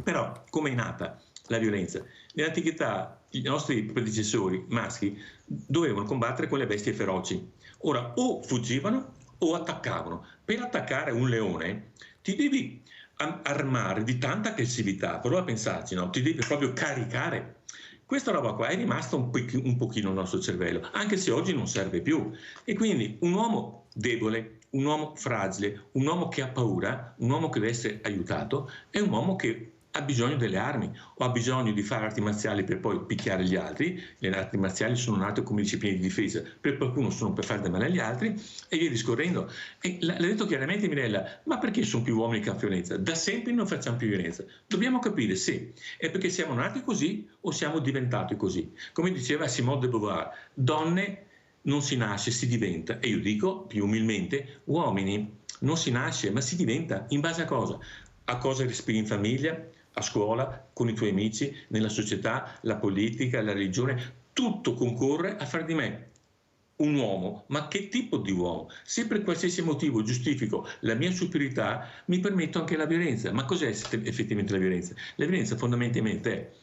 Però come è nata la violenza? Nell'antichità i nostri predecessori maschi dovevano combattere con le bestie feroci. Ora o fuggivano o attaccavano. Per attaccare un leone ti devi armare di tanta aggressività, prova a pensarci, no? Ti devi proprio caricare. Questa roba qua è rimasta un pochino nel nostro cervello, anche se oggi non serve più. E quindi un uomo debole, un uomo fragile, un uomo che ha paura, un uomo che deve essere aiutato, è un uomo che ha bisogno delle armi o ha bisogno di fare arti marziali per poi picchiare gli altri. Le arti marziali sono nate come discipline di difesa, per qualcuno sono per fare del male agli altri e via discorrendo. E l'ha detto chiaramente Mirella, ma perché sono più uomini che fanno violenza? Da sempre non facciamo più violenza. Dobbiamo capire se è perché siamo nati così o siamo diventati così. Come diceva Simone de Beauvoir, donne non si nasce, si diventa. E io dico più umilmente, uomini non si nasce, ma si diventa. In base a cosa? A cosa respiri in famiglia, a scuola, con i tuoi amici, nella società, la politica, la religione. Tutto concorre a far di me un uomo. Ma che tipo di uomo? Se per qualsiasi motivo giustifico la mia superiorità, mi permetto anche la violenza. Ma cos'è effettivamente la violenza? La violenza fondamentalmente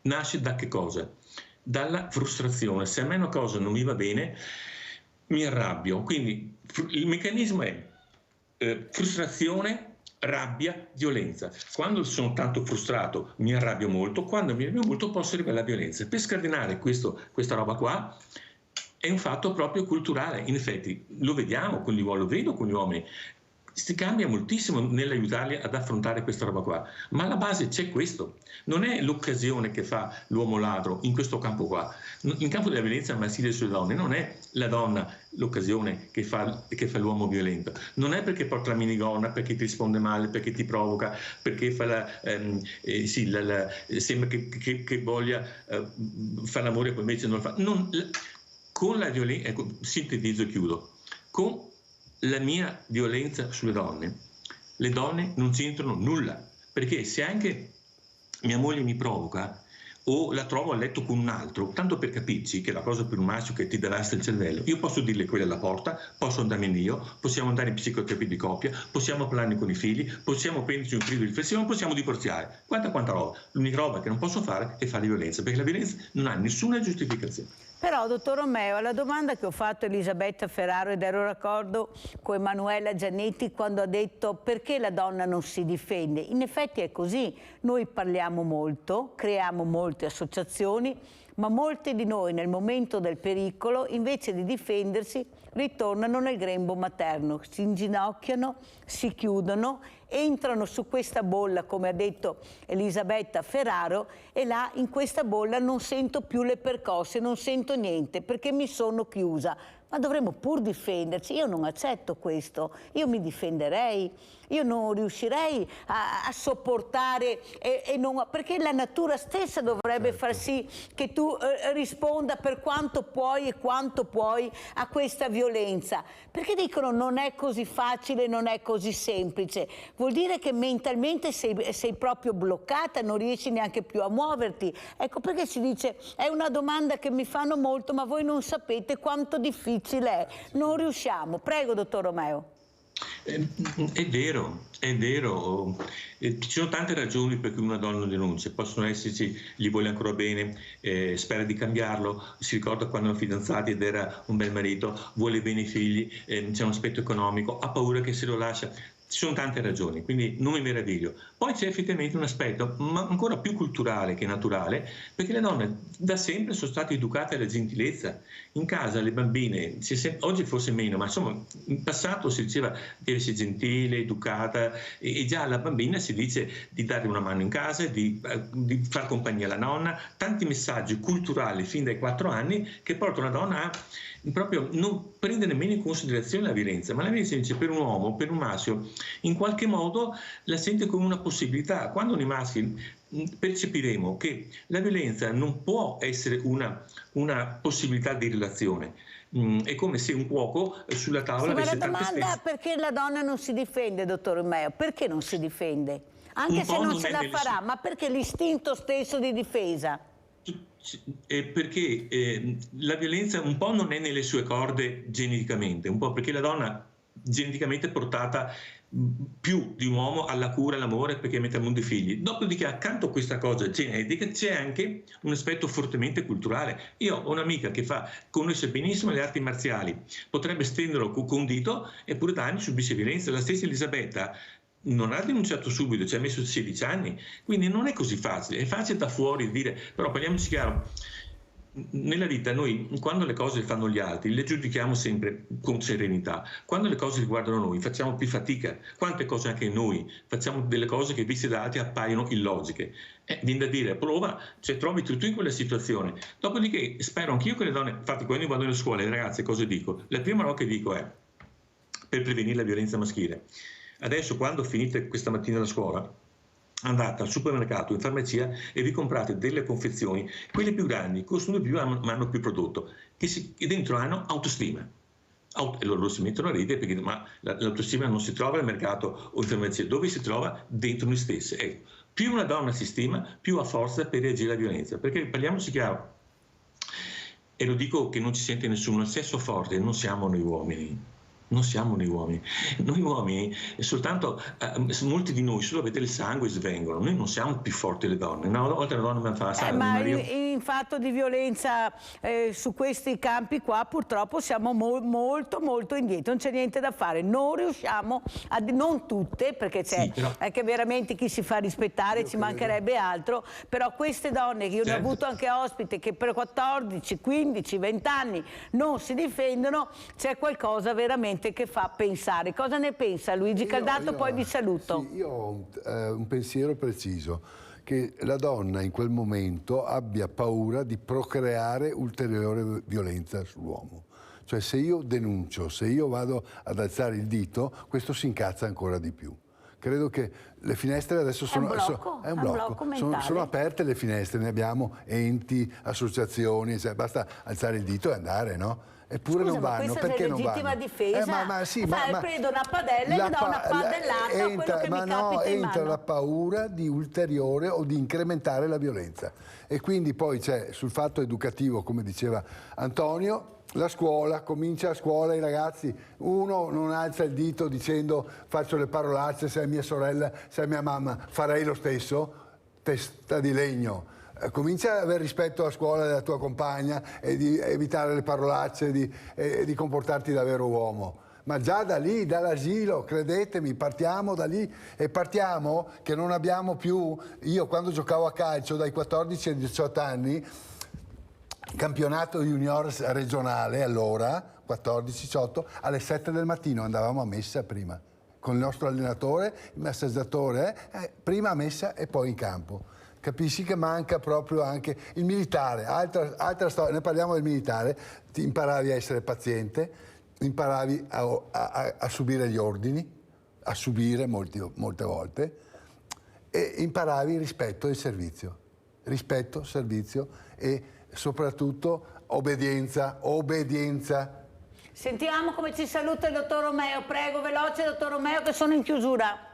nasce da che cosa? Dalla frustrazione. Se a me una cosa non mi va bene, mi arrabbio. Quindi il meccanismo è frustrazione, rabbia, violenza. Quando sono tanto frustrato mi arrabbio molto, quando mi arrabbio molto posso arrivare alla violenza. Per scardinare questa roba qua è un fatto proprio culturale. In effetti lo vediamo con gli uomini, lo vedo con gli uomini. Si cambia moltissimo nell'aiutarli ad affrontare questa roba qua, ma alla base c'è questo. Non è l'occasione che fa l'uomo ladro in questo campo qua. In campo della violenza maschile sulle donne non è la donna l'occasione che fa l'uomo violento. Non è perché porta la minigonna, perché ti risponde male, perché ti provoca, perché fa sembra che voglia fare l'amore e poi invece non lo fa. Con la violenza, ecco, sintetizzo e chiudo. Con la mia violenza sulle donne, le donne non c'entrano nulla, perché se anche mia moglie mi provoca o la trovo a letto con un altro, tanto per capirci che la cosa per un maschio che ti devasta il cervello, io posso dirle quella alla porta, posso andarmene io, possiamo andare in psicoterapia di coppia, possiamo parlarne con i figli, possiamo prenderci un periodo di riflessione, possiamo divorziare. Quanta roba. L'unica roba che non posso fare è fare violenza, perché la violenza non ha nessuna giustificazione. Però, dottor Romeo, alla domanda che ho fatto a Elisabetta Ferraro, ed ero d'accordo con Emanuela Giannetti quando ha detto perché la donna non si difende, in effetti è così. Noi parliamo molto, creiamo molte associazioni, ma molte di noi nel momento del pericolo, invece di difendersi, ritornano nel grembo materno, si inginocchiano, si chiudono, entrano su questa bolla, come ha detto Elisabetta Ferraro, e là in questa bolla non sento più le percosse, non sento niente perché mi sono chiusa. Ma dovremmo pur difenderci. Io non accetto questo, io mi difenderei, io non riuscirei a sopportare perché la natura stessa dovrebbe far sì che tu risponda per quanto puoi e quanto puoi a questa violenza. Perché dicono non è così facile, non è così semplice. Vuol dire che mentalmente sei proprio bloccata, non riesci neanche più a muoverti. Ecco perché si dice è una domanda che mi fanno molto, ma voi non sapete quanto difficile è. Non riusciamo. Prego, dottor Romeo. È vero, è vero. Ci sono tante ragioni per cui una donna non denuncia. Possono esserci, gli vuole ancora bene, spera di cambiarlo, si ricorda quando erano fidanzati ed era un bel marito, vuole bene i figli, c'è un aspetto economico, ha paura che se lo lascia. Ci sono tante ragioni, quindi non mi meraviglio. Poi c'è effettivamente un aspetto ma ancora più culturale che naturale, perché le donne da sempre sono state educate alla gentilezza. In casa le bambine, oggi forse meno, ma insomma in passato si diceva deve essere gentile, educata, e già alla bambina si dice di dare una mano in casa, di far compagnia alla nonna, tanti messaggi culturali fin dai 4 anni che portano la donna a proprio non prende nemmeno in considerazione la violenza, ma la violenza invece per un uomo, per un maschio, in qualche modo la sente come una possibilità. Quando noi maschi percepiremo che la violenza non può essere una possibilità di relazione, è come se un cuoco sulla tavola avesse tante specie. Ma la domanda è perché la donna non si difende, dottor Romeo? Perché non si difende? Anche se non ce la farà, ma perché l'istinto stesso di difesa? Perché la violenza un po' non è nelle sue corde geneticamente, un po' perché la donna geneticamente è portata più di un uomo alla cura, all'amore, perché mette al mondo i figli. Dopodiché accanto a questa cosa genetica c'è anche un aspetto fortemente culturale. Io ho un'amica che conosce benissimo le arti marziali, potrebbe stenderlo con un dito, eppure da anni subisce violenza. La stessa Elisabetta non ha denunciato subito, ci ha messo 16 anni, quindi non è così facile. È facile da fuori dire, però parliamoci chiaro, nella vita noi quando le cose le fanno gli altri le giudichiamo sempre con serenità, quando le cose riguardano noi facciamo più fatica. Quante cose anche noi facciamo delle cose che viste da altri appaiono illogiche, viene da dire prova, cioè trovi tu in quella situazione. Dopodiché spero anch'io che le donne, infatti quando io vado nelle scuole, le ragazze cosa dico? La prima roba che dico è per prevenire la violenza maschile. Adesso quando finite questa mattina la scuola andate al supermercato, in farmacia e vi comprate delle confezioni, quelle più grandi, costano di più ma hanno più prodotto, che dentro hanno autostima. E loro si mettono a ridere perché ma l'autostima non si trova al mercato o in farmacia, dove si trova? Dentro noi stessi. Ecco, più una donna si stima, più ha forza per reagire alla violenza, perché parliamoci chiaro, e lo dico che non ci sente nessuno, il sesso forte non siamo noi uomini. Non siamo noi uomini soltanto molti di noi solo a vedere il sangue svengono, noi non siamo più forti le donne. Una volta una donna mi fa ma in fatto di violenza su questi campi qua purtroppo siamo molto indietro, non c'è niente da fare, non riusciamo non tutte, perché c'è anche veramente chi si fa rispettare, ci mancherebbe altro, però queste donne che io ne ho avuto anche ospite che per 14, 15, 20 anni non si difendono, c'è qualcosa veramente che fa pensare. Cosa ne pensa Luigi Caldato? Poi vi saluto. Sì, io ho un pensiero preciso, che la donna in quel momento abbia paura di procreare ulteriore violenza sull'uomo. Cioè se io denuncio, se io vado ad alzare il dito, questo si incazza ancora di più. Credo che le finestre adesso sono sono aperte le finestre, ne abbiamo enti, associazioni, cioè basta alzare il dito e andare, no? Eppure non vanno, perché non vanno? Legittima difesa, prendo una padella e gli do una padellata, quello che mi capita in entra mano. la paura di ulteriore o di incrementare la violenza. E quindi poi c'è sul fatto educativo, come diceva Antonio, la scuola, comincia a scuola i ragazzi, uno non alza il dito dicendo faccio le parolacce, se è mia sorella, se è mia mamma, farei lo stesso, testa di legno. Comincia ad avere rispetto a scuola della tua compagna e di evitare le parolacce e di comportarti da vero uomo. Ma già da lì, dall'asilo, credetemi, partiamo da lì e partiamo che non abbiamo più... Io quando giocavo a calcio dai 14 ai 18 anni, campionato junior regionale allora, 14-18, alle 7 del mattino andavamo a messa prima, con il nostro allenatore, il massaggiatore, prima a messa e poi in campo. Capisci che manca proprio anche il militare, altra storia, ne parliamo del militare, ti imparavi a essere paziente, imparavi a subire gli ordini, a subire molte volte, e imparavi rispetto e servizio, e soprattutto obbedienza. Sentiamo come ci saluta il dottor Romeo, prego veloce dottor Romeo che sono in chiusura.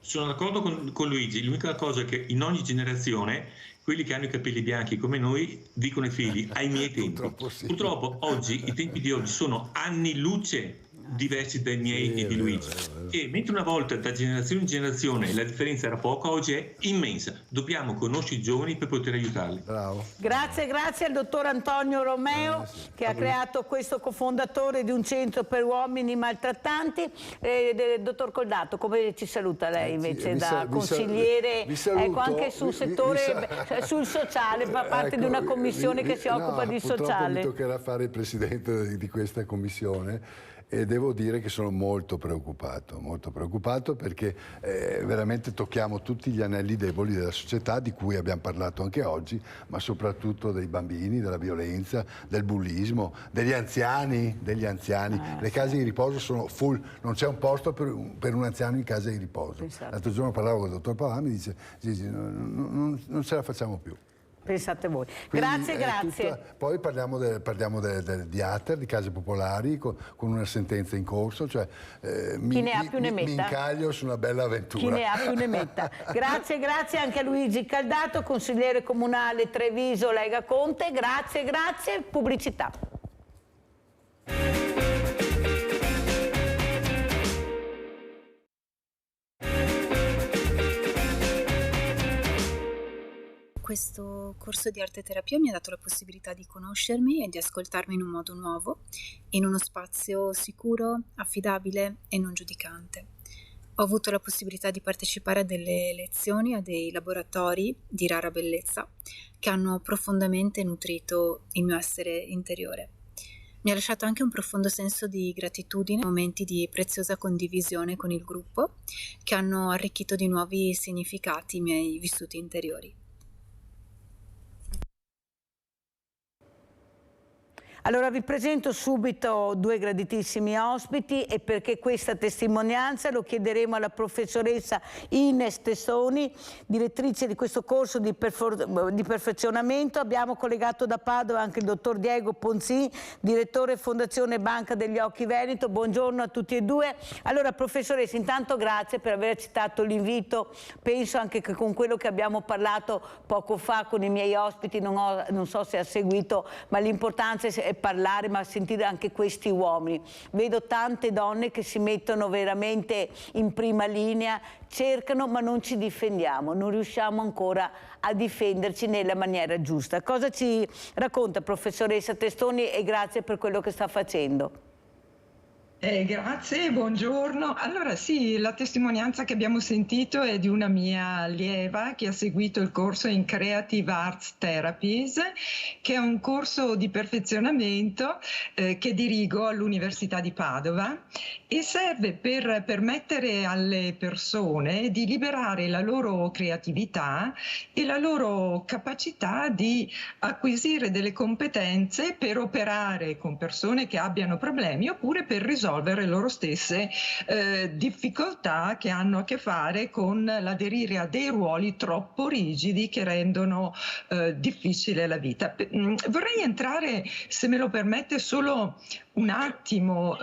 Sono d'accordo con Luigi, l'unica cosa è che in ogni generazione quelli che hanno i capelli bianchi come noi dicono ai figli ai miei tempi. Purtroppo oggi, i tempi di oggi sono anni luce diversi dai miei e di Luigi. E mentre una volta da generazione in generazione la differenza era poca, oggi è immensa. Dobbiamo conoscere i giovani per poter aiutarli. Bravo. Grazie al dottor Antonio Romeo che ha creato questo cofondatore di un centro per uomini maltrattanti. Dottor Caldato, come ci saluta lei invece da consigliere ecco, anche sul settore, sul sociale, fa parte di una commissione che si occupa di sociale. Mi toccherà fare il presidente di questa commissione. E devo dire che sono molto preoccupato perché veramente tocchiamo tutti gli anelli deboli della società di cui abbiamo parlato anche oggi, ma soprattutto dei bambini, della violenza, del bullismo, degli anziani. Le case di riposo sono full, non c'è un posto per un anziano in casa di riposo. L'altro giorno parlavo con il dottor Pavà, mi dice Gigi, non ce la facciamo più. Pensate voi. Quindi, grazie. Poi parliamo di ATER, di case popolari, con una sentenza in corso, cioè chi ne ha più ne metta. Mi incaglio su una bella avventura. Chi ne ha più ne metta. Grazie anche a Luigi Caldato, consigliere comunale Treviso Lega Conte. Grazie. Pubblicità. Questo corso di arte terapia mi ha dato la possibilità di conoscermi e di ascoltarmi in un modo nuovo, in uno spazio sicuro, affidabile e non giudicante. Ho avuto la possibilità di partecipare a delle lezioni, a dei laboratori di rara bellezza che hanno profondamente nutrito il mio essere interiore. Mi ha lasciato anche un profondo senso di gratitudine, momenti di preziosa condivisione con il gruppo che hanno arricchito di nuovi significati i miei vissuti interiori. Allora vi presento subito due graditissimi ospiti e perché questa testimonianza lo chiederemo alla professoressa Ines Testoni, direttrice di questo corso di perfezionamento. Abbiamo collegato da Padova anche il dottor Diego Ponzin, direttore Fondazione Banca degli Occhi Veneto. Buongiorno a tutti e due. Allora professoressa, intanto grazie per aver accettato l'invito. Penso anche che con quello che abbiamo parlato poco fa con i miei ospiti, non so se ha seguito, ma l'importanza è parlare, ma sentire anche questi uomini. Vedo tante donne che si mettono veramente in prima linea, cercano ma non ci difendiamo, non riusciamo ancora a difenderci nella maniera giusta. Cosa ci racconta professoressa Testoni e grazie per quello che sta facendo? Grazie, buongiorno. Allora sì, la testimonianza che abbiamo sentito è di una mia allieva che ha seguito il corso in Creative Arts Therapies, che è un corso di perfezionamento che dirigo all'Università di Padova e serve per permettere alle persone di liberare la loro creatività e la loro capacità di acquisire delle competenze per operare con persone che abbiano problemi oppure per risolvere loro stesse difficoltà che hanno a che fare con l'aderire a dei ruoli troppo rigidi che rendono difficile la vita. Vorrei entrare, se me lo permette, solo un attimo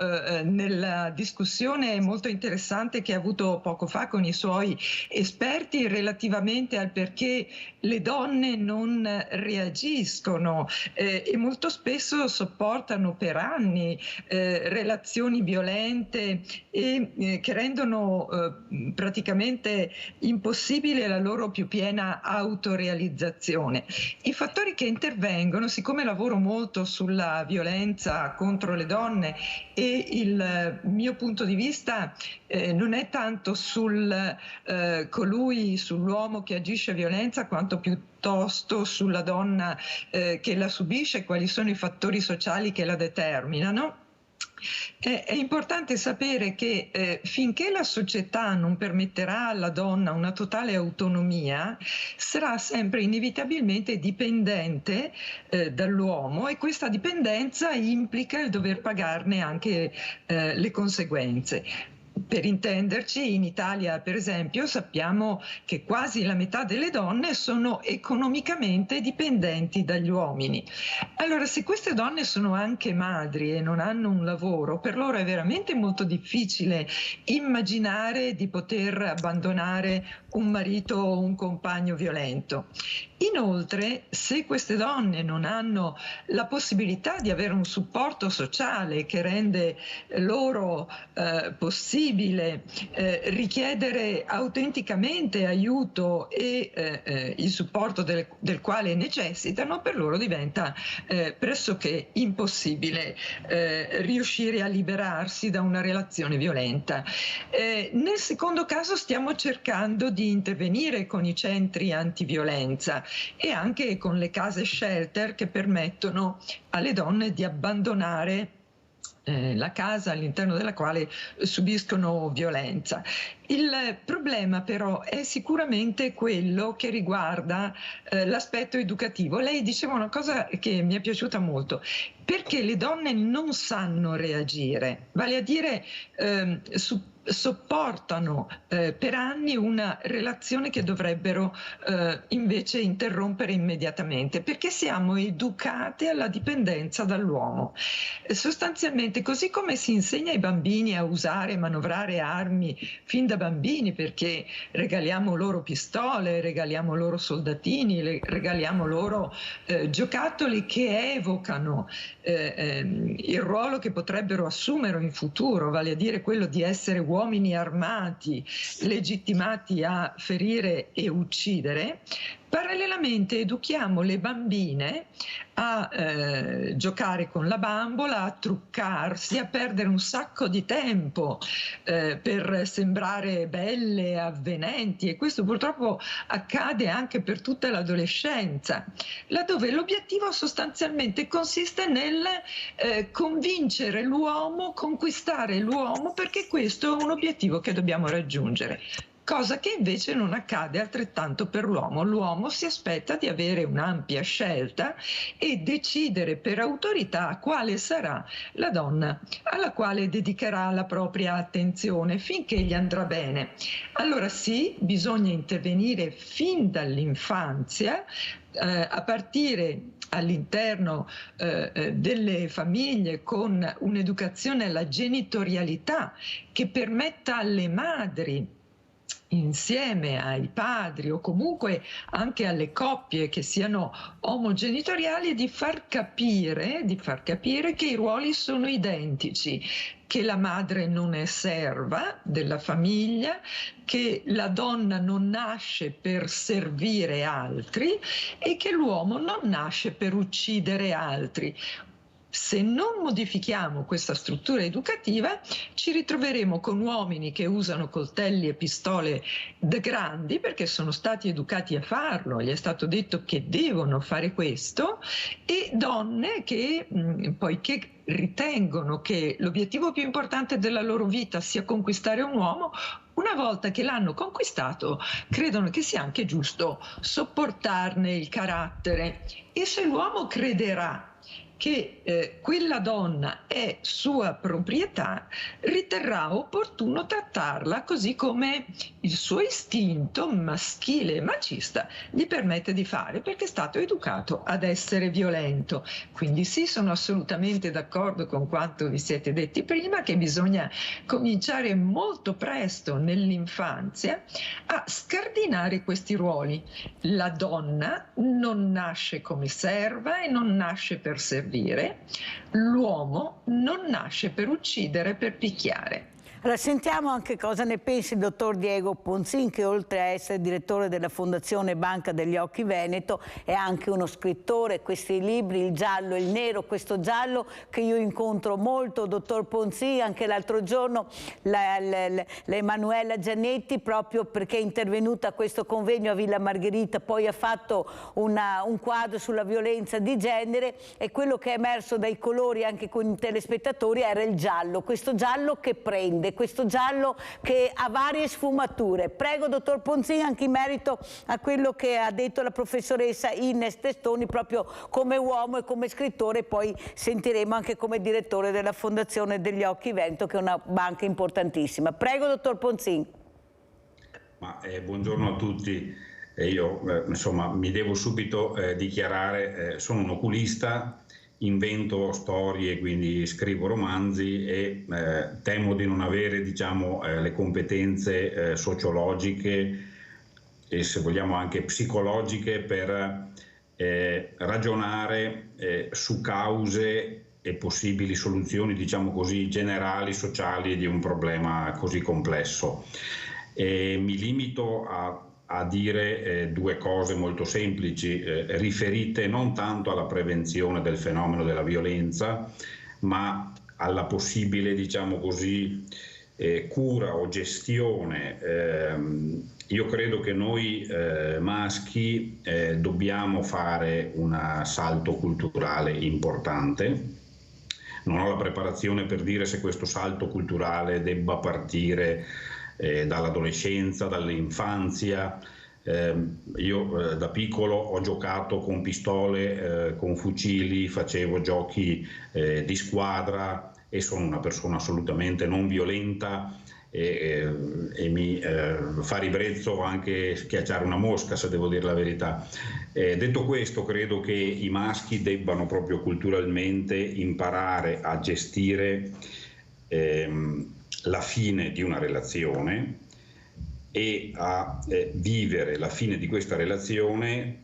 nella discussione molto interessante che ha avuto poco fa con i suoi esperti relativamente al perché le donne non reagiscono e molto spesso sopportano per anni relazioni violente e che rendono praticamente impossibile la loro più piena autorealizzazione. I fattori che intervengono, siccome lavoro molto sulla violenza contro le donne e il mio punto di vista non è tanto sull'uomo che agisce violenza quanto piuttosto sulla donna che la subisce, quali sono i fattori sociali che la determinano. È importante sapere che finché la società non permetterà alla donna una totale autonomia, sarà sempre inevitabilmente dipendente dall'uomo e questa dipendenza implica il dover pagarne anche le conseguenze. Per intenderci, in Italia per esempio sappiamo che quasi la metà delle donne sono economicamente dipendenti dagli uomini. Allora, se queste donne sono anche madri e non hanno un lavoro, per loro è veramente molto difficile immaginare di poter abbandonare un marito o un compagno violento. Inoltre, se queste donne non hanno la possibilità di avere un supporto sociale che rende loro possibile richiedere autenticamente aiuto e il supporto del quale necessitano, per loro diventa pressoché impossibile riuscire a liberarsi da una relazione violenta. Nel secondo caso stiamo cercando di intervenire con i centri antiviolenza e anche con le case shelter che permettono alle donne di abbandonare la casa all'interno della quale subiscono violenza. Il problema però è sicuramente quello che riguarda l'aspetto educativo. Lei diceva una cosa che mi è piaciuta molto, perché le donne non sanno reagire, vale a dire sopportano per anni una relazione che dovrebbero invece interrompere immediatamente, perché siamo educate alla dipendenza dall'uomo. Sostanzialmente, così come si insegna ai bambini a usare e manovrare armi fin da bambini, perché regaliamo loro pistole, regaliamo loro soldatini, regaliamo loro giocattoli che evocano il ruolo che potrebbero assumere in futuro, vale a dire quello di essere uomini armati, legittimati a ferire e uccidere. Parallelamente educhiamo le bambine a giocare con la bambola, a truccarsi, a perdere un sacco di tempo per sembrare belle, avvenenti, e questo purtroppo accade anche per tutta l'adolescenza, laddove l'obiettivo sostanzialmente consiste nel convincere l'uomo, conquistare l'uomo, perché questo è un obiettivo che dobbiamo raggiungere. cosa che invece non accade altrettanto per l'uomo. L'uomo si aspetta di avere un'ampia scelta e decidere per autorità quale sarà la donna alla quale dedicherà la propria attenzione finché gli andrà bene. Allora sì, bisogna intervenire fin dall'infanzia, a partire all'interno delle famiglie con un'educazione alla genitorialità che permetta alle madri, insieme ai padri o comunque anche alle coppie che siano omogenitoriali, di far capire che i ruoli sono identici, che la madre non è serva della famiglia, che la donna non nasce per servire altri e che l'uomo non nasce per uccidere altri. Se non modifichiamo questa struttura educativa, ci ritroveremo con uomini che usano coltelli e pistole da grandi perché sono stati educati a farlo, gli è stato detto che devono fare questo, e donne che poiché ritengono che l'obiettivo più importante della loro vita sia conquistare un uomo, una volta che l'hanno conquistato, credono che sia anche giusto sopportarne il carattere. E se l'uomo crederà che quella donna è sua proprietà, riterrà opportuno trattarla così come il suo istinto maschile e macista gli permette di fare, perché è stato educato ad essere violento. Quindi sì, sono assolutamente d'accordo con quanto vi siete detti prima, che bisogna cominciare molto presto nell'infanzia a scardinare questi ruoli. La donna non nasce come serva e non nasce per servire. L'uomo non nasce per uccidere, per picchiare. Allora, sentiamo anche cosa ne pensi il dottor Diego Ponzin, che oltre a essere direttore della Fondazione Banca degli Occhi Veneto è anche uno scrittore. Questi libri, il giallo e il nero, questo giallo che io incontro molto, dottor Ponzin, anche l'altro giorno la Emanuela Giannetti, proprio perché è intervenuta a questo convegno a Villa Margherita, poi ha fatto un quadro sulla violenza di genere, e quello che è emerso dai colori anche con i telespettatori era il giallo, questo giallo che prende, questo giallo che ha varie sfumature. Prego, dottor Ponzin, anche in merito a quello che ha detto la professoressa Ines Testoni, proprio come uomo e come scrittore, poi sentiremo anche come direttore della Fondazione degli Occhi Veneto, che è una banca importantissima. Prego, dottor Ponzin. Buongiorno a tutti. Io insomma mi devo subito dichiarare, sono un oculista, invento storie, quindi scrivo romanzi e temo di non avere, diciamo, le competenze sociologiche e, se vogliamo, anche psicologiche per ragionare su cause e possibili soluzioni, diciamo così, generali, sociali di un problema così complesso. Mi limito a dire due cose molto semplici, riferite non tanto alla prevenzione del fenomeno della violenza, ma alla possibile, diciamo così, cura o gestione. Io credo che noi maschi dobbiamo fare un salto culturale importante. Non ho la preparazione per dire se questo salto culturale debba partire dall'adolescenza, dall'infanzia. Io da piccolo ho giocato con pistole, con fucili, facevo giochi di squadra e sono una persona assolutamente non violenta e mi fa ribrezzo anche schiacciare una mosca, se devo dire la verità. Detto questo, credo che i maschi debbano proprio culturalmente imparare a gestire la fine di una relazione e a vivere la fine di questa relazione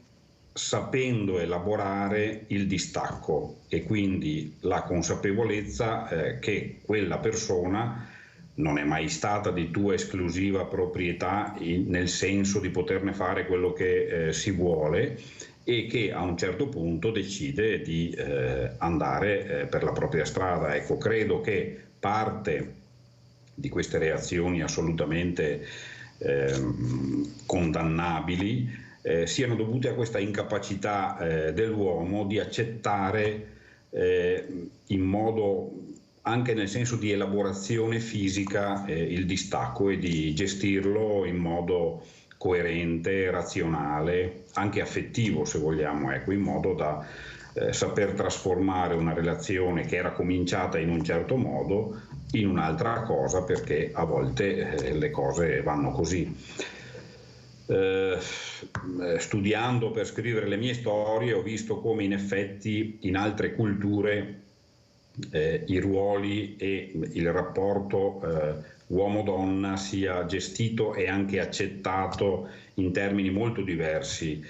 sapendo elaborare il distacco e quindi la consapevolezza che quella persona non è mai stata di tua esclusiva proprietà nel senso di poterne fare quello che si vuole e che a un certo punto decide di andare per la propria strada. Ecco, credo che parte di queste reazioni assolutamente condannabili siano dovute a questa incapacità dell'uomo di accettare in modo anche nel senso di elaborazione fisica il distacco e di gestirlo in modo coerente, razionale, anche affettivo se vogliamo, ecco, in modo da saper trasformare una relazione che era cominciata in un certo modo in un'altra cosa, perché a volte le cose vanno così. Studiando per scrivere le mie storie ho visto come in effetti in altre culture i ruoli e il rapporto uomo-donna sia gestito e anche accettato in termini molto diversi,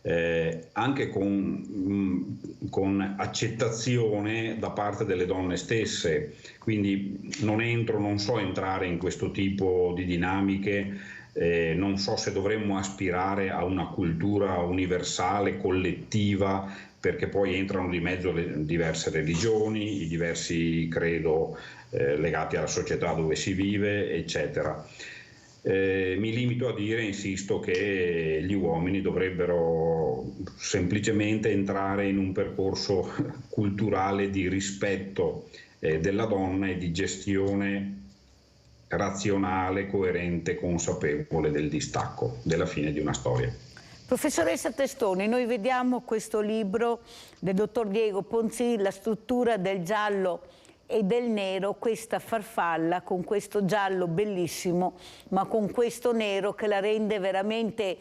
anche con accettazione da parte delle donne stesse. Quindi non so entrare in questo tipo di dinamiche, non so se dovremmo aspirare a una cultura universale, collettiva, perché poi entrano di mezzo le diverse religioni, i diversi credo legati alla società dove si vive, eccetera. Mi limito a dire, insisto, che gli uomini dovrebbero semplicemente entrare in un percorso culturale di rispetto della donna e di gestione razionale, coerente, consapevole del distacco, della fine di una storia. Professoressa Testoni, noi vediamo questo libro del dottor Diego Ponzin, la struttura del giallo e del nero, questa farfalla con questo giallo bellissimo, ma con questo nero che la rende veramente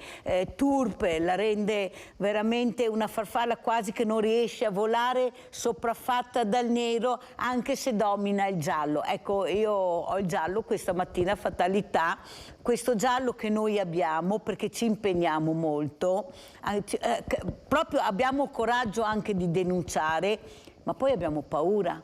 turpe, la rende veramente una farfalla quasi che non riesce a volare, sopraffatta dal nero, anche se domina il giallo. Ecco, io ho il giallo questa mattina, fatalità, questo giallo che noi abbiamo perché ci impegniamo molto, proprio abbiamo coraggio anche di denunciare, ma poi abbiamo paura.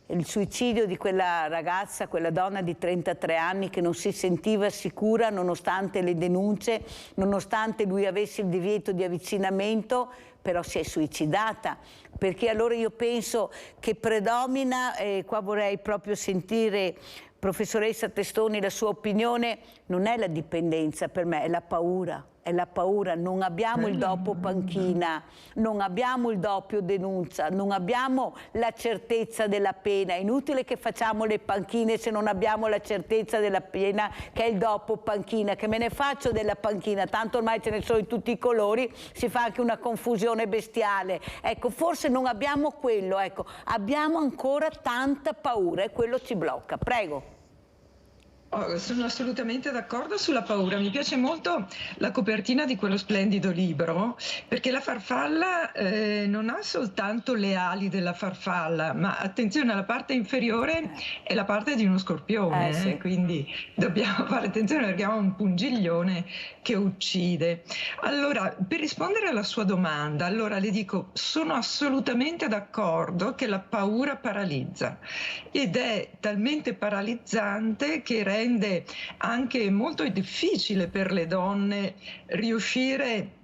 Il suicidio di quella ragazza, quella donna di 33 anni che non si sentiva sicura nonostante le denunce, nonostante lui avesse il divieto di avvicinamento, però si è suicidata. Perché allora io penso che predomina, e qua vorrei proprio sentire, professoressa Testoni, la sua opinione, non è la dipendenza per me, è la paura. È la paura, non abbiamo il dopo panchina, non abbiamo il doppio denuncia, non abbiamo la certezza della pena. È inutile che facciamo le panchine se non abbiamo la certezza della pena, che è il dopo panchina. Che me ne faccio della panchina, tanto ormai ce ne sono in tutti i colori, si fa anche una confusione bestiale. Ecco, forse non abbiamo quello, ecco, abbiamo ancora tanta paura e quello ci blocca. Prego. Sono assolutamente d'accordo sulla paura. Mi piace molto la copertina di quello splendido libro, perché la farfalla non ha soltanto le ali della farfalla, ma attenzione, la parte inferiore è la parte di uno scorpione, sì. Quindi dobbiamo fare attenzione perché ha un pungiglione che uccide. Allora, per rispondere alla sua domanda, allora le dico, sono assolutamente d'accordo che la paura paralizza ed è talmente paralizzante che rende anche molto difficile per le donne riuscire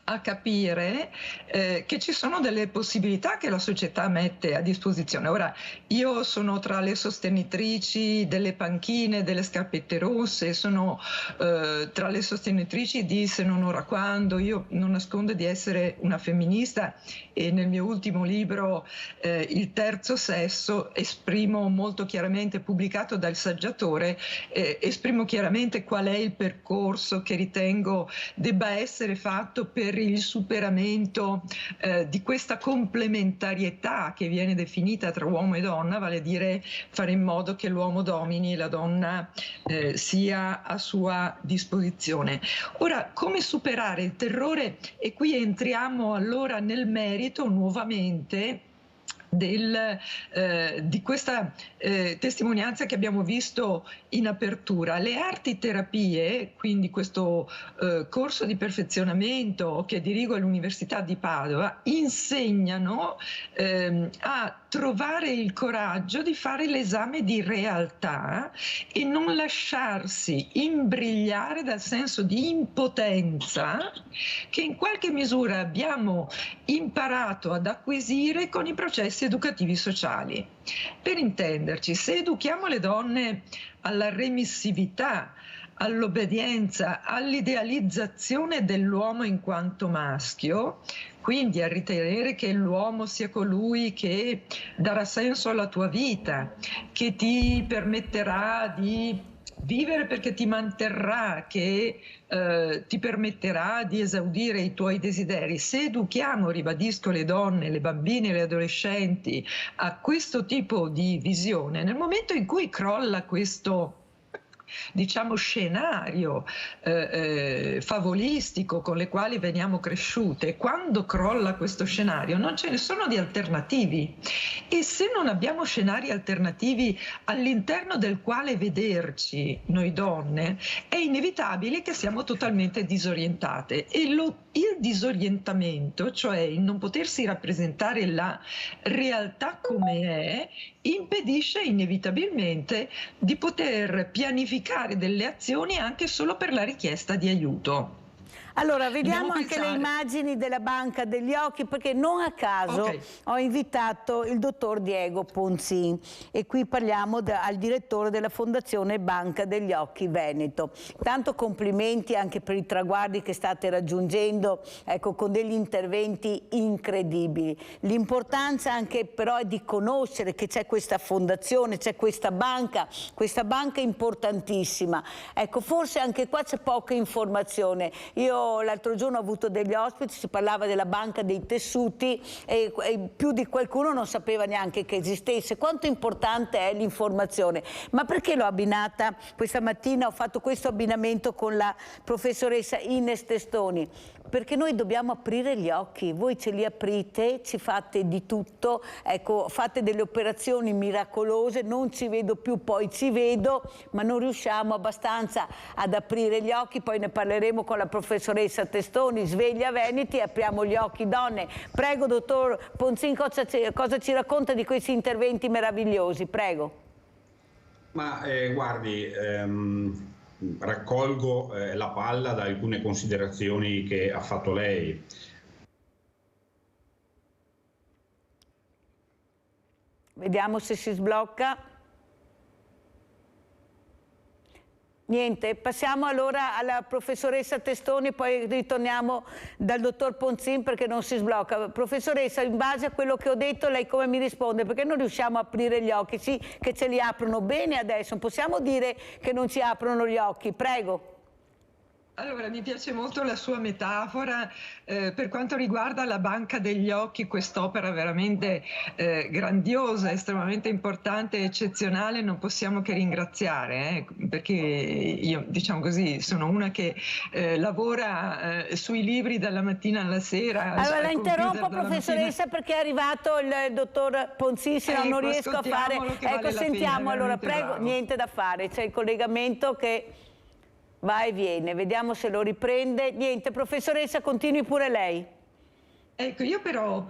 a capire che ci sono delle possibilità che la società mette a disposizione. Ora, io sono tra le sostenitrici delle panchine, delle scarpette rosse, sono tra le sostenitrici di Se non ora quando. Io non nascondo di essere una femminista e nel mio ultimo libro Il terzo sesso esprimo molto chiaramente, pubblicato dal Saggiatore, esprimo chiaramente qual è il percorso che ritengo debba essere fatto per il superamento di questa complementarietà che viene definita tra uomo e donna, vale a dire fare in modo che l'uomo domini e la donna sia a sua disposizione. Ora, come superare il terrore? E qui entriamo allora nel merito nuovamente di questa testimonianza che abbiamo visto in apertura. Le arti terapie, quindi questo corso di perfezionamento che dirigo all'Università di Padova, insegnano a trovare il coraggio di fare l'esame di realtà e non lasciarsi imbrigliare dal senso di impotenza che in qualche misura abbiamo imparato ad acquisire con i processi educativi sociali. Per intenderci, se educhiamo le donne alla remissività, all'obbedienza, all'idealizzazione dell'uomo in quanto maschio, quindi a ritenere che l'uomo sia colui che darà senso alla tua vita, che ti permetterà di vivere perché ti manterrà, che ti permetterà di esaudire i tuoi desideri. Se educhiamo, ribadisco, le donne, le bambine, le adolescenti a questo tipo di visione, nel momento in cui crolla questo, diciamo, scenario favolistico con le quali veniamo cresciute, quando crolla questo scenario non ce ne sono di alternativi, e se non abbiamo scenari alternativi all'interno del quale vederci noi donne, è inevitabile che siamo totalmente disorientate, e il disorientamento, cioè il non potersi rappresentare la realtà come è, impedisce inevitabilmente di poter pianificare delle azioni anche solo per la richiesta di aiuto. Allora, vediamo anche le immagini della Banca degli Occhi, perché non a caso ho invitato il dottor Diego Ponzin, e qui parliamo al direttore della Fondazione Banca degli Occhi Veneto. Tanto complimenti anche per i traguardi che state raggiungendo, ecco, con degli interventi incredibili. L'importanza anche però è di conoscere che c'è questa fondazione, c'è questa banca importantissima. Ecco, forse anche qua c'è poca informazione. Io l'altro giorno ho avuto degli ospiti, si parlava della banca dei tessuti e più di qualcuno non sapeva neanche che esistesse. Quanto importante è l'informazione. Ma perché l'ho abbinata questa mattina, ho fatto questo abbinamento con la professoressa Ines Testoni? Perché noi dobbiamo aprire gli occhi, voi ce li aprite, ci fate di tutto, ecco, fate delle operazioni miracolose, non ci vedo più, poi ci vedo, ma non riusciamo abbastanza ad aprire gli occhi. Poi ne parleremo con la professoressa Testoni, Sveglia Veneti, e apriamo gli occhi donne. Prego, dottor Ponzin, cosa ci racconta di questi interventi meravigliosi? Prego. Ma guardi, raccolgo la palla da alcune considerazioni che ha fatto lei. Vediamo se si sblocca. Niente, passiamo allora alla professoressa Testoni, poi ritorniamo dal dottor Ponzin perché non si sblocca. Professoressa, in base a quello che ho detto, lei come mi risponde? Perché non riusciamo a aprire gli occhi? Sì, che ce li aprono bene adesso, non possiamo dire che non ci aprono gli occhi. Prego. Allora, mi piace molto la sua metafora per quanto riguarda la Banca degli Occhi, quest'opera veramente grandiosa, estremamente importante e eccezionale. Non possiamo che ringraziare, perché io, diciamo così, sono una che lavora sui libri dalla mattina alla sera. Allora la interrompo, professoressa, perché è arrivato il dottor Ponzin, se no non riesco a fare. Ecco, sentiamo, allora, prego, bravo. Niente da fare, c'è il collegamento che va e viene, vediamo se lo riprende. Niente, professoressa, continui pure lei. Ecco, io però,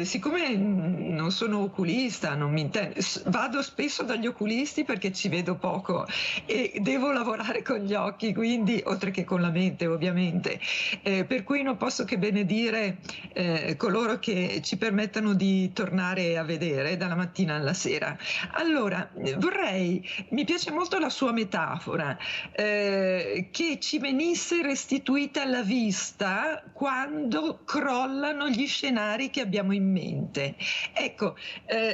siccome non sono oculista, non mi intendo, vado spesso dagli oculisti perché ci vedo poco e devo lavorare con gli occhi, quindi, oltre che con la mente ovviamente, per cui non posso che benedire coloro che ci permettono di tornare a vedere dalla mattina alla sera. Allora, mi piace molto la sua metafora, che ci venisse restituita la vista quando crollano gli scenari che abbiamo in mente. Ecco,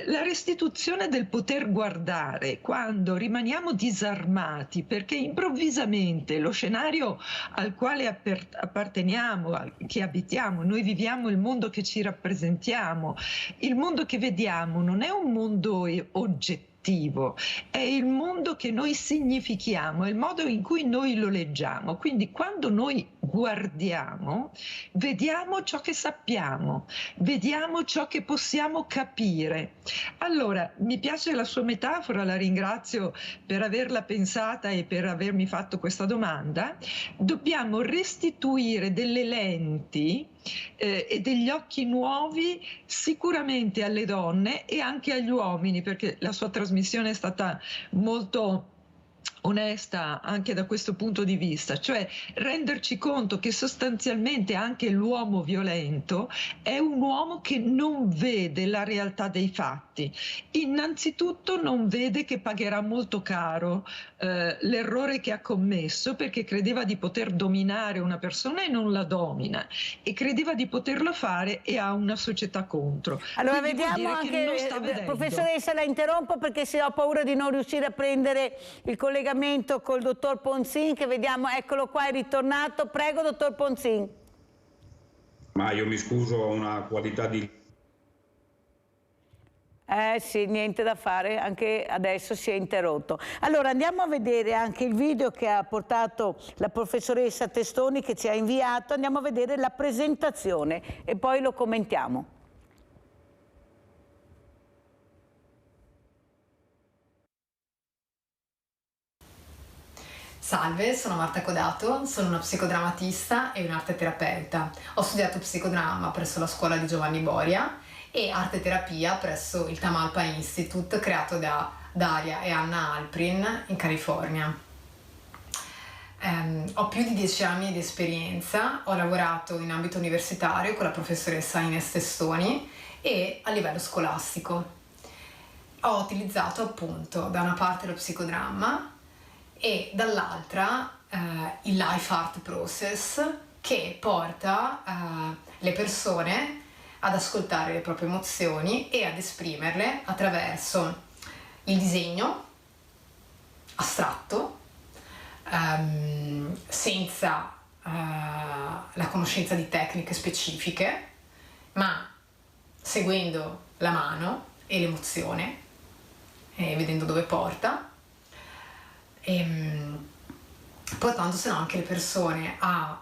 la restituzione del poter guardare quando rimaniamo disarmati perché improvvisamente lo scenario al quale apparteniamo, che abitiamo, noi viviamo il mondo che ci rappresentiamo, il mondo che vediamo non è un mondo oggettivo, è il mondo che noi significhiamo, è il modo in cui noi lo leggiamo. Quindi quando noi guardiamo, vediamo ciò che sappiamo, vediamo ciò che possiamo capire. Allora, mi piace la sua metafora, la ringrazio per averla pensata e per avermi fatto questa domanda. Dobbiamo restituire delle lenti e degli occhi nuovi sicuramente alle donne e anche agli uomini, perché la sua trasmissione è stata molto onesta anche da questo punto di vista, cioè renderci conto che sostanzialmente anche l'uomo violento è un uomo che non vede la realtà dei fatti. Innanzitutto non vede che pagherà molto caro l'errore che ha commesso, perché credeva di poter dominare una persona e non la domina, e credeva di poterlo fare e ha una società contro. Allora quindi vediamo anche, professoressa, la interrompo perché se ho paura di non riuscire a prendere il collegamento col dottor Ponzin, che vediamo, eccolo qua, è ritornato. Prego, dottor Ponzin. Ma io mi scuso, ho una qualità di... Sì, niente da fare, anche adesso si è interrotto. Allora andiamo a vedere anche il video che ha portato la professoressa Testoni, che ci ha inviato. Andiamo a vedere la presentazione e poi lo commentiamo. Salve, sono Marta Codato, sono una psicodrammatista e un'arteterapeuta. Ho studiato psicodramma presso la scuola di Giovanni Boria e arte terapia presso il Tamalpa Institute, creato da Daria e Anna Alprin in California. Ho più di 10 anni di esperienza, ho lavorato in ambito universitario con la professoressa Ines Testoni e a livello scolastico. Ho utilizzato appunto da una parte lo psicodramma e dall'altra il life art process, che porta le persone ad ascoltare le proprie emozioni e ad esprimerle attraverso il disegno astratto, senza la conoscenza di tecniche specifiche, ma seguendo la mano e l'emozione e vedendo dove porta, portando se no anche le persone a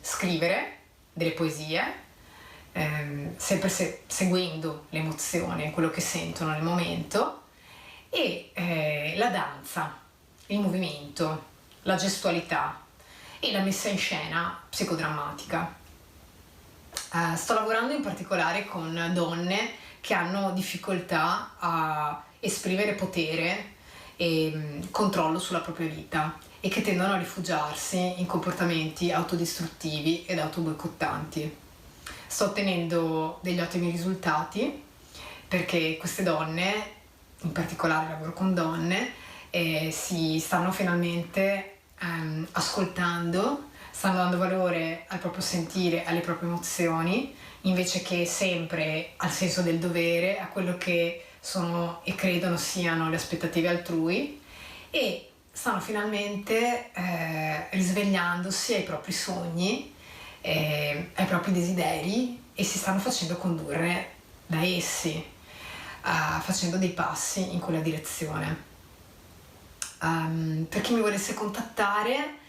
scrivere delle poesie, sempre seguendo l'emozione, quello che sentono nel momento, e la danza, il movimento, la gestualità e la messa in scena psicodrammatica. Sto lavorando in particolare con donne che hanno difficoltà a esprimere potere e controllo sulla propria vita e che tendono a rifugiarsi in comportamenti autodistruttivi ed autoboicottanti. Sto ottenendo degli ottimi risultati perché queste donne, in particolare lavoro con donne, si stanno finalmente ascoltando, stanno dando valore al proprio sentire, alle proprie emozioni, invece che sempre al senso del dovere, a quello che sono e credono siano le aspettative altrui, e stanno finalmente risvegliandosi ai propri sogni, ai propri desideri, e si stanno facendo condurre da essi, facendo dei passi in quella direzione. Per chi mi volesse contattare,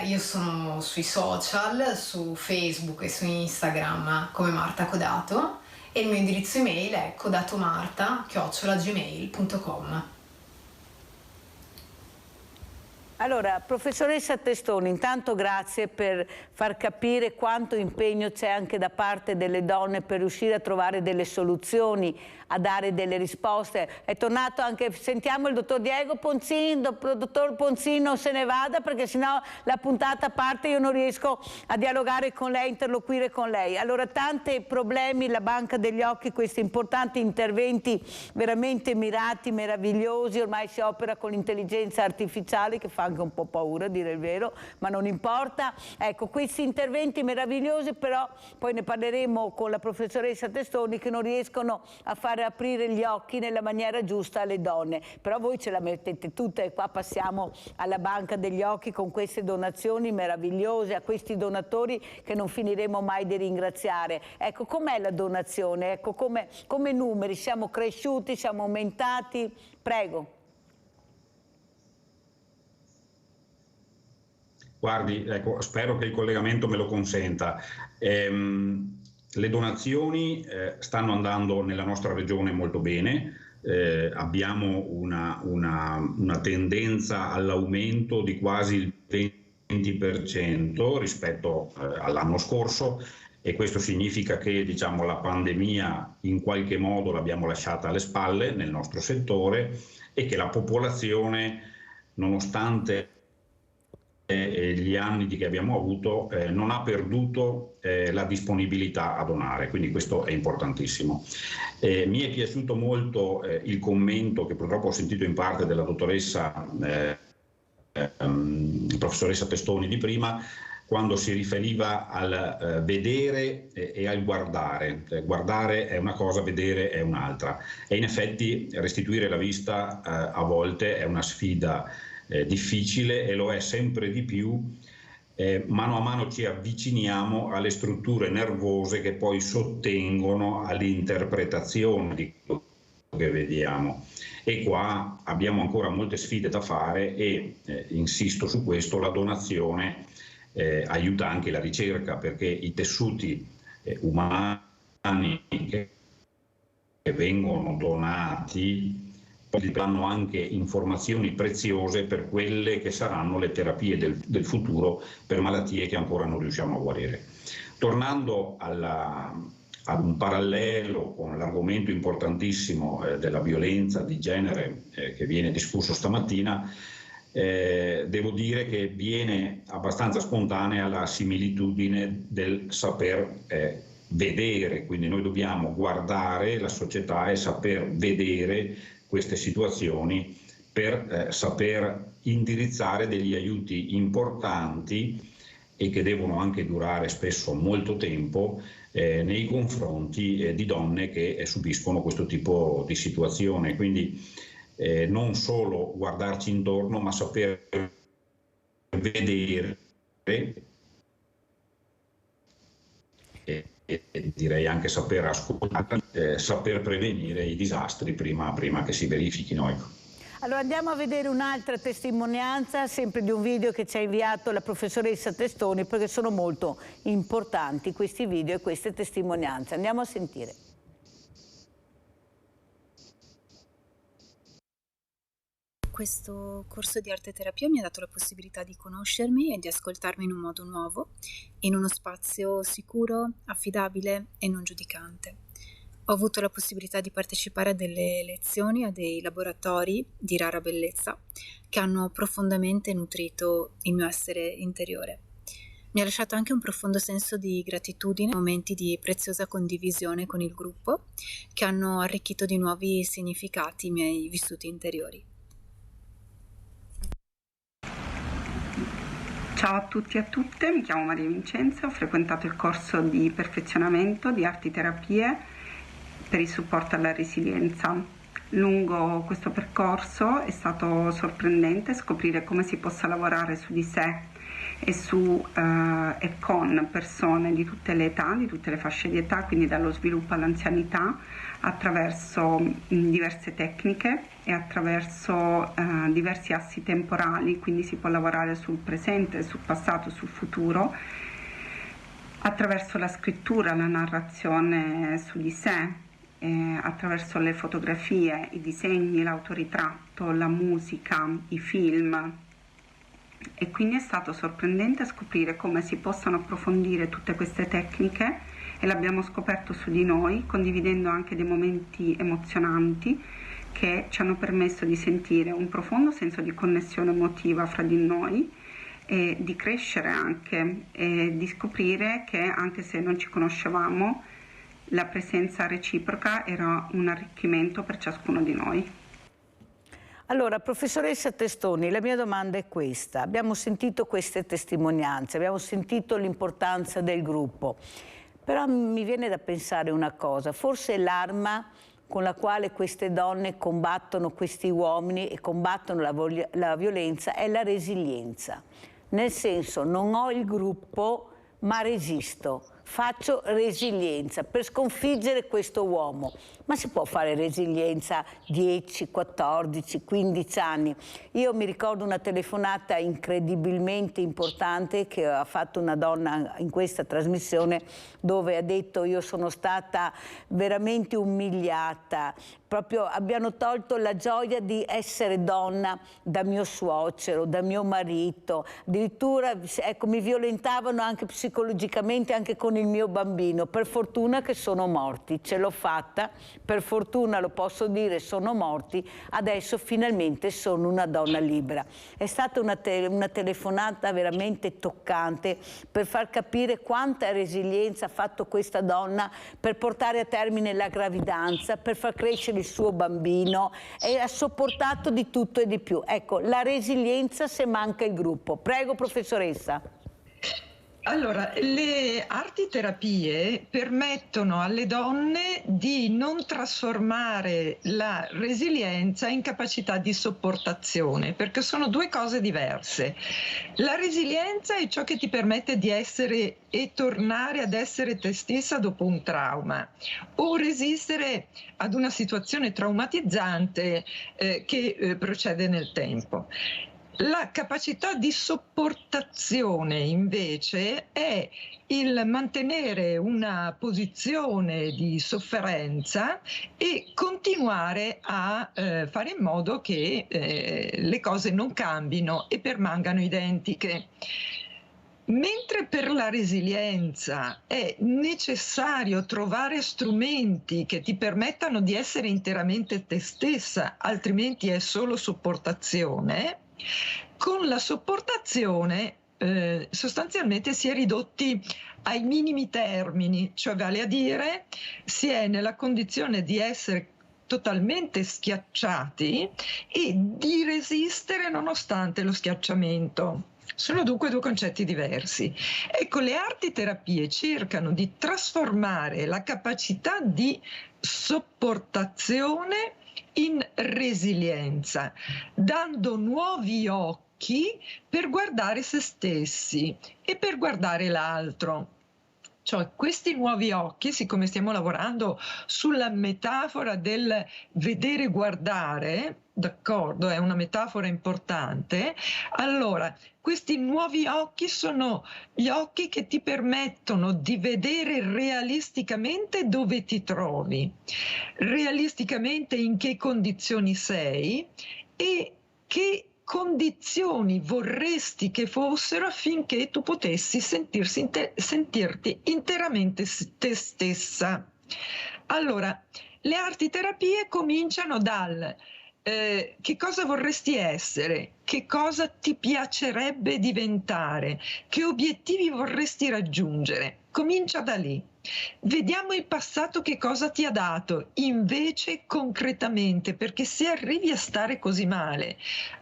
io sono sui social, su Facebook e su Instagram come Marta Codato, e il mio indirizzo email è codatomarta@gmail.com. Allora, professoressa Testoni, intanto grazie per far capire quanto impegno c'è anche da parte delle donne per riuscire a trovare delle soluzioni, a dare delle risposte. È tornato anche, sentiamo il dottor Diego Ponzin. Dottor Ponzin, non se ne vada perché sennò la puntata parte, io non riesco a dialogare con lei, interloquire con lei. Allora, tanti problemi, la Banca degli Occhi, questi importanti interventi veramente mirati, meravigliosi. Ormai si opera con l'intelligenza artificiale, che fa anche un po' paura, a dire il vero, ma non importa. Ecco, questi interventi meravigliosi, però poi ne parleremo con la professoressa Testoni, che non riescono a fare aprire gli occhi nella maniera giusta alle donne. Però voi ce la mettete tutta, e qua passiamo alla Banca degli Occhi con queste donazioni meravigliose, a questi donatori che non finiremo mai di ringraziare. Ecco, com'è la donazione? Ecco, come numeri, siamo cresciuti, siamo aumentati? Prego. Guardi, ecco, spero che il collegamento me lo consenta. Le donazioni stanno andando nella nostra regione molto bene, abbiamo una tendenza all'aumento di quasi il 20% rispetto all'anno scorso, e questo significa che, diciamo, la pandemia in qualche modo l'abbiamo lasciata alle spalle nel nostro settore, e che la popolazione nonostante gli anni che abbiamo avuto, non ha perduto la disponibilità a donare, quindi questo è importantissimo. Mi è piaciuto molto il commento che purtroppo ho sentito in parte della dottoressa professoressa Testoni di prima, quando si riferiva al vedere e al guardare. Guardare è una cosa, vedere è un'altra, e in effetti restituire la vista a volte è una sfida difficile, e lo è sempre di più mano a mano ci avviciniamo alle strutture nervose che poi sottengono all'interpretazione di quello che vediamo. E qua abbiamo ancora molte sfide da fare e insisto su questo, la donazione aiuta anche la ricerca, perché i tessuti umani che vengono donati danno anche informazioni preziose per quelle che saranno le terapie del futuro per malattie che ancora non riusciamo a guarire. Tornando ad un parallelo con l'argomento importantissimo della violenza di genere che viene discusso stamattina, devo dire che viene abbastanza spontanea la similitudine del saper vedere, quindi noi dobbiamo guardare la società e saper vedere queste situazioni per saper indirizzare degli aiuti importanti e che devono anche durare spesso molto tempo nei confronti di donne che subiscono questo tipo di situazione. Quindi non solo guardarci intorno, ma saper vedere e direi anche saper ascoltare, saper prevenire i disastri prima che si verifichino. Ecco. Allora andiamo a vedere un'altra testimonianza, sempre di un video che ci ha inviato la professoressa Testoni, perché sono molto importanti questi video e queste testimonianze. Andiamo a sentire. Questo corso di arte terapia mi ha dato la possibilità di conoscermi e di ascoltarmi in un modo nuovo, in uno spazio sicuro, affidabile e non giudicante. Ho avuto la possibilità di partecipare a delle lezioni, a dei laboratori di rara bellezza che hanno profondamente nutrito il mio essere interiore. Mi ha lasciato anche un profondo senso di gratitudine, momenti di preziosa condivisione con il gruppo che hanno arricchito di nuovi significati i miei vissuti interiori. Ciao a tutti e a tutte, mi chiamo Maria Vincenza, ho frequentato il corso di perfezionamento di arti terapie per il supporto alla resilienza. Lungo questo percorso è stato sorprendente scoprire come si possa lavorare su di sé e con persone di tutte le età, di tutte le fasce di età, quindi dallo sviluppo all'anzianità, attraverso diverse tecniche e attraverso diversi assi temporali, quindi si può lavorare sul presente, sul passato, sul futuro, attraverso la scrittura, la narrazione su di sé, attraverso le fotografie, i disegni, l'autoritratto, la musica, i film. E quindi è stato sorprendente scoprire come si possano approfondire tutte queste tecniche, e l'abbiamo scoperto su di noi, condividendo anche dei momenti emozionanti che ci hanno permesso di sentire un profondo senso di connessione emotiva fra di noi e di crescere anche, e di scoprire che anche se non ci conoscevamo, la presenza reciproca era un arricchimento per ciascuno di noi. Allora, professoressa Testoni, la mia domanda è questa. Abbiamo sentito queste testimonianze, abbiamo sentito l'importanza del gruppo, però mi viene da pensare una cosa, forse l'arma con la quale queste donne combattono questi uomini e combattono la violenza è la resilienza. Nel senso, non ho il gruppo, ma resisto. Faccio resilienza per sconfiggere questo uomo. Ma si può fare resilienza 10, 14, 15 anni? Io mi ricordo una telefonata incredibilmente importante che ha fatto una donna in questa trasmissione, dove ha detto: io sono stata veramente umiliata, proprio abbiano tolto la gioia di essere donna da mio suocero, da mio marito, addirittura ecco, mi violentavano anche psicologicamente, anche con il il mio bambino, per fortuna che sono morti, ce l'ho fatta, per fortuna lo posso dire, sono morti, adesso finalmente sono una donna libera. È stata una telefonata veramente toccante per far capire quanta resilienza ha fatto questa donna per portare a termine la gravidanza, per far crescere il suo bambino, e ha sopportato di tutto e di più. Ecco, la resilienza se manca il gruppo. Prego, professoressa. Allora, le arti terapie permettono alle donne di non trasformare la resilienza in capacità di sopportazione, perché sono due cose diverse. La resilienza è ciò che ti permette di essere e tornare ad essere te stessa dopo un trauma, o resistere ad una situazione traumatizzante che procede nel tempo. La capacità di sopportazione invece è il mantenere una posizione di sofferenza e continuare a fare in modo che le cose non cambino e permangano identiche. Mentre per la resilienza è necessario trovare strumenti che ti permettano di essere interamente te stessa, altrimenti è solo sopportazione, con la sopportazione sostanzialmente si è ridotti ai minimi termini, cioè vale a dire si è nella condizione di essere totalmente schiacciati e di resistere nonostante lo schiacciamento. Sono dunque due concetti diversi. Ecco, le arti terapie cercano di trasformare la capacità di sopportazione in resilienza, dando nuovi occhi per guardare se stessi e per guardare l'altro. Cioè, questi nuovi occhi, siccome stiamo lavorando sulla metafora del vedere guardare, d'accordo, è una metafora importante, allora questi nuovi occhi sono gli occhi che ti permettono di vedere realisticamente dove ti trovi, realisticamente in che condizioni sei e che condizioni vorresti che fossero affinché tu potessi sentirti interamente te stessa. Allora, le arti terapie cominciano dal che cosa vorresti essere, che cosa ti piacerebbe diventare, che obiettivi vorresti raggiungere. Comincia da lì. Vediamo il passato che cosa ti ha dato, invece concretamente, perché se arrivi a stare così male,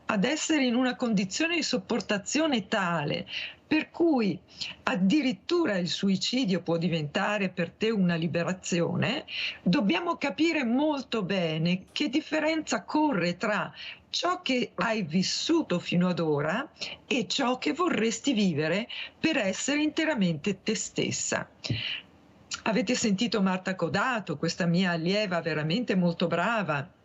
ad essere in una condizione di sopportazione tale per cui addirittura il suicidio può diventare per te una liberazione, dobbiamo capire molto bene che differenza corre tra ciò che hai vissuto fino ad ora e ciò che vorresti vivere per essere interamente te stessa. Avete sentito Marta Codato, questa mia allieva veramente molto brava.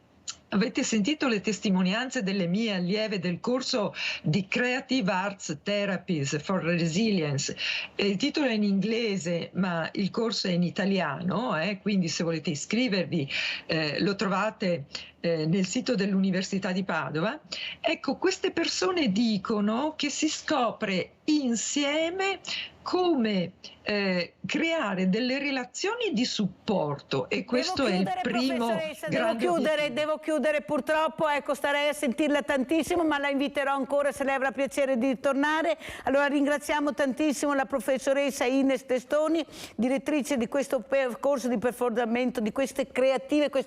Avete sentito le testimonianze delle mie allieve del corso di Creative Arts Therapies for Resilience. Il titolo è in inglese, ma il corso è in italiano, quindi se volete iscrivervi lo trovate nel sito dell'Università di Padova. Ecco, queste persone dicono che si scopre insieme come creare delle relazioni di supporto, e questo è il primo grande devo chiudere purtroppo, ecco, starei a sentirla tantissimo, ma la inviterò ancora se lei avrà piacere di tornare. Allora ringraziamo tantissimo la professoressa Ines Testoni, direttrice di questo corso di performamento, di queste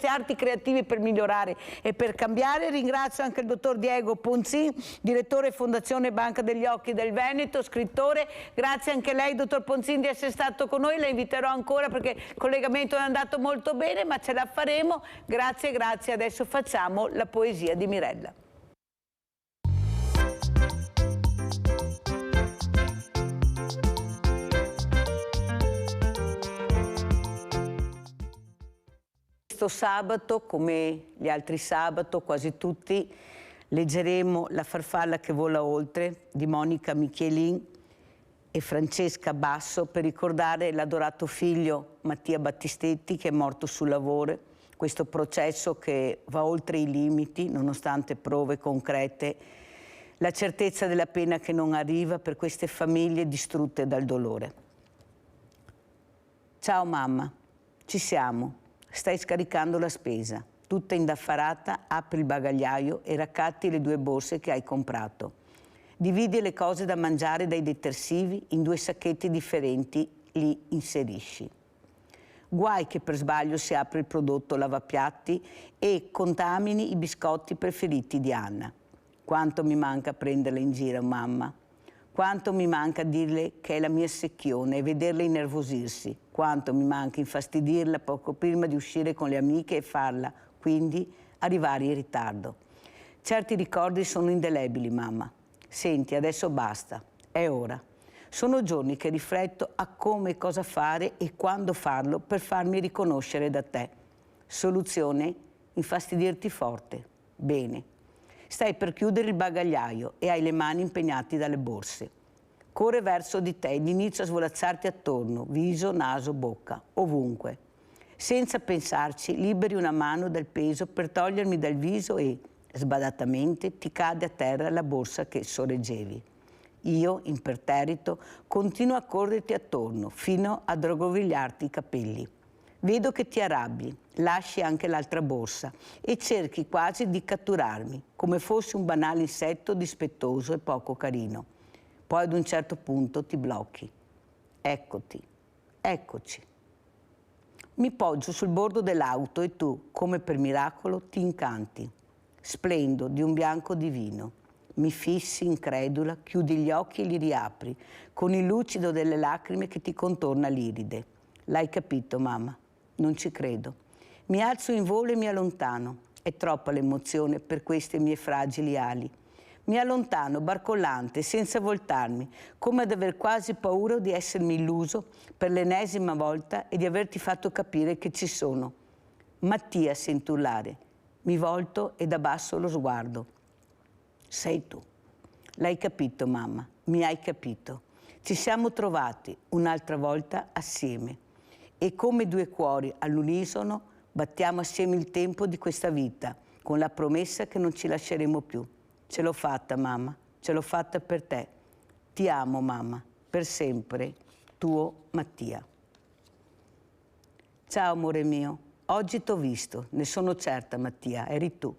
arti creative per migliorare e per cambiare. Ringrazio anche il dottor Diego Ponzin, direttore Fondazione Banca degli Occhi del Veneto, scrittore. Grazie anche a lei, dottor Ponzin, di essere stato con noi. La inviterò ancora perché il collegamento è andato molto bene, ma ce la faremo. Grazie, grazie. Adesso facciamo la poesia di Mirella. Questo sabato, come gli altri sabato, quasi tutti, leggeremo La farfalla che vola oltre di Monica Michelin e Francesca Basso per ricordare l'adorato figlio Mattia Battistetti, che è morto sul lavoro. Questo processo che va oltre i limiti, nonostante prove concrete, la certezza della pena che non arriva per queste famiglie distrutte dal dolore. Ciao mamma, ci siamo. Stai scaricando la spesa. Tutta indaffarata, apri il bagagliaio e raccatti le 2 borse che hai comprato. Dividi le cose da mangiare dai detersivi in 2 sacchetti differenti, li inserisci. Guai che per sbaglio si apre il prodotto lavapiatti e contamini i biscotti preferiti di Anna. Quanto mi manca prenderla in giro, mamma. Quanto mi manca dirle che è la mia secchione e vederla innervosirsi. Quanto mi manca infastidirla poco prima di uscire con le amiche e farla, quindi, arrivare in ritardo. Certi ricordi sono indelebili, mamma. Senti, adesso basta. È ora. Sono giorni che rifletto a come e cosa fare e quando farlo per farmi riconoscere da te. Soluzione? Infastidirti forte. Bene. Stai per chiudere il bagagliaio e hai le mani impegnate dalle borse. Corre verso di te ed inizia a svolazzarti attorno, viso, naso, bocca, ovunque. Senza pensarci, liberi una mano dal peso per togliermi dal viso e, sbadatamente, ti cade a terra la borsa che sorreggevi. Io, imperterrito, continuo a correrti attorno, fino a drogovigliarti i capelli. Vedo che ti arrabbi, lasci anche l'altra borsa e cerchi quasi di catturarmi, come fossi un banale insetto dispettoso e poco carino. Poi ad un certo punto ti blocchi. Eccoti, eccoci. Mi poggio sul bordo dell'auto e tu, come per miracolo, ti incanti. Splendo di un bianco divino. Mi fissi incredula, chiudi gli occhi e li riapri, con il lucido delle lacrime che ti contorna l'iride. L'hai capito, mamma? Non ci credo. Mi alzo in volo e mi allontano. È troppa l'emozione per queste mie fragili ali. Mi allontano, barcollante, senza voltarmi, come ad aver quasi paura di essermi illuso per l'ennesima volta e di averti fatto capire che ci sono. Mattia, sento urlare. Mi volto ed abbasso lo sguardo. Sei tu. L'hai capito, mamma, mi hai capito. Ci siamo trovati un'altra volta assieme e come 2 cuori all'unisono battiamo assieme il tempo di questa vita con la promessa che non ci lasceremo più. Ce l'ho fatta, mamma, ce l'ho fatta per te. Ti amo, mamma, per sempre. Tuo Mattia. Ciao, amore mio. Oggi t'ho visto, ne sono certa, Mattia, eri tu.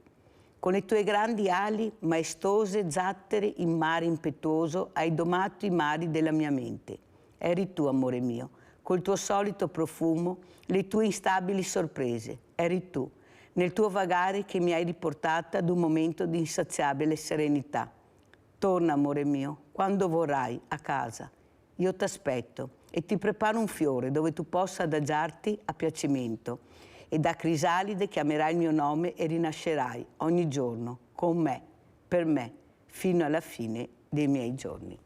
Con le tue grandi ali, maestose zattere in mare impetuoso, hai domato i mari della mia mente. Eri tu, amore mio, col tuo solito profumo, le tue instabili sorprese. Eri tu, nel tuo vagare che mi hai riportata ad un momento di insaziabile serenità. Torna, amore mio, quando vorrai, a casa. Io t'aspetto e ti preparo un fiore dove tu possa adagiarti a piacimento. E da crisalide chiamerai il mio nome e rinascerai ogni giorno con me, per me, fino alla fine dei miei giorni.